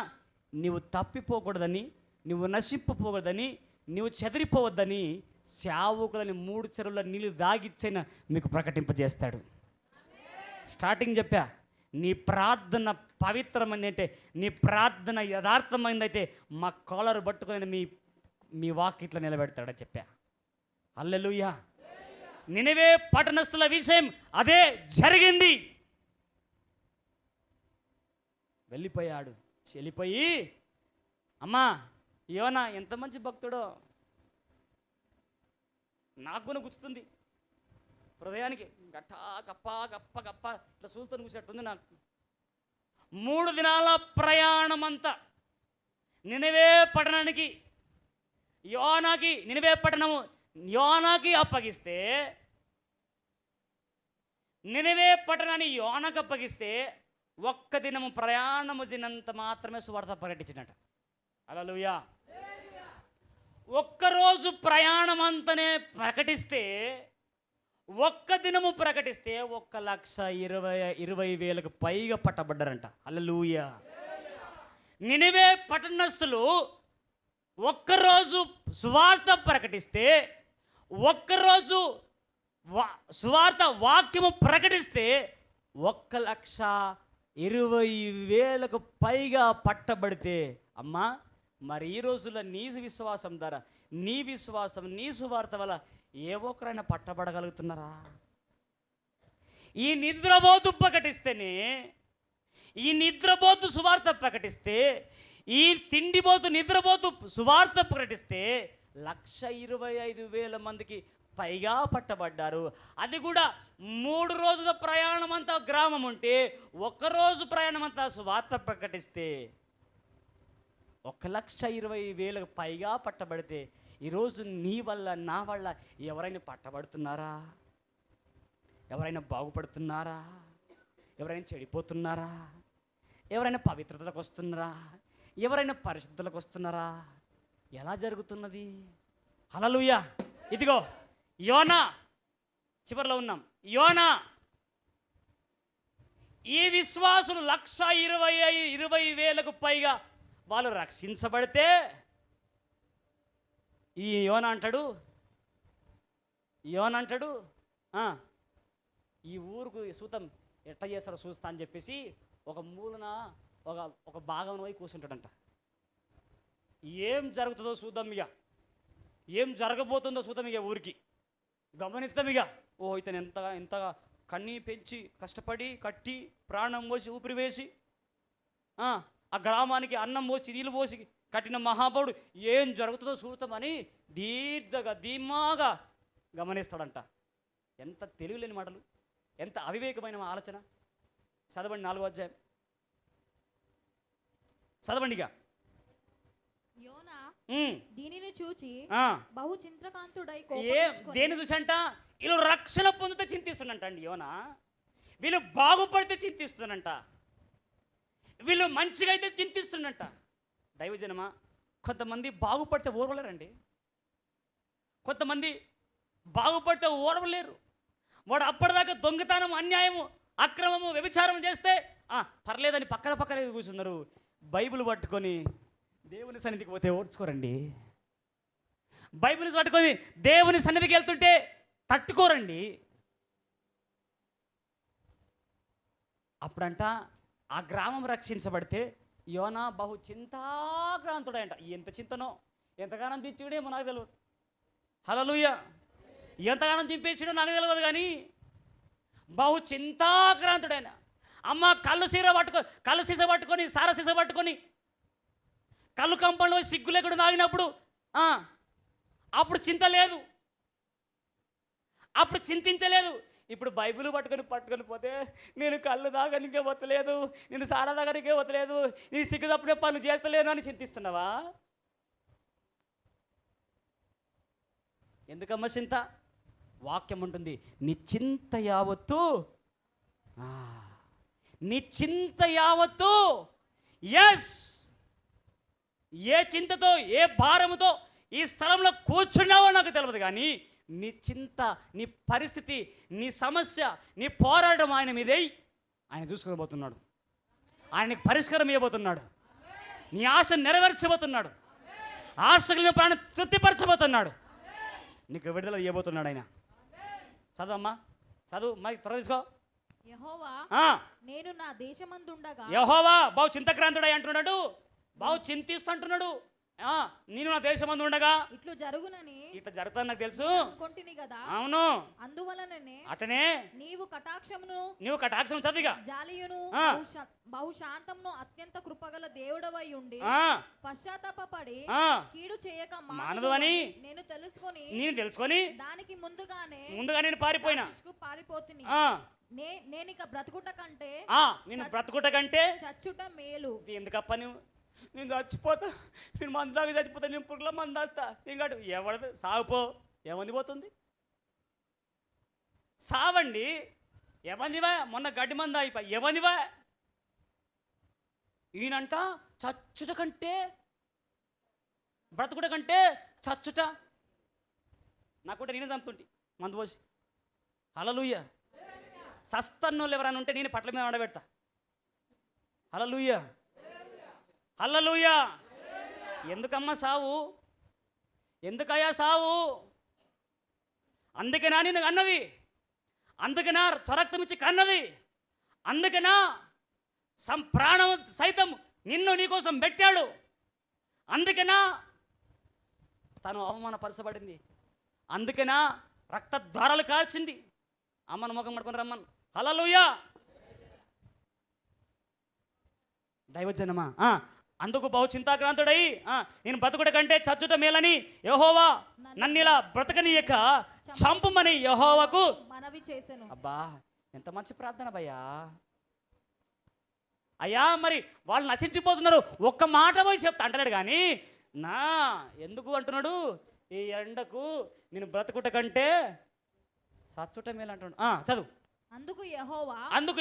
నీవు తప్పిపోకూడదని, నువ్వు నశింపపోకూడదని, నువ్వు చెదిరిపోవద్దని సేవకులని 3 చెరువుల నీళ్ళు దాగిచ్చైనా మీకు ప్రకటింపజేస్తాడు. స్టార్టింగ్ చెప్పా, నీ ప్రార్థన పవిత్రమైందంటే, నీ ప్రార్థన యథార్థమైందైతే మా కాలర్ పట్టుకుని మీ వాకిట్లో నిలబెడతాడని చెప్పా. హల్లెలూయా. నినివే పట్టణస్థుల విషయం అదే జరిగింది. వెళ్ళిపోయాడు. చెల్లిపోయి, అమ్మా యోనా ఎంత మంచి భక్తుడో, నాకు గుచ్చుతుంది హృదయానికి. గట్టా గప్ప గప్ప గప్ప ఇట్లా సూలుతో కూర్చున్నట్టుంది నాకు. 3 దినాల ప్రయాణం అంతా నినివే పట్టణానికి నినివే పట్టణము యోనాకి అప్పగిస్తే, నినివే పట్టణాన్ని యోనాకి అప్పగిస్తే 1 దినము ప్రయాణము జినంత మాత్రమే సువార్త ప్రకటించినట. హల్లెలూయా. 1 రోజు ప్రయాణం అంతనే ప్రకటిస్తే, 1 దినము ప్రకటిస్తే 1,20,000 పైగా పట్టబడ్డారంట. హల్లెలూయా. నినివే పట్టణస్థులు 1 రోజు సువార్త ప్రకటిస్తే, 1 రోజు సువార్త వాక్యము ప్రకటిస్తే 1,20,000 పైగా పట్టబడితే, అమ్మా మరి ఈ రోజుల్లో నీ విశ్వాసం ద్వారా, నీ విశ్వాసం, నీ సువార్త వల్ల ఏ ఒక్కరైనా పట్టబడగలుగుతున్నారా? ఈ నిద్రపోతు ప్రకటిస్తేనే, ఈ నిద్రపోతు సువార్త ప్రకటిస్తే, ఈ తిండిపోతు నిద్రపోతు సువార్త ప్రకటిస్తే 1,25,000 మందికి పైగా పట్టబడ్డారు. అది కూడా 3 రోజుల ప్రయాణం అంతా గ్రామం ఉంటే, 1 రోజు ప్రయాణం అంతా సువార్త ప్రకటిస్తే 1,20,000 పైగా పట్టబడితే ఈరోజు నీ వల్ల నా వల్ల ఎవరైనా పట్టబడుతున్నారా? ఎవరైనా బాగుపడుతున్నారా? ఎవరైనా చెడిపోతున్నారా? ఎవరైనా పవిత్రతలకు వస్తున్నారా? ఎవరైనా పరిశుద్ధులకు వస్తున్నారా? ఎలా జరుగుతున్నది? హల్లెలూయా. ఇదిగో యోనా, చివరిలో ఉన్నాం. యోనా, ఈ విశ్వాసులు 1,20,000కు పైగా వాళ్ళు రక్షించబడితే ఈ యోనా అంటాడు ఈ ఊరుకు సూతం ఎట్ట చేస్తాడో చూస్తా అని చెప్పేసి ఒక మూలన ఒక భాగం పోయి కూర్చుంటాడంట. ఏం జరుగుతుందో చూద్దాం ఇక, ఏం జరగబోతుందో చూద్దాం ఇక, ఊరికి గమనిద్దాం ఇక. ఓ ఇతను ఎంతగా కన్నీ పెంచి కష్టపడి కట్టి ప్రాణం పోసి ఊపిరి వేసి ఆ గ్రామానికి అన్నం పోసి నీళ్ళు పోసి కట్టిన మహాబలుడు ఏం జరుగుతుందో చూద్దామని ధీమాగా గమనిస్తాడంట. ఎంత తెలివిలేని మాటలు, ఎంత అవివేకమైన ఆలోచన. చదవండి 4వ అధ్యాయం చదవండి ఇక. యోనా దీనిని చూచి బహు చింతాక్రాంతుడై దేని చూసంట? వీళ్ళు రక్షణ పొందితే చింతిస్తున్నంట అండి యోనా. వీళ్ళు బాగుపడితే చింతిస్తున్నంట. వీళ్ళు మంచిగా అయితే చింతిస్తున్నంట. దైవజనమా, కొంతమంది బాగుపడితే ఓర్వలేరండి. కొంతమంది బాగుపడితే ఓర్వలేరు. వాడు అప్పటిదాకా దొంగతనం, అన్యాయము, అక్రమము, వ్యభిచారం చేస్తే పర్లేదని పక్కన కూర్చున్నారు. బైబిల్ పట్టుకొని దేవుని సన్నిధికి పోతే ఓర్చుకోరండి. బైబిల్ పట్టుకొని దేవుని సన్నిధికి వెళ్తుంటే తట్టుకోరండి. అప్పుడంట ఆ గ్రామం రక్షించబడితే యోనా బహు చింతాక్రాంతుడంట. ఎంత చింతనో, ఎంతగానం దించుడేమో నాకు తెలియదు. హల్లెలూయా. ఎంతగానం దింపేసాడో నాకు తెలియదు కానీ బహు చింతాక్రాంతుడైన. అమ్మ కళ్ళు సీస పట్టుకొని సార సీస పట్టుకొని కళ్ళు కంపంలో సిగ్గు లేకుండా తాగినప్పుడు అప్పుడు చింత లేదు, అప్పుడు చింతించలేదు. ఇప్పుడు బైబిల్ పట్టుకొని పోతే నేను కళ్ళు దాగనికే వతలేదు, నేను సారా దాగనికే వతలేదు, నీ సిగ్గు తప్పుడే పనులు చేస్తలేను అని చింతిస్తున్నావా? ఎందుకమ్మా చింత? వాక్యం ఉంటుంది, నీ చింత యావత్తు ఎస్. ఏ చింతతో, ఏ భారముతో ఈ స్థలంలో కూర్చున్నావో నాకు తెలియదు కానీ నీ చింత, నీ పరిస్థితి, నీ సమస్య, నీ పోరాటం ఆయన మీదే ఆయన చూసుకోబోతున్నాడు. ఆయనకి పరిష్కారం ఇవ్వబోతున్నాడు. నీ ఆశ నెరవేర్చబోతున్నాడు. ఆశలను ప్రాణం తృప్తిపరచబోతున్నాడు. నీకు విడుదల ఇవ్వబోతున్నాడు ఆయన. చదువమ్మా, చదువు, మరి త్వర తీసుకో. యెహోవా నేను నా దేశమందుండగా, యెహోవా బహు చింతక్రాంతుడై అంటున్నాడు, బహు చింతిస్తుంటున్నాడు. నేను నా దేశమందు ఉండగా ఇట్లా జరుగునని, ఇట్లా జరుగుతుంది నాకు తెలుసు అనుకుంటుని కదా. అవును, అందువలననే అటనే నీవు కటాక్షం చదిగా జాలియును బహు శాంతమును అత్యంత కృపగల దేవుడవై ఉండి పశ్చాత్తాపపడి కీడు చేయక మానదు అని నేను తెలుసుకొని దానికి ముందుగానే నేను పారిపోతుని. నేనిక బ్రతుకుట కంటే చచ్చుట మేలు. ఎందుకప్ప నేను చచ్చిపోతా, నేను మందాగా చచ్చిపోతా, నేను పురుగుల మందాస్తా. ఇంకా ఎవడదు సాగుపో, ఏమంది పోతుంది సావండి. ఎవందివా? మొన్న గడ్డి మంద అయిపోయి ఎవందివా? ఈయనంట చచ్చుట కంటే బ్రతుకుట కంటే చచ్చుట. నాకుంటే నేను చంపుతుంటే మందు పోసి. హల్లెలూయా. సస్తన్నోళ్ళు ఎవరైనా ఉంటే నేను పట్ల మీద ఆడబెడతా. హల్లెలూయా, హల్లెలూయా. ఎందుకమ్మా సావు? ఎందుకయ్యా సావు? అందుకేనా నేను అన్నది, అందుకేనా త్వరక్తమిచ్చి కన్నది, అందుకేనా ప్రాణం సైతం నిన్ను నీకోసం పెట్టాడు, అందుకేనా తను అవమానపరచబడింది, అందుకేనా రక్త ధారలు కాల్చింది. అమ్మను ముఖం పడుకొని రమ్మను. హల్లెలూయా. దైవజనమా, అందుకు బహు చింతాక్రాంతుడై నేను బ్రతుకుట కంటే చచ్చుట మేలని యెహోవా నన్ను ఇలా బ్రతకనీయక చంపుమని యెహోవాకు మనవి చేసెను. అబ్బా, ఎంత మంచి ప్రార్థన భయ్యా. అయ్యా, మరి వాళ్ళు నశించిపోతున్నారు, ఒక్క మాట పోయి చెప్తా అంటలేడు కానీ ఎందుకు అంటున్నాడు? ఈ ఎండకు నేను బ్రతుకుట కంటే సచ్చుట మేలు అంటాడు. చదువు. అందుకు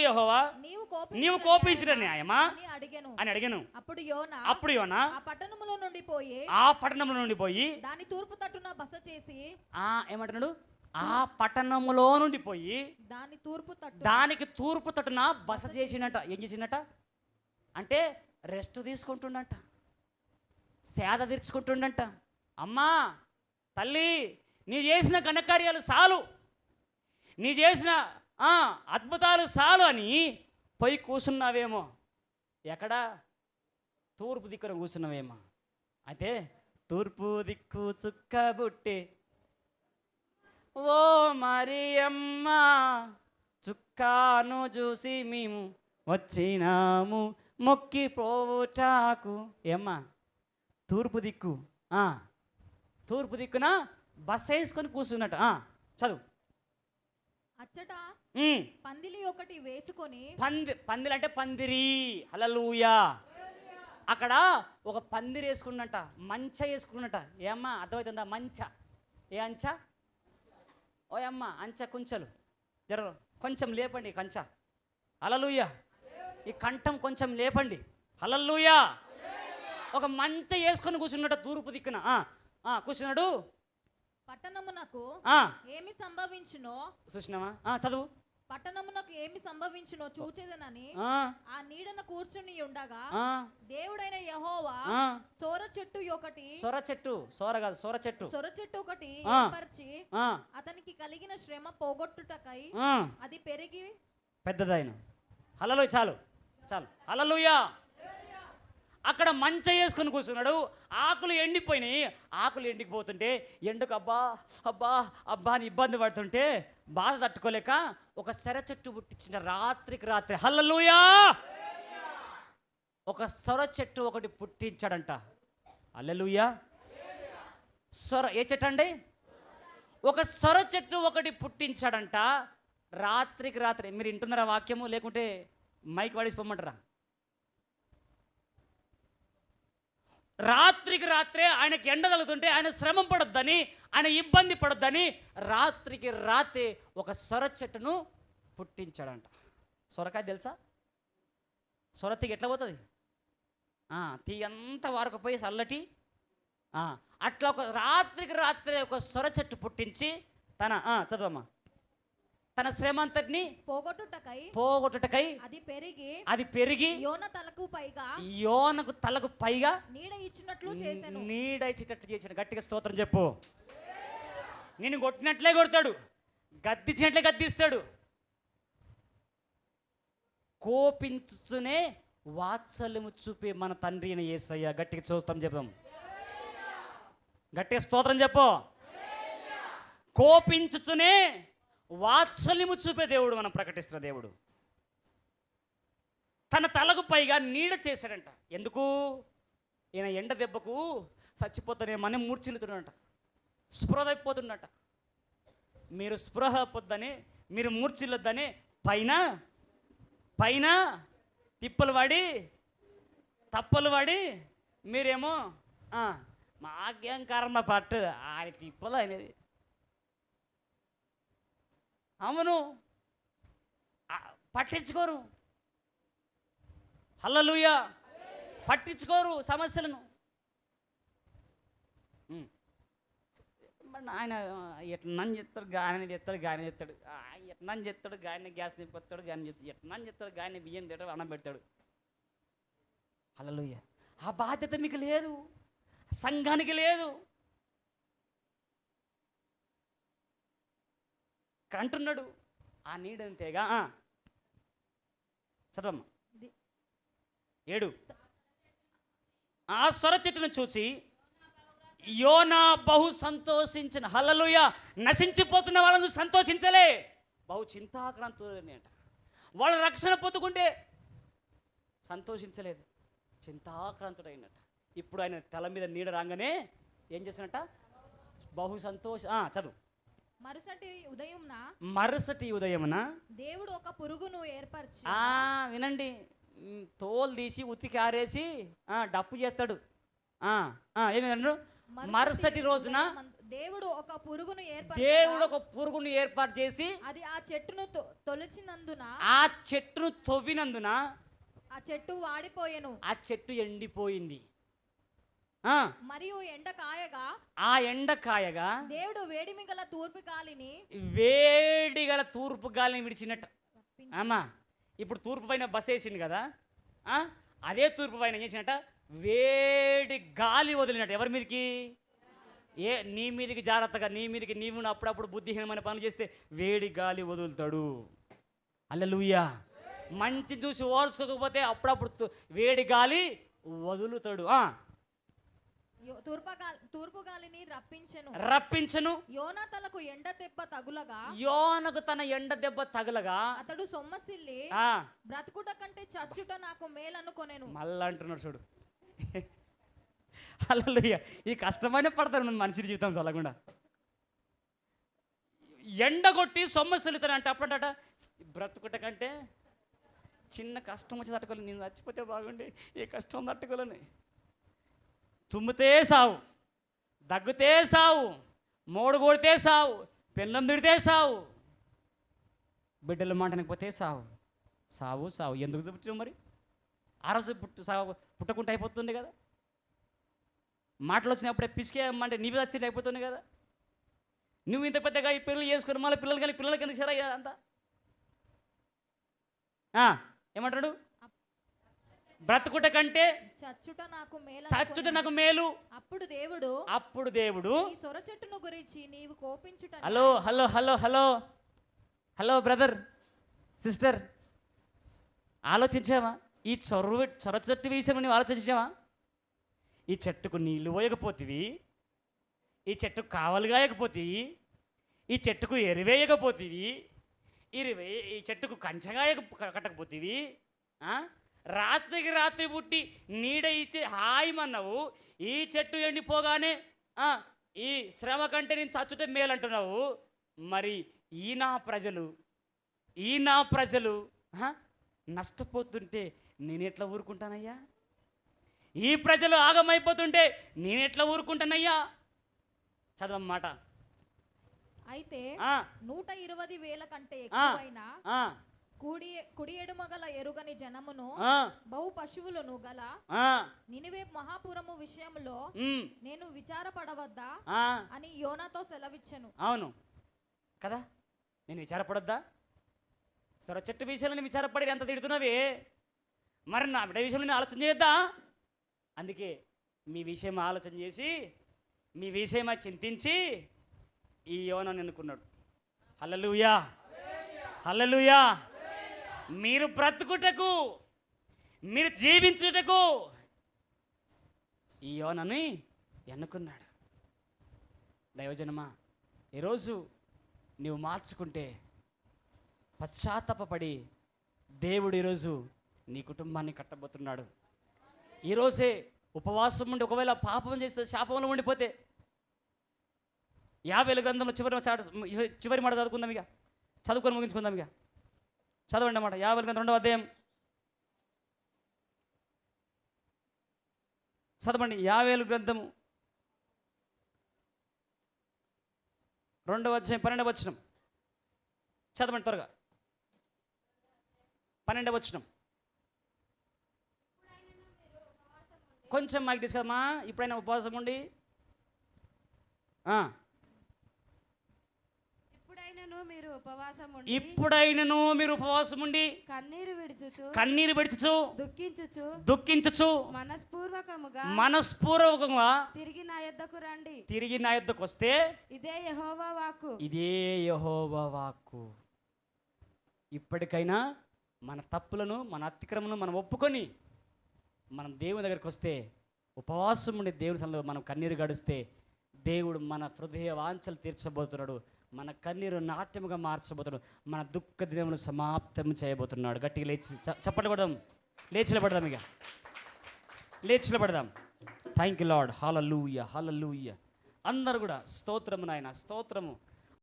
యెహోవా నీవు కోపించిన న్యాయమా అని అడిగెను. అని అడిగాను. అప్పుడు యోనా ఆ పట్టణములో నుండి పోయి దాని తూర్పు తట్టున బస చేసి ఏమంటున్నాడు? ఆ పట్టణములో నుండి పోయి దానికి తూర్పు తట్టున బస చేసినట్ట. ఏం చేసినట్ట అంటే రెస్ట్ తీసుకుంటుండంట, సేద తీర్చుకుంటుండంట. అమ్మా తల్లి, నీ చేసిన ఘనకార్యాలు చాలు, నీ చేసిన అద్భుతాలు చాలు అని పోయి కూర్చున్నావేమో. ఎక్కడ? తూర్పు దిక్కున కూర్చున్నావేమో. అయితే తూర్పు దిక్కు చుక్కబుట్టే ఓ మరియమ్మ, చుక్కాను చూసి మేము వచ్చినాము మొక్కి పోవుటాకు. ఏమ్మా తూర్పు దిక్కు, తూర్పు దిక్కున బస్ వేసుకొని కూర్చున్నట్ట. చదువు. అచ్చట పందిలి ఒకటి వేసుకొని పందిలి అంటే పందిరి. హల్లెలూయా. అక్కడ ఒక పందిరి వేసుకున్నట్ట, మంచ వేసుకున్నట్ట. ఏమ్మా అర్థమవుతుందా? మంచ. ఏ అంచ? ఓ అమ్మ అంచ కుంచలు జర కొంచెం లేపండి కంచ. హల్లెలూయా. ఈ కంఠం కొంచెం లేపండి. హల్లెలూయా. ఒక మంచ వేసుకొని కూర్చున్నట్ట తూర్పు దిక్కున కూర్చున్నాడు. పట్టణమునకు ఏమి సంభవించునో చూసినావా? చదువు. పట్టణమునకు ఏమి సంభవించునో చూచేదనని ఆ నీడన కూర్చుని ఉండగా దేవుడైన యెహోవా సొర చెట్టు ఒకటి ఒకటి ఏర్పరిచి అతనికి కలిగిన శ్రమ పోగొట్టుటకై అది పెరిగి పెద్దదైన. హల్లెలూయా. చాలు చాలు. హల్లెలూయా. అక్కడ మంచ వేసుకొని కూర్చున్నాడు. ఆకులు ఎండిపోయినాయి. ఆకులు ఎండిపోతుంటే ఎండకు అబ్బా అబ్బా అబ్బా అని ఇబ్బంది పడుతుంటే బాధ తట్టుకోలేక ఒక సొర చెట్టు పుట్టించిన రాత్రికి రాత్రి. హల్లెలూయా. ఒక సొర చెట్టు ఒకటి పుట్టించాడంట. హల్లెలూయా. ఏ చెట్టు అండి? ఒక సొర చెట్టు ఒకటి పుట్టించాడంట రాత్రికి రాత్రి. మీరు వింటున్నారా వాక్యము? లేకుంటే మైక్ పడేసిపోమంటారా? రాత్రికి రాత్రే ఆయనకి ఎండ తగులుతుంటే ఆయన శ్రమ పడొద్దని, ఆయన ఇబ్బంది పడొద్దని రాత్రికి రాత్రి ఒక సొర చెట్టును పుట్టించాడంట. సొరకాయ తెలుసా? సొర తీగ ఎట్లా పోతుంది? తీగంతా వారకపోయి చల్లటి అట్లా ఒక రాత్రికి రాత్రి ఒక సొర చెట్టు పుట్టించి తన చదవమ్మా తన శ్రమ అంతటిని పోగొట్టుటకై అది పెరిగి యోనకు తలకు పైగా నీడ ఇచ్చినట్లు చేశాడు. గట్టిగా స్తోత్రం చెప్పు. నేను కొట్టినట్లే కొడతాడు, గద్దించినట్లే గద్దిస్తాడు. కోపించుతూనే వాత్సల్యము చూపే మన తండ్రి అయిన యేసయ్య. గట్టిగా స్తోత్రం చెప్పాం. గట్టిగా స్తోత్రం చెప్పు. కోపించుతూనే వాత్సల్యము చూపే దేవుడు మనం ప్రకటిస్తున్న దేవుడు. తన తలకు పైగా నీడ చేశాడంట. ఎందుకు? ఈయన ఎండ దెబ్బకు చచ్చిపోతానేమని మూర్ఛిల్లుతున్నాడంట, స్పృహ అయిపోతున్నట్ట. మీరు స్పృహ పొద్దని, మీరు మూర్ఛిల్లొద్దని పైన పైన తిప్పలు తప్పలు వాడి మీరేమో మాకేం కర్మ పట్టు ఆయన తిప్పలు అనేది. అవును, పట్టించుకోరు. హల్లెలూయా. పట్టించుకోరు సమస్యలను. ఆయన ఎట్లా నన్ను చెప్తాడు, గాయన చెప్తాడు, గాయన చెప్తాడు, ఎట్లా నన్ను చెప్తాడు, గాయన గ్యాస్ నింపుతాడు, గాయన చెప్తాడు, ఎట్లా నన్ను చెప్తాడు, గాయన బియ్యం తింటాడు, అన్నం పెడతాడు. హల్లెలూయా. ఆ బాధ్యత మీకు లేదు, సంఘానికి లేదు. అంటున్నాడు ఆ నీడంతేగా. చదవమ్మా 7. ఆ సొర చెట్టును చూసి యోనా బహు సంతోషించిన. హల్లెలూయా. నశించిపోతున్న వాళ్ళను సంతోషించలే, బహు చింతాక్రాంతులే అంట. వాళ్ళ రక్షణ పొందుకుంటే సంతోషించలేదు, చింతాక్రాంతుడైనట్ట. ఇప్పుడు ఆయన తల మీద నీడ రాగానే ఏం చేసినట్ట? బహు సంతోష. చదువు. మరుసటి ఉదయమున దేవుడు ఒక పురుగును ఏర్పరిచి. వినండి, తోలు తీసి ఉతికి ఆరేసి డప్పు చేస్తాడు. ఏమి మరుసటి రోజున దేవుడు ఒక పురుగును దేవుడు ఒక పురుగును ఏర్పాటు చేసి అది ఆ చెట్టును తొలిచినందున ఆ చెట్టును తవ్వినందున ఆ చెట్టు వాడిపోయెను, ఆ చెట్టు ఎండిపోయింది. మరియు ఎండ కాయగా ఆ ఎండ కాయగా దేవుడు వేడిమి గల తూర్పు గాలిని విడిచినట్టు. అమ్మా ఇప్పుడు తూర్పు పైన బస్ వేసింది కదా, అదే తూర్పు పైన ఏం చేసినట్ట, వేడి గాలి వదిలినట్టు. ఎవరి మీదకి? నీ మీదకి జాగ్రత్తగా, నీ మీదకి నీవు అప్పుడప్పుడు బుద్ధిహీనమైన పనులు చేస్తే వేడి గాలి వదులుతాడు. హల్లెలూయా. మంచి చూసి ఓర్చుకోకపోతే అప్పుడప్పుడు వేడి గాలి వదులుతాడు. తూర్పు గాలిని రప్పించను. యోనాతలకు ఎండ దెబ్బ తగులగా, యోనకు తన ఎండ దెబ్బ తగులగా అతడు సొమ్మసిల్లి బ్రతుకుట కంటే చచ్చుట నాకు మేలనుకొనెను. మళ్ళా అంటున్నాడు చూడు. హల్లెలూయా. ఈ కష్టమైన పడతారు మన మనిషి జీవితం చల్లకుండా. ఎండగొట్టి సొమ్మసిల్లుతానంటే అప్పుడంట బ్రతుకుట కంటే చిన్న కష్టం వచ్చి తట్టుకోలేను, నేను చచ్చిపోతే బాగుండి, ఏ కష్టం తట్టుకోలేను. తుమ్మితే సావు, దగ్గుతే సావు, మోడు కొడితే సావు, పిల్లం తిడితే సావు, బిడ్డలు మాటనకపోతే సావు. సావు సావు ఎందుకు పుట్టినావు మరి? ఆ రోజు పుట్టకుంటే అయిపోతుంది కదా. మాటలు వచ్చినప్పుడే పిసికేయమంటే నీవు చచ్చి అయిపోతుంది కదా. నువ్వు ఇంత పెద్దగా ఈ పిల్లలు చేసుకుని మళ్ళీ పిల్లలకి ఎందుకు సరే అంతా ఏమంటాడు? బ్రతుకుట కంటే చచ్చుట నాకు మేలు. అప్పుడు దేవుడు సొర చెట్టును గురించి నీవు కోపించుట. Hello hello hello hello hello brother sister, ఆలోచించావా? ఈ సొర చెట్టు విషయం నువ్వు ఆలోచించావా? ఈ చెట్టుకు నీళ్లు పోయకపోతేవి, ఈ చెట్టుకు కావలు గాయకపోతేవి, ఈ చెట్టుకు ఎరువేయకపోతేవి, ఈ చెట్టుకు కంచగాయ కట్టకపోతేవి, రాత్రికి రాత్రి పుట్టి నీడ ఇచ్చే హాయిమన్నావు. ఈ చెట్టు ఎండిపోగానే ఈ శ్రమ కంటే నేను చచ్చుట మేలంటున్నావు. మరి ఈ నా ప్రజలు నష్టపోతుంటే నేనెట్లా ఊరుకుంటానయ్యా? ఈ ప్రజలు ఆగమైపోతుంటే నేనెట్లా ఊరుకుంటానయ్యా? చదవమాట. అయితే 120,000 కంటే ఎక్కువైన కుడి ఎడుమ గల ఎరుగని జనమును బహు పశువులను గల నినివే మహాపురము విషయంలో నేను విచారపడవద్దా అని యోనాతో సెలవిచ్చెను. అవును కదా, నేను విచారపడొద్దా? సొర చెట్టు విషయంలో నేను విచారపడి ఎంత తిడుతున్నవి, మరి నా బిడ్డ విషయంలో నేను ఆలోచన చేయొద్దా? అందుకే మీ విషయం ఆలోచన చేసి, మీ విషయం చింతించి ఈ యోనాను ఎన్నుకున్నాడు. హల్లెలూయా, హల్లెలూయా. మీరు బ్రతుకుటకు, మీరు జీవించుటకు ఈ యోనాని ఎన్నుకున్నాడు. దైవజనమా, ఈరోజు నీవు మార్చుకుంటే, పశ్చాత్తాపపడి దేవుడు ఈరోజు నీ కుటుంబాన్ని కట్టబోతున్నాడు. ఈరోజే ఉపవాసం ఉండి ఒకవేళ పాపం చేస్తే శాపంలో ఉండిపోతే 50,000 గ్రంథంలో చివరి మాట చదువుకుందాం. ఇక చదువుకొని ముగించుకుందాం. ఇక చదవండి అన్నమాట. 50 గ్రంథం 2వ అధ్యాయం చదవండి. 50,000 గ్రంథము 2వ అధ్యాయం 12వ వచనం చదవండి త్వరగా. 12వ వచనం. కొంచెం మైక్ తీసుకమ్మా. ఇప్పుడైనా ఉపవాసం ఉండి ఇప్పుడైనను మీరు ఉపవాసం ఉండి కన్నీరు విడుచుచు దుఃఖించుచు మనస్పూర్వకంగా తిరిగి నా యొద్దకు వస్తే ఇదే యెహోవా వాక్కు. ఇప్పటికైనా మన తప్పులను, మన అతిక్రమను మనం ఒప్పుకొని మనం దేవుని దగ్గరికి వస్తే, ఉపవాసం ఉండి దేవుని సన్నిధిలో మనం కన్నీరు గడిస్తే, దేవుడు మన హృదయ వాంఛలు తీర్చబోతున్నాడు. మన కన్నీరు నాట్యముగా మార్చబోతున్నాడు. మన దుఃఖ దినములు సమాప్తం చేయబోతున్నాడు. గట్టిగా లేచి చప్పట్లు కొడదాం, లేచిలబడదాం. ఇక లేచిలబడదాం. Thank you lord. Hallelujah, hallelujah. అందరూ కూడా స్తోత్రము నాయన, స్తోత్రము.